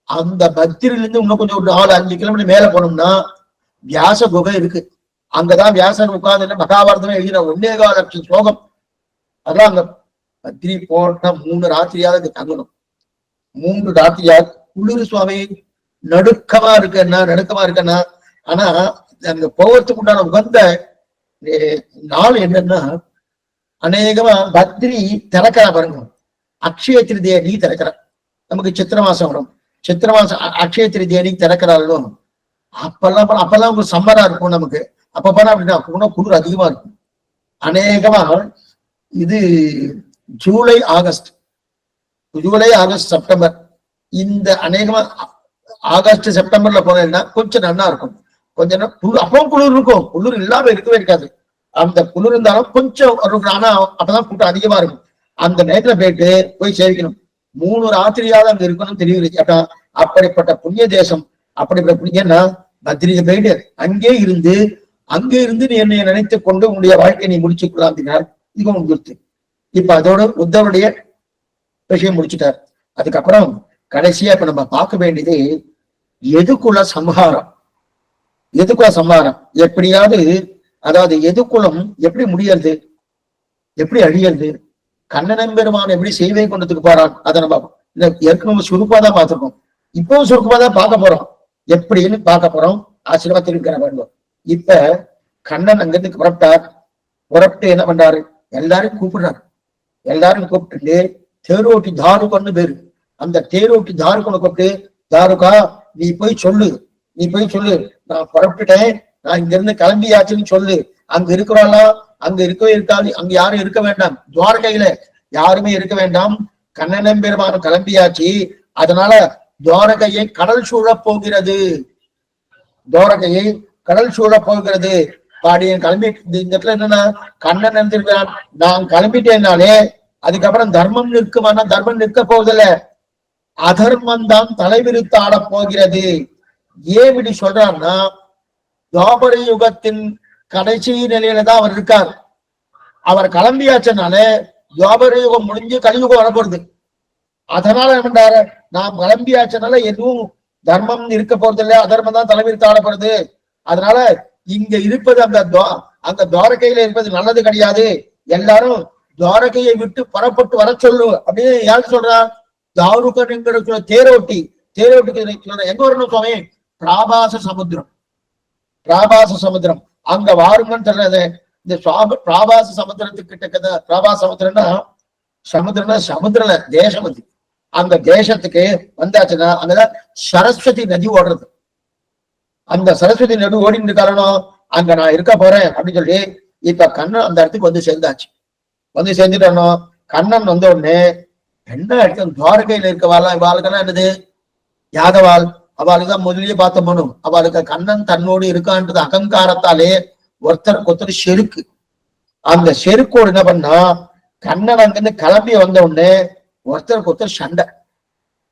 அந்த பத்ரிலிருந்து இன்னும் கொஞ்சம் ஒரு 4-5 கிலோமீட்டர் மேல போனோம்னா வியாச குகை இருக்கு. அங்கதான் வியாசன் உட்கார்ந்து மகாபாரதமே எழுதின 1.25 லட்சம் ஸ்லோகம். அதான் அங்க பத்ரி போட்ட 3 ராத்திரியாவது தங்கணும். 3 ராத்திரியாவது. குளிர் சுவாமி நடுக்கமா இருக்குன்னா ஆனா அங்க போவதுக்கு உண்டான உகந்த நாள் என்னன்னா, அநேகமா பத்ரி திறக்கிறா பாருங்க, அக்ஷய திருதியை நீ திறக்கிற. நமக்கு சித்திர மாசம் வரும், சித்திர மாசம் அக்ஷய திருதியை நீ திறக்கிறாலும் அப்பெல்லாம் ஒரு சம்மரா இருக்கும் நமக்கு. அப்ப போனா அப்படின்னா குளிர் அதிகமா இருக்கும். அநேகமா இது ஜூலை ஆகஸ்ட் செப்டம்பர், இந்த அநேகமா ஆகஸ்ட் செப்டம்பர்ல போனேன்னா கொஞ்சம் நல்லா இருக்கும். கொஞ்சம் குளிர், அப்பவும் குளிர் இருக்கும், குளிர் இல்லாம இருக்கவே இருக்காது. அந்த குளிர் இருந்தாலும் கொஞ்சம் ஆனா அப்பதான் கூட்டம் அதிகமா இருக்கும். அந்த நேரத்துல போயிட்டு போய் சேவிக்கணும். 3 ராத்திரியாவது அங்க இருக்கணும் தெரியுது. அப்படிப்பட்ட புண்ணிய தேசம். அப்படிப்பட்ட புண்ணியன்னா பத்ரியை போயிட்டு அங்கே இருந்து நீ என்னை நினைத்து கொண்டு உன்னுடைய வாழ்க்கையை நீ முடிச்சுக்கலாம் அப்படின்னா இது உங்களுக்கு. இப்ப அதோட உத்தவருடைய விஷயம் முடிச்சுட்டார். அதுக்கப்புறம் கடைசியா இப்ப நம்ம பார்க்க வேண்டியது எதுக்குள்ள சம்ஹாரம். எப்படியாவது, அதாவது எதுக்குளம் எப்படி முடியறது, எப்படி அழியறது, கண்ணன் பெருமான் எப்படி செய்வை கொண்டதுக்கு போறான், அதை நம்ம ஏற்கனவே சுருப்பா தான் பார்த்திருக்கோம். இப்பவும் சுருக்கமா தான் பார்க்க போறோம். எப்படின்னு பார்க்க போறோம். ஆசீர்வாதத்தில் இருக்கிற வேண்டும். இப்ப கண்ணன் அங்கிருந்து புறப்பட்டு என்ன பண்றாரு, எல்லாரும் கூப்பிடுறாரு. எல்லாரும் கூப்பிட்டு தேரோட்டி தாருகன்னு பேரு. அந்த தேரோட்டி தாருகனை கூப்பிட்டு, தாருகா நீ போய் சொல்லு, நான் புறப்பட்டுட்டேன், நான் இங்க இருந்து கிளம்பியாச்சுன்னு சொல்லு. அங்க இருக்கிறாளா, அங்க இருக்கவே இருக்காது, அங்க யாரும் இருக்க வேண்டாம், துவாரகையில யாருமே இருக்க வேண்டாம், கண்ணன் பெருமான கிளம்பியாச்சு. அதனால துவாரகையை கடல் சூழப் போகிறது, பாடியன் கிளம்பி. இந்த இடத்துல என்னன்னா, கண்ணன் நினைச்சிருக்கிறான் நான் கிளம்பிட்டேன்னாலே அதுக்கப்புறம் தர்மம் நிற்குமானா தர்மம் நிற்க போவதில்ல, அதர்மம் தான் தலைவிரித்து ஆட போகிறது. ஏன் இப்படி சொல்றாருன்னா, துவாபர யுகத்தின் கடைசி நிலையில தான் அவர் இருக்கார். அவர் கிளம்பியாச்சனால துவாபர யுகம் முடிஞ்சு கலியுகம் வரப்போறது. அதனால என்ன பண்றாரு, நாம் கிளம்பியாச்சனால எதுவும் தர்மம் இருக்க போறது இல்லை, அதர்மம் தான் தலைவிரித்து ஆடப்படுது. அதனால இங்க இருப்பது அந்த துவாரகையில இருப்பது நல்லது கிடையாது, எல்லாரும் துவாரகையை விட்டு புறப்பட்டு வர சொல்லு அப்படின்னு யாரு சொல்றா, தாருகன் என்கிற தேரோட்டி எங்க வரணும் சுவாமி, பிராபாச சமுத்திரம் அங்க வாருங்கன்னு சொல்றது. இந்த பிராபாச சமுத்திரத்துக்கு கிட்ட, பிராபாச சமுத்திரம்னா தேசம் அது. அந்த தேசத்துக்கு வந்தாச்சுன்னா அங்கதான் சரஸ்வதி நதி ஓடுறது. அந்த சரஸ்வதி நதி ஓடிட்டு காரணம் அங்க நான் இருக்க போறேன் அப்படின்னு சொல்லி இப்ப கண்ணன் அந்த இடத்துக்கு வந்து சேர்ந்துட்டோம். கண்ணன் வந்த உடனே என்ன இடத்துல துவாரகையில இருக்கவாள், இவாளுக்கெல்லாம் என்னது யாதவாள், அவளுக்குதான் முதலியே பார்த்த மனும். அவளுக்கு கண்ணன் தன்னோடு இருக்கான்றது அகங்காரத்தாலே ஒருத்தருக்கு செருக்கு. அந்த செருக்கோடு என்ன பண்ணா, கண்ணன் அங்கிருந்து கிளம்பி வந்த உடனே ஒருத்தருக்கு சண்டை.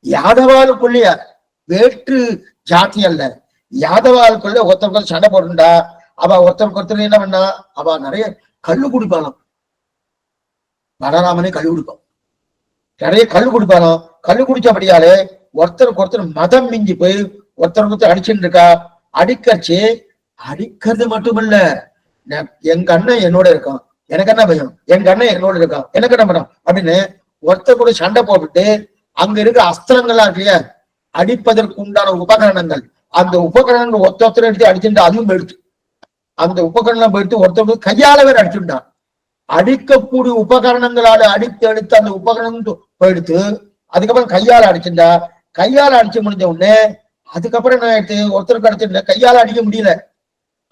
யாதவாளுக்குள்ளேய வேற்று ஜாதி அல்ல, யாதவாளுக்குள்ள ஒருத்தருக்கு சண்டை போட்டுண்டா அவ ஒருத்தருக்கு ஒருத்தர் என்ன பண்ணா, அவ நிறைய கல்லு குடிப்பாளாம். பலராமனே கல்லு குடிப்பான், நிறைய கல்லு குடிப்பாளாம். கல்லு குடிச்சபடியாலே ஒருத்தருக்கு ஒருத்தர் மதம் மிஞ்சி போய் ஒருத்தருக்கு ஒருத்தர் அடிச்சுட்டு இருக்கா. அடிக்கச்சு அடிக்கிறது மட்டுமல்ல, எங்க அண்ணன் என்னோட இருக்கான், எனக்கு என்ன பயம், எங்க அண்ணன் என்னோட இருக்கான், எனக்கு என்ன பயம் அப்படின்னு ஒருத்தர் கூட சண்டை போட்டுட்டு அங்க இருக்க அஸ்திரங்கள்லாம் இருக்கு, அடிப்பதற்கு உண்டான உபகரணங்கள், அந்த உபகரணங்கள் ஒருத்தர் எடுத்து அடிச்சுட்டு அதுவும் போயிடுச்சு. அந்த உபகரணம் போயிட்டு ஒருத்தர் கையால வேற அடிச்சுட்டான். அடிக்கக்கூடிய உபகரணங்களால அடித்து அடித்து அந்த உபகரணம் போயிடுத்து. அதுக்கப்புறம் கையால அடிச்சுட்டா. கையால அடிச்சு முடிஞ்ச உடனே அதுக்கப்புறம் என்ன ஆயிடுச்சு, ஒருத்தருக்கு அடிச்சுட்ட கையால அடிக்க முடியல.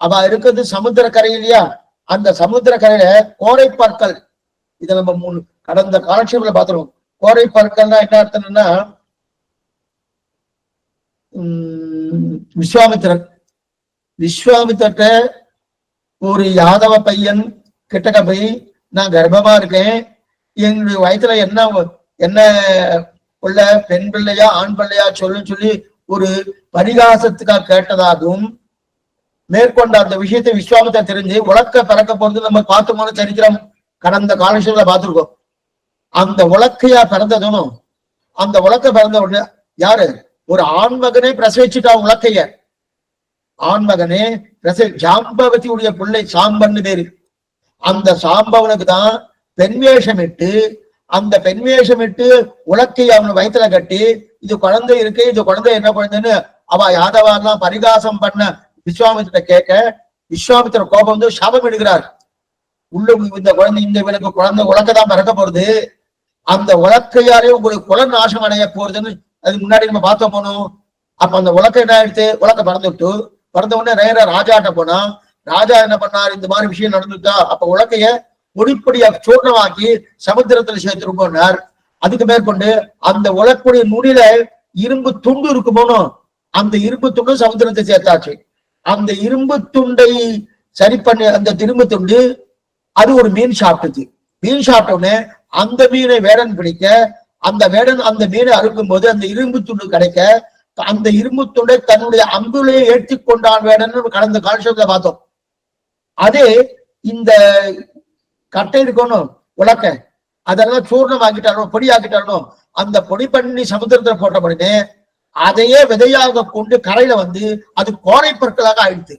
அவ இருக்கிறது சமுத்திர கரை இல்லையா, அந்த சமுத்திர கரையில கோரை பற்கள், இதை நம்ம கடந்த காலட்சேபில பாத்துருவோம். கோரை பற்கள்னா என்ன அர்த்தம்னா, விஸ்வாமித்திர ஒரு யாதவ பையன் கிட்டக்க போய், நான் கர்ப்பமா இருக்கேன், எங்களுடைய வயசுல என்ன என்ன உள்ள பெண் பிள்ளையா ஆண் பிள்ளையா சொல்லி ஒரு பரிகாசத்துக்காக கேட்டதாகவும், மேற்கொண்ட அந்த விஷயத்தை விஸ்வாமித்திர தெரிஞ்சு உலக்க பிறக்க போறது நம்ம பார்த்தோமான சரித்திரம் கடந்த காலட்சேபில பார்த்திருக்கோம். அந்த உலக்கையா பிறந்ததும், அந்த உலக்க பிறந்த உடனே யாரு, ஒரு ஆண்மகனே பிரசவிச்சுட்டான் உலக்கைய. ஆண்மகனே ஜாம்பவதியுடைய பிள்ளை சாம்பன்னு பேரு. அந்த சாம்பவனுக்கு தான் பெண் வேஷமிட்டு, அந்த பெண் வேஷமிட்டு உலக்கை அவன் வயிற்றுல கட்டி, இது குழந்தை இருக்கு, இது குழந்தை என்ன குழந்தைன்னு அவ யாதவாலாம் பரிகாசம் பண்ண விஸ்வாமித்திர கேட்க, விஸ்வாமித்திர கோபம் வந்து சாபம் எடுக்கிறார். உள்ள இந்த குழந்தை, இந்த இவனுக்கு குழந்தை உலக்கதான் பிறக்க போறது, அந்த உலக்கையாலே உங்களுக்கு குல நாசம் அடைய போறதுன்னு அதுக்கு முன்னாடி நம்ம பார்த்த போனோம். அப்ப அந்த உலக்க என்ன ஆயிடுச்சு, உலக்க பறந்துட்டு பிறந்த உடனே நேர ராஜாட்ட போனா, ராஜா என்ன பண்ணார், இந்த மாதிரி விஷயம் நடந்துட்டா, அப்ப உலக்கைய பொடிப்படியா சூர்ணமாக்கி சமுத்திரத்துல சேர்த்துருப்போனார். அதுக்கு மேற்கொண்டு அந்த உலக்குடைய நுனில இரும்பு துண்டு இருக்குமோனோ, அந்த இரும்பு துண்டு சமுத்திரத்தை சேர்த்தாச்சு. அந்த இரும்பு துண்டை சரி பண்ணி அந்த இரும்பு துண்டு அது ஒரு மீன் சாப்பிட்டுச்சு. மீன் சாப்பிட்ட உடனே அந்த மீனை வேடன் பிடிக்க, அந்த வேடன் அந்த மீனை அறுக்கும் போது அந்த இரும்பு துண்டு கிடைக்க, அந்த இரும்பு துண்டை தன்னுடைய அம்புலையே ஏற்றி கொண்டான் வேடன் கடந்த காலட்சேபில பார்த்தோம். அதே இந்த கட்டை இருக்கணும் உலக்க, அதெல்லாம் சூர்ணம் ஆக்கிட்டாலும் பொடி ஆக்கிட்டாலும், அந்த பொடி பண்ணி சமுத்திரத்துல போட்ட உடனே அதையே விதையாக கொண்டு கரையில வந்து அது கோரை பொருட்களாக ஆயிடுச்சு.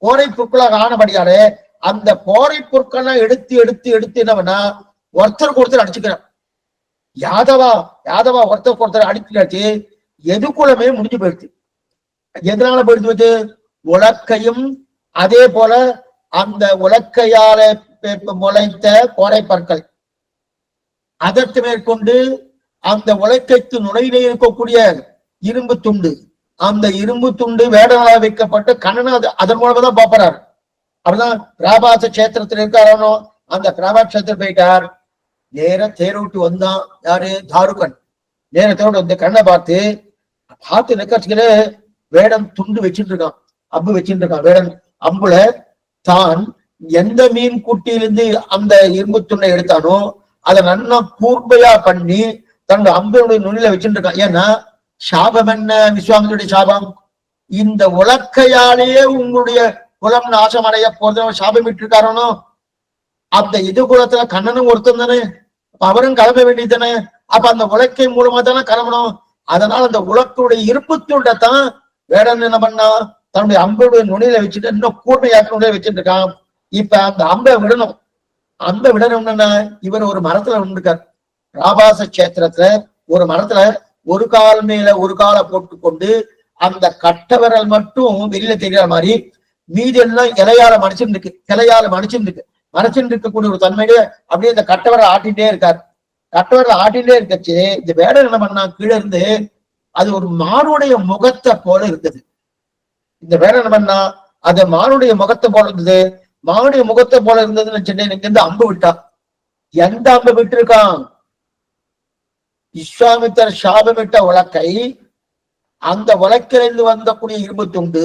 கோரை பொருட்களாக ஆனபடியாலே அந்த கோரை பொருட்கள்லாம் எடுத்து எடுத்து எடுத்து என்ன பண்ணா, ஒருத்தருக்கு ஒருத்தர் அடிச்சுக்கிறான். யாதவா ஒருத்தருக்கு ஒருத்தர் அடிச்சு எதுக்குள்ளமே முடிஞ்சு போயிடுச்சு. எதனால போயிடுச்சு, உலக்கையும் அதே போல அந்த உலக்கையால முளைத்த கோரை பற்கள், அதற்கு மேற்கொண்டு அந்த உலக்கைக்கு நுழையிலே இருக்கக்கூடிய இரும்பு துண்டு, அந்த இரும்பு துண்டு வேடனால வைக்கப்பட்டு கண்ணன் அதன் மூலமா தான் பாப்பறார். அப்படிதான் பிராபாச கஷேத்திரத்தில் இருக்காரோ, அந்த பிராபாச கஷேத்திரம் போயிட்டார். நேர தேரோட்டு வந்தான் யாரு, தாருகன். நேர தேரோட்டு வந்து கண்ணை பார்த்து நிக்கிறதுக்கு வேடன் துண்டு வச்சுட்டு இருக்கான், அம்பு வச்சுட்டு இருக்கான். வேடன் அம்புல தான் எந்த மீன் குட்டியிலிருந்து அந்த இரும்பு துண்டை எடுத்தானோ அதை நல்லா கூர்மையா பண்ணி தன்னுடைய அம்புடைய நுனில வச்சுட்டு இருக்கான். ஏன்னா சாபம் என்ன, விஸ்வாமித்திரனுடைய சாபம், இந்த உலக்கையாலேயே உங்களுடைய குலம் நாசம் அடைய போறது சாபம் விட்டுருக்காரனோ, அந்த இது குலத்துல கண்ணனும் ஒருத்தன் தானே, அவரும் கிளம்ப வேண்டியது தானே. அப்ப அந்த உலக்கை மூலமா தானே கிளம்பணும். அதனால அந்த உலக்குடைய இருப்பு துண்டத்தான் வேடன் என்ன பண்ணா, தன்னுடைய அம்புடைய நுனியில வச்சுட்டு இன்னும் கூர்மையாக்க நுழைய வச்சுட்டு இருக்கான். இப்ப அந்த அம்பை விடணும். அம்பை விடணும்னா இவர் ஒரு மரத்துல இருக்கார். ராபாச கஷேத்திரத்துல ஒரு மரத்துல ஒரு கால் மேல ஒரு காலை போட்டு கொண்டு அந்த கட்டவரல் மட்டும் வெளியில தெரியாத மாதிரி மீதி எல்லாம் இலையால மடிச்சுட்டு இருக்கு, கிளையால மறைச்சுட்டு இருக்கக்கூடிய ஒரு தன்மையிலே அப்படியே இந்த கட்டவரை ஆட்டிகிட்டே இருக்கார். கட்டவரை ஆட்டிகிட்டே இருக்கச்சு இந்த வேடம் என்ன பண்ணா, கீழே இருந்து அது ஒரு மானுடைய முகத்தை போல இருந்தது. இந்த வேடம் என்ன பண்ணா, அது மானுடைய முகத்தை போல இருந்தது. மானுடைய முகத்தை போல இருந்ததுன்னு சென்னை இருந்து அம்பு விட்டா. எந்த அம்பு விட்டு இருக்கான், விஸ்வாமித்திர சாபமிட்ட உலக்கை, அந்த உலக்கிலிருந்து வந்தக்கூடிய இரும்பு துண்டு,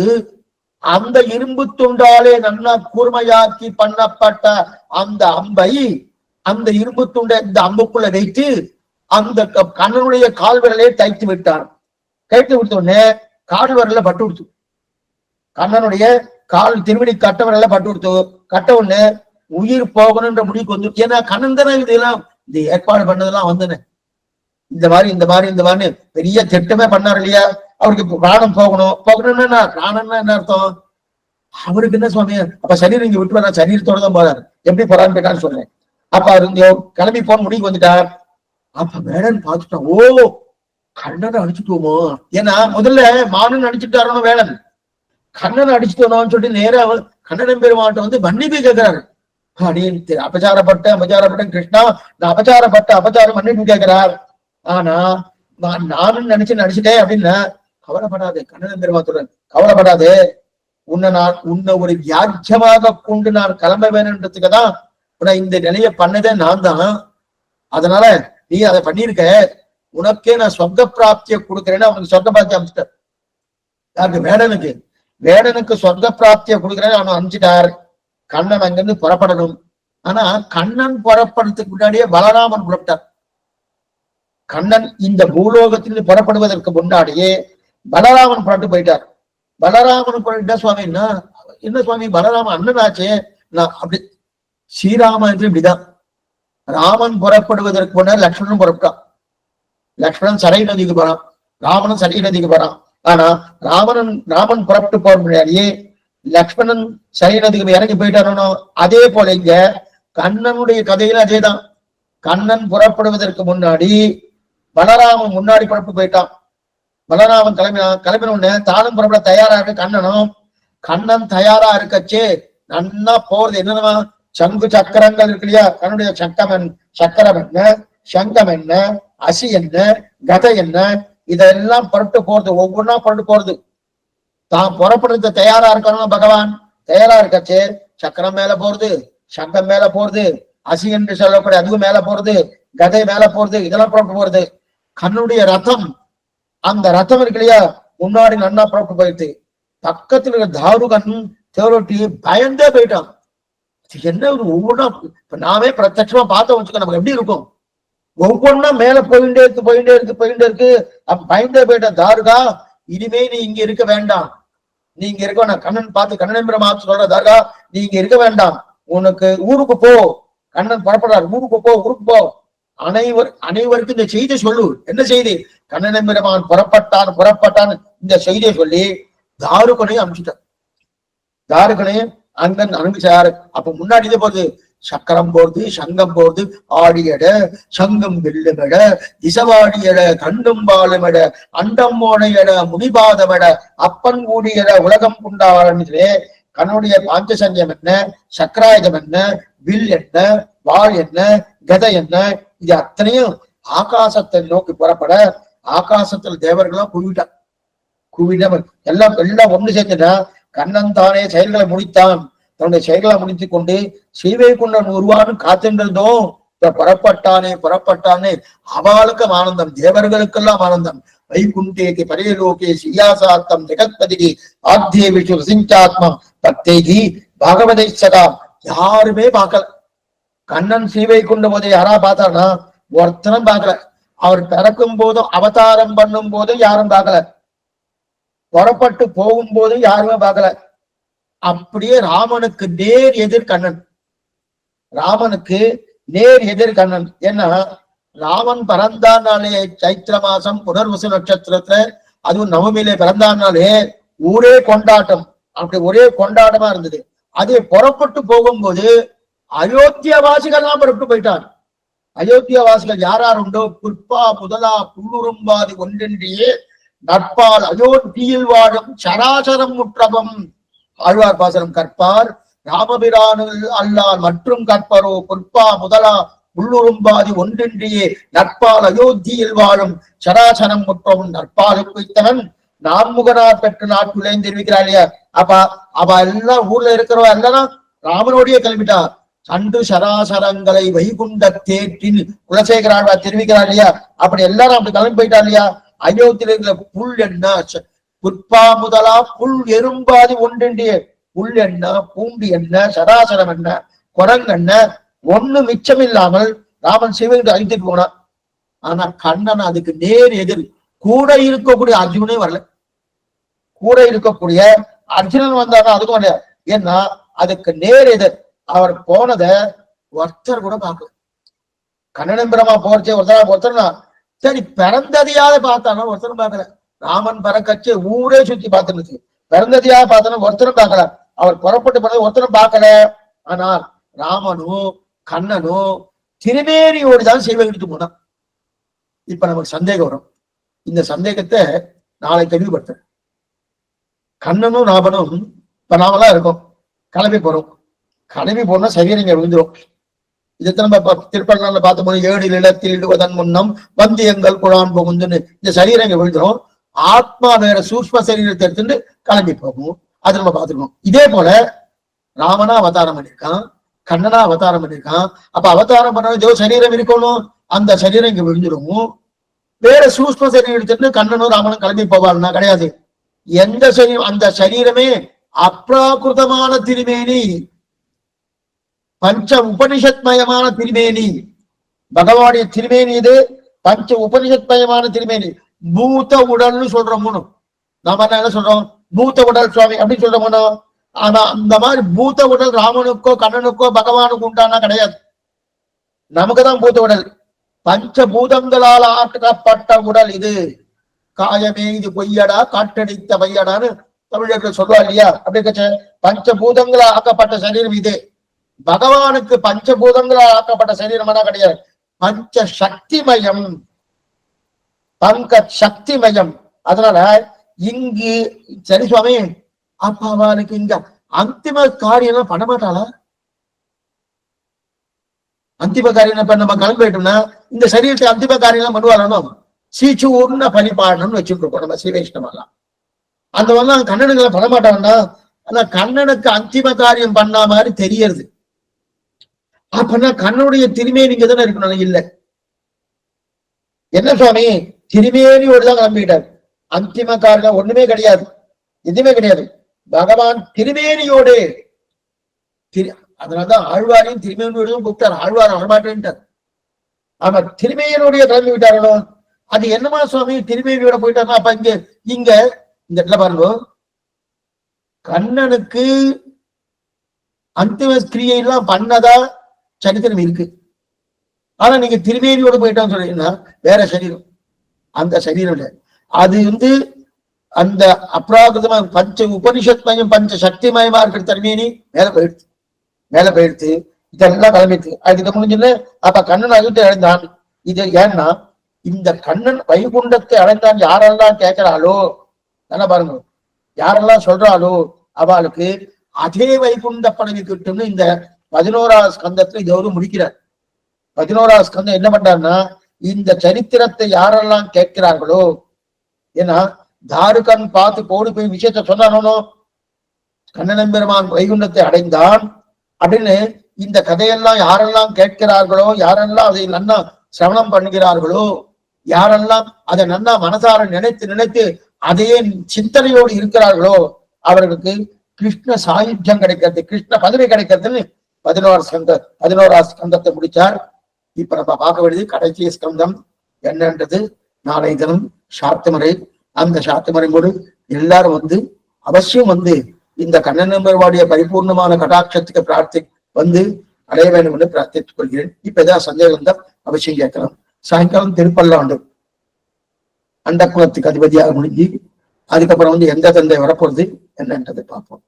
அந்த இரும்பு துண்டாலே நல்லா கூர்மையாக்கி பண்ணப்பட்ட அந்த அம்பை அந்த இரும்பு துண்டை இந்த அம்புக்குள்ள வைத்து அந்த கண்ணனுடைய கால் விரலே தைத்து விட்டார். கைத்து விட்ட உடனே கால் விரல பட்டு கொடுத்து, கண்ணனுடைய கால் திருவடி கட்ட விரல பட்டு கொடுத்து, கட்ட உடனே உயிர் போகணும்ன்ற முடிவுக்கு வந்து, ஏன்னா கண்ணன் தானே இதெல்லாம் இந்த ஏற்பாடு பண்ணதெல்லாம் வந்தன. இந்த மாதிரி பெரிய திட்டமே பண்ணார் இல்லையா? அவருக்கு பிராணம் போகணும்னா பிராணம்னா என்ன அர்த்தம்? அவருக்கு என்ன சுவாமி, அப்ப சரீரம் இங்க விட்டு நான் சரீரத்தோட தான் போறாரு, எப்படி போறான்னு கேட்டான்னு சொல்றேன். அப்ப அவர் கிளம்பி போன முடிவுக்கு வந்துட்டார். அப்ப வேடன் பார்த்துட்டான், ஓ கண்ணனை அடிச்சுட்டோமோ. ஏன்னா முதல்ல மானன் அடிச்சுட்டாரோ வேடன், கண்ணனை அடிச்சுட்டோன்னு சொல்லிட்டு நேரா கண்ணன் பெருமாட்ட வந்து மன்னிப்பு கேட்கிறாரு. அப்படின்னு அபச்சாரப்பட்ட கிருஷ்ணா, நான் அபச்சாரம் மன்னிப்பு கேட்கிறார். ஆனா நானும் நடிச்சுட்டேன் அப்படின்னு கவலைப்படாது. கண்ணன் பெருமாத்துடன் கவலைப்படாது, உன்னை ஒரு வியாக்கியமாக கொண்டு நான் கிளம்ப வேணும்ன்றதுக்குதான் உன்னை இந்த நிலையை பண்ணதே நான் தான். அதனால நீ அதை பண்ணிருக்க, உனக்கே நான் சொர்க்க பிராப்தியை கொடுக்குறேன்னு அவனுக்கு சொர்க்க பிராப்தி அமைச்சிட்டார். யாருக்கு? வேடனுக்கு சொர்க்க பிராப்தியை கொடுக்குறேன்னு அவன் அமைச்சிட்டார். கண்ணன் அங்கிருந்து புறப்படணும். ஆனா கண்ணன் புறப்படுறதுக்கு முன்னாடியே பலராமன் புறப்பட்டார். கண்ணன் இந்த பூலோகத்திலிருந்து புறப்படுவதற்கு முன்னாடியே பலராமன் புறப்பட்டு போயிட்டார். பலராமன் என்ன சுவாமின்னா, என்ன சுவாமி பலராமன் அண்ணனாச்சே, நான் அப்படி ஸ்ரீராமன் இப்படிதான். ராமன் புறப்படுவதற்கு முன்னாடி லக்ஷ்மணன் புறப்பட்டான். லக்ஷ்மணன் சரை நதிக்கு போறான், ராமனும் சரை நதிக்கு போறான். ஆனா ராமன் புறப்பட்டு போற முன்னாடியே லக்ஷ்மணன் சரை நதிக்கு இறங்கி போயிட்டாரோ. அதே போல இங்க கண்ணனுடைய கதையில அதேதான். கண்ணன் புறப்படுவதற்கு முன்னாடி பலராமன் முன்னாடி புறப்பட்டு போயிட்டான். பலராமன் கிளம்பின உடனே தானும் புறப்பட தயாரா இருக்கு கண்ணனும். கண்ணன் தயாரா இருக்கச்சே நன்னா போறது என்னன்னா, சங்கு சக்கரங்கள் இருக்கு இல்லையா? கண்ணுடைய சக்கரம் என்ன, சங்கம் என்ன, அசி என்ன, கதை என்ன, இதெல்லாம் புறப்பட்டு போறது, ஒவ்வொன்னா புறப்பட்டு போறது. தான் புறப்படுறது தயாரா இருக்கணும். பகவான் தயாரா இருக்கச்சே சக்கரம் மேல போறது, சங்கம் மேல போறது, அசி என்று சொல்லக்கூடிய அதுவும் மேல போறது, கதை மேல போறது, இதெல்லாம் புறப்பட்டு போறது. கண்ணுடைய ரதம், அந்த ரத்தம் இருக்கு இல்லையா, முன்னாடி நன்னா புறப்பட்டு போயிடுது. பக்கத்துல இருக்க தாருகன் தேரோட்டி பயந்தே போயிட்டான். என்ன ஒரு ஒவ்வொன்னா இப்ப நாமே பிரத்யட்சமா பார்த்த வச்சுக்க நமக்கு எப்படி இருக்கும்? ஒவ்வொன்னா மேல போயிட்டே இருக்கு. அப்ப பயந்தே போயிட்டான். தாருகா, இனிமே நீ இங்க இருக்க வேண்டாம், நீ இங்க இருக்க வேண்டாம். கண்ணன் பார்த்து கண்ணன் பிரமாத்து சொல்ற, தாருகா நீ இங்க இருக்க வேண்டாம், உனக்கு ஊருக்கு போ. கண்ணன் புறப்படுறார், ஊருக்கு போ. அனைவருக்கும் இந்த செய்தி சொல்லு. என்ன செய்தி? கண்ணன் பெருமான் புறப்பட்டான் இந்த செய்தியை சொல்லி தாருகனையும் அனுப்பிச்சுட்டார். தாருகனையும் அங்கன் அனுப்பிச்சாரு. அப்ப முன்னாடி இது போகுது, சக்கரம் போறது, சங்கம் போறது, ஆடியட சங்கம் வெள்ளுமட, திசவாடியட கண்டும் பாலுமட, அண்டம் மோனையட முடிபாதமட, அப்பன் கூடியட உலகம் உண்டாளே. கண்ணுடைய பாஞ்சசன்யம் என்ன, சக்கராயுதம் என்ன, வில் என்ன, வாள் என்ன, கதை என்ன, இது அத்தனையும் ஆகாசத்தை நோக்கி புறப்பட ஆகாசத்துல தேவர்கள்லாம் குவிட்டா எல்லாம் ஒண்ணு சேர்ந்துட்டா. கண்ணன் தானே செயல்களை முடித்தான். தன்னுடைய செயல்களை முடித்துக் கொண்டு ஸ்ரீவைகுண்டன் உருவான்னு காத்திருந்தோம். இப்ப புறப்பட்டானே அவளுக்கும் ஆனந்தம், தேவர்களுக்கெல்லாம் ஆனந்தம். வைகுண்டேகி பரேலோகே சியாசாத்தம் ஜெகத்பதிகி ஆத்தியே விஷ்ணு சிஞ்சாத்மம் பக்தேகி பகவதை சதா. யாருமே பார்க்கல. கண்ணன் ஸ்ரீவைகுண்ட போதை யாரா பார்த்தாருன்னா ஒருத்தனும் பார்க்கல. அவர் பிறக்கும் போதும் அவதாரம் பண்ணும் போதும் யாரும் பார்க்கல, புறப்பட்டு போகும் போதும் யாருமே பார்க்கல. அப்படியே ராமனுக்கு நேர் எதிர் கண்ணன். ஏன்னா ராமன் பிறந்தானாலே சைத்திர மாசம் புனர்வசு நட்சத்திரத்துல, அதுவும் நவமியிலே பிறந்தானாலே ஊரே கொண்டாட்டம். அப்படி ஒரே கொண்டாட்டமா இருந்தது. அது புறப்பட்டு போகும்போது அயோத்தியாவாசிகள்லாம் புறப்பட்டு போயிட்டான். அயோத்தியாவாசிகள் யார் உண்டோ, புற்பா முதலா புல்லுரும்பாதி ஒன்றென்றியே நட்பால் அயோத்தியில் வாழும் சராசரம் முற்றபம். ஆழ்வார் பாசனம் கற்பார் ராமபிரானுள் அல்லால் மற்றும் கற்பரோ, புற்பா முதலா புல்லுரும்பாதி ஒன்றென்றியே நட்பால் அயோத்தியில் வாழும் சராசரம் முற்றபம். நட்பால் வைத்தவன் நான்முகனார் பெற்ற நாட்டுலேன்னு தெரிவிக்கிறார் இல்லையா? அப்ப எல்லாம் ஊர்ல இருக்கிறவா எல்லாம் ராமனோடைய கிளம்பிட்டார். அன்று சராசரங்களை வைகுண்ட தேற்றின் குலசேகராழ்வா தெரிவிக்கிறார் இல்லையா? அப்படி எல்லாரும் அப்படி கிளம்பி போயிட்டா இல்லையா? அயோத்தியில இருக்கிற புல் என்ன, புற்பா முதலா புல் எறும்பாதி ஒன்றென்றிய புல் என்ன, பூண்டி என்ன, சராசரம் என்ன, குரங்கு என்ன, ஒண்ணு மிச்சம் இல்லாமல் ராமன் சிவன் அழித்துட்டு போனான். ஆனா கண்ணன் அதுக்கு நேர் எதிர். கூட இருக்கக்கூடிய அர்ஜுனே வரல, கூட இருக்கக்கூடிய அர்ஜுனன் வந்தாதான் அதுக்கும் வரல. ஏன்னா அதுக்கு நேர் எதிர். அவர் போனத ஒருத்தர் கூட பார்க்கல. கண்ணன் பிரமா போறச்சே ஒருத்தர்னா சரி பிறந்ததையாவது பார்த்தாலும் ஒருத்தரும் பார்க்கல. ராமன் பறக்கச்சு ஊரே சுத்தி பார்த்துருச்சு, பிறந்ததையாவது பார்த்தாலும் ஒருத்தரும் பார்க்கல. அவர் புறப்பட்டு போனது ஒருத்தரும் பார்க்கல. ஆனால் ராமனும் கண்ணனும் திருமேனியோடுதான் செய்வ எடுத்து போனான். இப்ப நமக்கு சந்தேகம் வரும். இந்த சந்தேகத்தை நாளை தெளிவுபடுத்த. கண்ணனும் ராமனும் இப்ப நாமெல்லாம் இருக்கோம், கிளம்பி போறோம். கிளம்பி போனா சரீரங்க விழுந்துரும். இதைத்தான் நம்ம திருப்பண்ணால பார்த்தோம், 7 நிலத்தில் இடுவதன் முன்னம் வந்து எங்கள் குழான் புகுந்துன்னு இந்த சரீரங்க விழுந்துரும். ஆத்மா வேற சூக்ஷ்ம சரீரத்தை எடுத்துட்டு கிளம்பி போகும். அது நம்ம பார்த்துக்கணும். இதே போல ராமனா அவதாரம் பண்ணியிருக்கான், கண்ணனா அவதாரம் பண்ணியிருக்கான். அப்ப அவதாரம் பண்ண ஏதோ சரீரம் இருக்கணும், அந்த சரீரம் இங்க விழுந்துடும். வேற சூக்ஷ்ம சரீரம் எடுத்துட்டு கண்ணனும் ராமனும் கிளம்பி போவாருன்னா கிடையாது. எந்த சரீரம், அந்த சரீரமே அப்ராகிருதமான திருமேனி, பஞ்ச உபனிஷத் மயமான திருமேனி. பகவானுடைய திருமேனி இது பஞ்ச உபனிஷத் மயமான திருமேனி. பூத்த உடல்னு சொல்றோம். நாம என்ன சொல்றோம், பூத்த உடல் சுவாமி அப்படின்னு சொல்றோம். ஆனா அந்த மாதிரி பூத்த உடல் ராமனுக்கோ கண்ணனுக்கோ பகவானுக்கு உண்டானா கிடையாது. நமக்குதான் பூத்த உடல். பஞ்ச பூதங்களால் ஆக்கப்பட்ட உடல் இது. காயமே இது பொய்யடா காற்றடித்த பையடான்னு தமிழர்கள் சொல்லுவா இல்லையா? அப்படி பஞ்ச பூதங்களால் ஆக்கப்பட்ட சரீரம் இது. பகவானுக்கு பஞ்சபூதங்களால் ஆக்கப்பட்ட சரீரமானா கிடையாது. பஞ்ச சக்திமயம், பங்க சக்திமயம். அதனால இங்கு சரி சுவாமி, அப்ப அவனுக்கு இங்க அந்திம காரியம் பண்ண மாட்டாளா? அந்திம காரியம் இப்ப நம்ம கிளம்பிட்டோம்னா இந்த சரீரத்தை அந்திம காரியம் பண்ணுவாரணும். சீச்சூர்ண பரிபாலனம்னு வச்சுட்டு இருக்கோம் நம்ம ஸ்ரீவைஷ்ணவெல்லாம். அந்த வந்து கண்ணனுக்கு பண்ண மாட்டான்னா, ஆனா கண்ணனுக்கு அந்திம காரியம் பண்ண மாதிரி தெரியறது. அப்பனா கண்ணனுடைய திருமேனிங்க தானே இருக்கணும். இல்லை என்ன சுவாமி, திருமேனியோடுதான் கிளம்பிட்டார். அந்திம காரியம் ஒண்ணுமே கிடையாது, எதுவுமே கிடையாது. பகவான் திருமேனியோடு. அதனாலதான் ஆழ்வாரையும் திருமேனியோடு கூப்பிட்டார். ஆழ்வார் வரமாட்டேன்ட்டார். ஆமா, திருமேனியோடைய கிளம்பி விட்டார்களோ. அது என்னமா சுவாமி திருமேனியோட போயிட்டாருன்னா, அப்ப இங்க இந்த இடத்துல பாருங்க, கண்ணனுக்கு அந்திம கிரியையெல்லாம் பண்ணதா சரித்திரம் இருக்கு. ஆனா நீங்க திருமேனியோட போயிட்டான்னு சொல்றீங்கன்னா வேற சரீரம், அந்த சரீரம் அது வந்து அந்த அப்ராகிருதமா பஞ்ச உபனிஷத் மயம் பஞ்ச சக்தி மயமா இருக்கிற திருமேனி மேல போயிடுத்து இதெல்லாம் கிளம்பிடுது. அதுக்கு முடிஞ்சுன்னு அப்ப கண்ணன் அழுத்து அடைந்தான். இது ஏன்னா இந்த கண்ணன் வைகுண்டத்தை அடைந்தான் யாரெல்லாம் கேட்கிறாளோ, என்ன பாருங்க, யாரெல்லாம் சொல்றாளோ அவளுக்கு அதே வைகுண்ட பதவி கிட்டும்னு இந்த 11ஆவது ஸ்கந்தத்துல இதோடு முடிக்கிறார். 11ஆவது ஸ்கந்தம் என்ன பண்றாருன்னா, இந்த சரித்திரத்தை யாரெல்லாம் கேட்கிறார்களோ, ஏன்னா தாருகன் பார்த்து போடு போய் விஷயத்த சொன்னானோ, கண்ணன் பெருமான் வைகுண்டத்தை அடைந்தான் அப்படின்னு இந்த கதையெல்லாம் யாரெல்லாம் கேட்கிறார்களோ, யாரெல்லாம் அதை நன்னா சிரவணம் பண்ணுகிறார்களோ, யாரெல்லாம் அதை நன்னா மனசார நினைத்து அதே சிந்தனையோடு இருக்கிறார்களோ அவர்களுக்கு கிருஷ்ண சாயுத்தியம் கிடைக்கிறது, கிருஷ்ண பதவி கிடைக்கிறதுன்னு 11ஆவது ஸ்கந்தத்தை முடிச்சார். இப்ப நம்ம பார்க்க வேண்டியது கடைசி ஸ்கந்தம் என்னன்றது. நாளை தினம் சாத்துமறை. அந்த சாத்துமறை போது எல்லாரும் வந்து அவசியம் வந்து இந்த கண்ணன் பெருமாளுடைய பரிபூர்ணமான கடாட்சத்துக்கு வந்து அடைய வேண்டும் என்று பிரார்த்தித்துக் கொள்கிறேன். இப்ப ஏதாவது சந்தேகம் தான் அவசியம் கேட்கலாம். சாயங்காலம் திருப்பல்லாண்டு அண்ட குலத்துக்கு அதிபதியாக முடிஞ்சு அதுக்கப்புறம் வந்து எந்த தந்தை வரப்போறது என்னன்றதை பார்ப்போம்.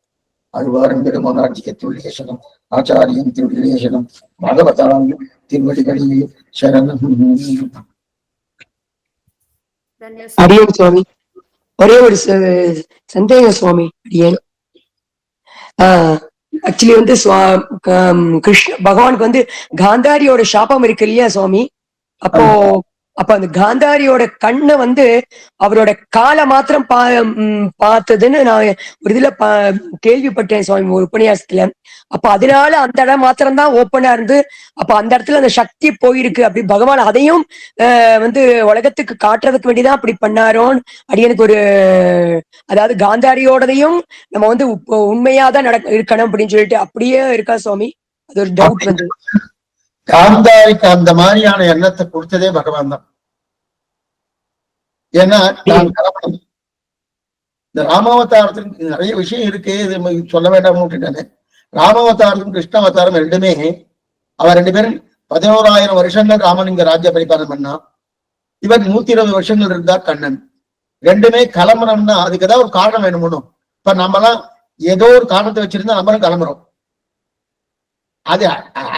அழ்வாரும் பெருமானாட்சியத்துள்ளேசனம் ஆச்சாரியம் திருவில்லேசனம் பாகவதாம் திருவடிகளிலே சரணம். அடியேன் சுவாமி, ஒரே ஒரு சந்தேகம் சுவாமி. அடியேன் ஆக்சுவலி வந்து கிருஷ்ண பகவானுக்கு வந்து காந்தாரியோட சாபம் இருக்கு இல்லையா சுவாமி? அப்ப அந்த காந்தாரியோட கண்ணை வந்து அவரோட காலை மாத்திரம் பார்த்ததுன்னு நான் ஒரு இதுல கேள்விப்பட்டேன் சுவாமி, ஒரு உபன்யாசத்துல. அப்ப அதனால அந்த இடம் மாத்திரம்தான் ஓப்பனா இருந்து அப்ப அந்த இடத்துல அந்த சக்தி போயிருக்கு. அப்படி பகவான் அதையும் வந்து உலகத்துக்கு காட்டுறதுக்கு வேண்டிதான் அப்படி பண்ணாரோன்னு அடியனுக்கு ஒரு, அதாவது காந்தாரியோடதையும் நம்ம வந்து உண்மையாதான் இருக்கணும் அப்படின்னு சொல்லிட்டு அப்படியே இருக்கா சுவாமி? அது ஒரு டவுட் வந்து. காந்தாரிக்கு அந்த மாதிரியான எண்ணத்தை கொடுத்ததே பகவான் தான். ஏன்னா நான் கிளம்பணும். இந்த ராமாவதாரத்துக்கு நிறைய விஷயம் இருக்கு, இது சொல்ல வேண்டாம்னு விட்டுட்டானே. ராமாவதாரத்தும் கிருஷ்ண அவதாரம் ரெண்டுமே அவர் 2 பேரும் 11,000 வருஷங்கள் ராமன் இங்க ராஜ்ய பரிபாலனம் பண்ணா. இவர் 120 வருஷங்கள் இருந்தா கண்ணன். ரெண்டுமே கிளம்பணும்னா அதுக்கு ஏதாவது ஒரு காரணம் வேணுமோ. இப்ப நம்மலாம் ஏதோ ஒரு காரணத்தை வச்சிருந்தா நம்மளும் கிளம்புறோம். அது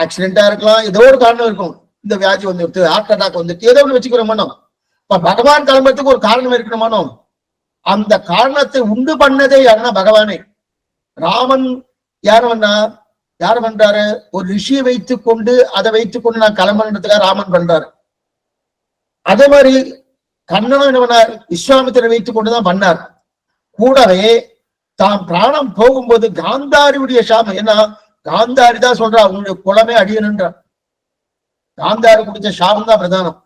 ஆக்சிடென்டா இருக்கலாம், ஏதோ ஒரு காரணம் இருக்கும். இந்த வியாதி வந்துடுது, ஹார்ட் அட்டாக் வந்துட்டு, ஏதோ ஒண்ணு வச்சுக்கிறோமோ. இப்ப பகவான் கிளம்புறதுக்கு ஒரு காரணம் இருக்கணுமானோ. அந்த காரணத்தை உண்டு பண்ணதே யாருன்னா பகவானே. ராமன் யாரு பண்றாரு? ஒரு ரிஷியை வைத்துக் கொண்டு அதை வைத்துக் கொண்டு நான் கிளம்புறதுக்காக ராமன் பண்றாரு. அதே மாதிரி கண்ணனும் என்ன பண்ணார்? விஸ்வாமித்திரை வைத்துக் கொண்டுதான் பண்ணார். கூடவே தாம் பிராணம் போகும்போது காந்தாரியுடைய சாபம், ஏன்னா காந்தாரி தான் சொல்றா உங்களுடைய குலமே அடியணுன்றார். காந்தாரி குடிச்ச சாபம் தான் பிரதானம்.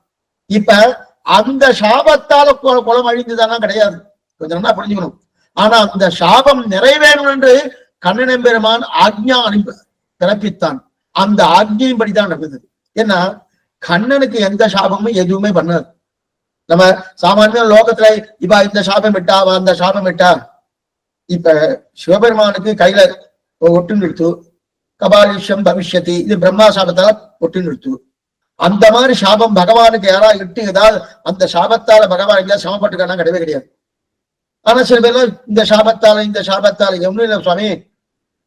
இப்ப அந்த சாபத்தால குலம் அழிந்துதானா? கிடையாது. கொஞ்சம் நல்லா புரிஞ்சுக்கணும். ஆனா அந்த சாபம் நிறைவேறும் என்று கண்ணன் பெருமான் ஆக்ஞா பிறப்பித்தான். அந்த ஆக்ஞையும் படிதான் நடந்தது. ஏன்னா கண்ணனுக்கு எந்த சாபமும் எதுவுமே பண்ணாது. நம்ம சாமானிய லோகத்துல இப்ப இந்த சாபம் விட்டா அந்த சாபம் விட்டா, இப்ப சிவபெருமானுக்கு கையில ஒட்டு நிறுத்து, கபாலிஷம் பவிஷ்யதி, இது பிரம்மா சாபத்தால ஒட்டு நிறுத்து. அந்த மாதிரி சாபம் பகவானுக்கு யாரா இட்டு ஏதாவது அந்த சாபத்தால பகவான் எங்கேயாவது சமப்பட்டுக்கான கிடையவே கிடையாது. ஆனா சில பேர்லாம் இந்த சாபத்தால ஒண்ணும் இல்லை சுவாமி,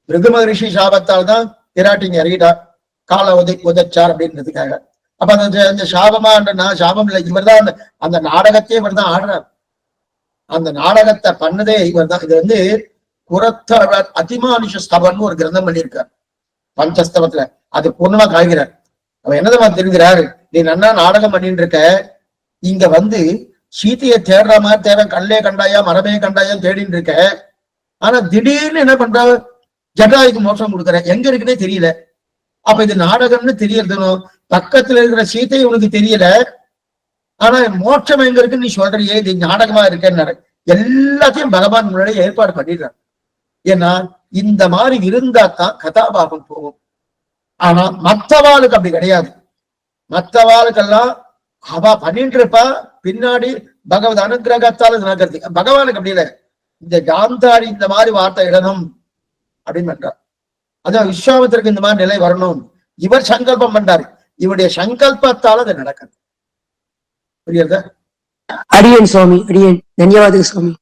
பிருகு மகரிஷி சாபத்தால் தான் திராட்டிங்க இறங்கிட்டா, காலை உதைச்சார் அப்படின்றதுக்காக. அப்ப அந்த சாபமா சாபம் இல்லை, இவர் தான் அந்த நாடகத்தையே இவர் தான் ஆடுறார். அந்த நாடகத்தை பண்ணதே இவர் தான். இது குரத்தவர் அதிமானுஷ ஸ்தவன் ஒரு கிரந்தம் பண்ணியிருக்கார் பஞ்சஸ்தவத்துல. அது பூர்ணமா காய்கிறார். அவன் என்னதான் தெரிஞ்சுறாரு, நீ நன்னா நாடகம் பண்ணிட்டு இருக்க, இங்க சீத்தையை தேடுற மாதிரி தேவை, கல்லே கண்டாயா மரமே கண்டாயான்னு தேடிட்டு இருக்க. ஆனா திடீர்னு என்ன பண்ற, ஜட்டாய்க்கு மோட்சம் கொடுக்குற, எங்க இருக்குன்னே தெரியல. அப்ப இது நாடகம்னு தெரியறதுனும், பக்கத்துல இருக்கிற சீத்தை உனக்கு தெரியல, ஆனா மோட்சம் எங்க இருக்குன்னு நீ சொல்றியே, இது நாடகமா இருக்கேன்னு எல்லாத்தையும் பகவான் முன்னாடி ஏற்பாடு பண்ணிடுறான். ஏன்னா இந்த மாதிரி இருந்தா தான் கதாபாகம் போகும். ஆனா மற்றவாளுக்கு அப்படி கிடையாது. மற்றவாளுக்கெல்லாம் அவ பண்ணிட்டு இருப்பா, பின்னாடி பகவத் அனுகிரகத்தால நடக்கிறது. பகவானுக்கு அப்படி இல்லை. இந்த காந்தாரி இந்த மாதிரி வார்த்தை இடணும் அப்படின்னு பண்றார். அதான் விஸ்வாமித்திற்கு இந்த மாதிரி நிலை வரணும், இவர் சங்கல்பம் பண்றாரு. இவருடைய சங்கல்பத்தால் அது நடக்குது. புரியுதா? அடியேன் சுவாமி, அடியேன். தன்யவாதம் சுவாமி.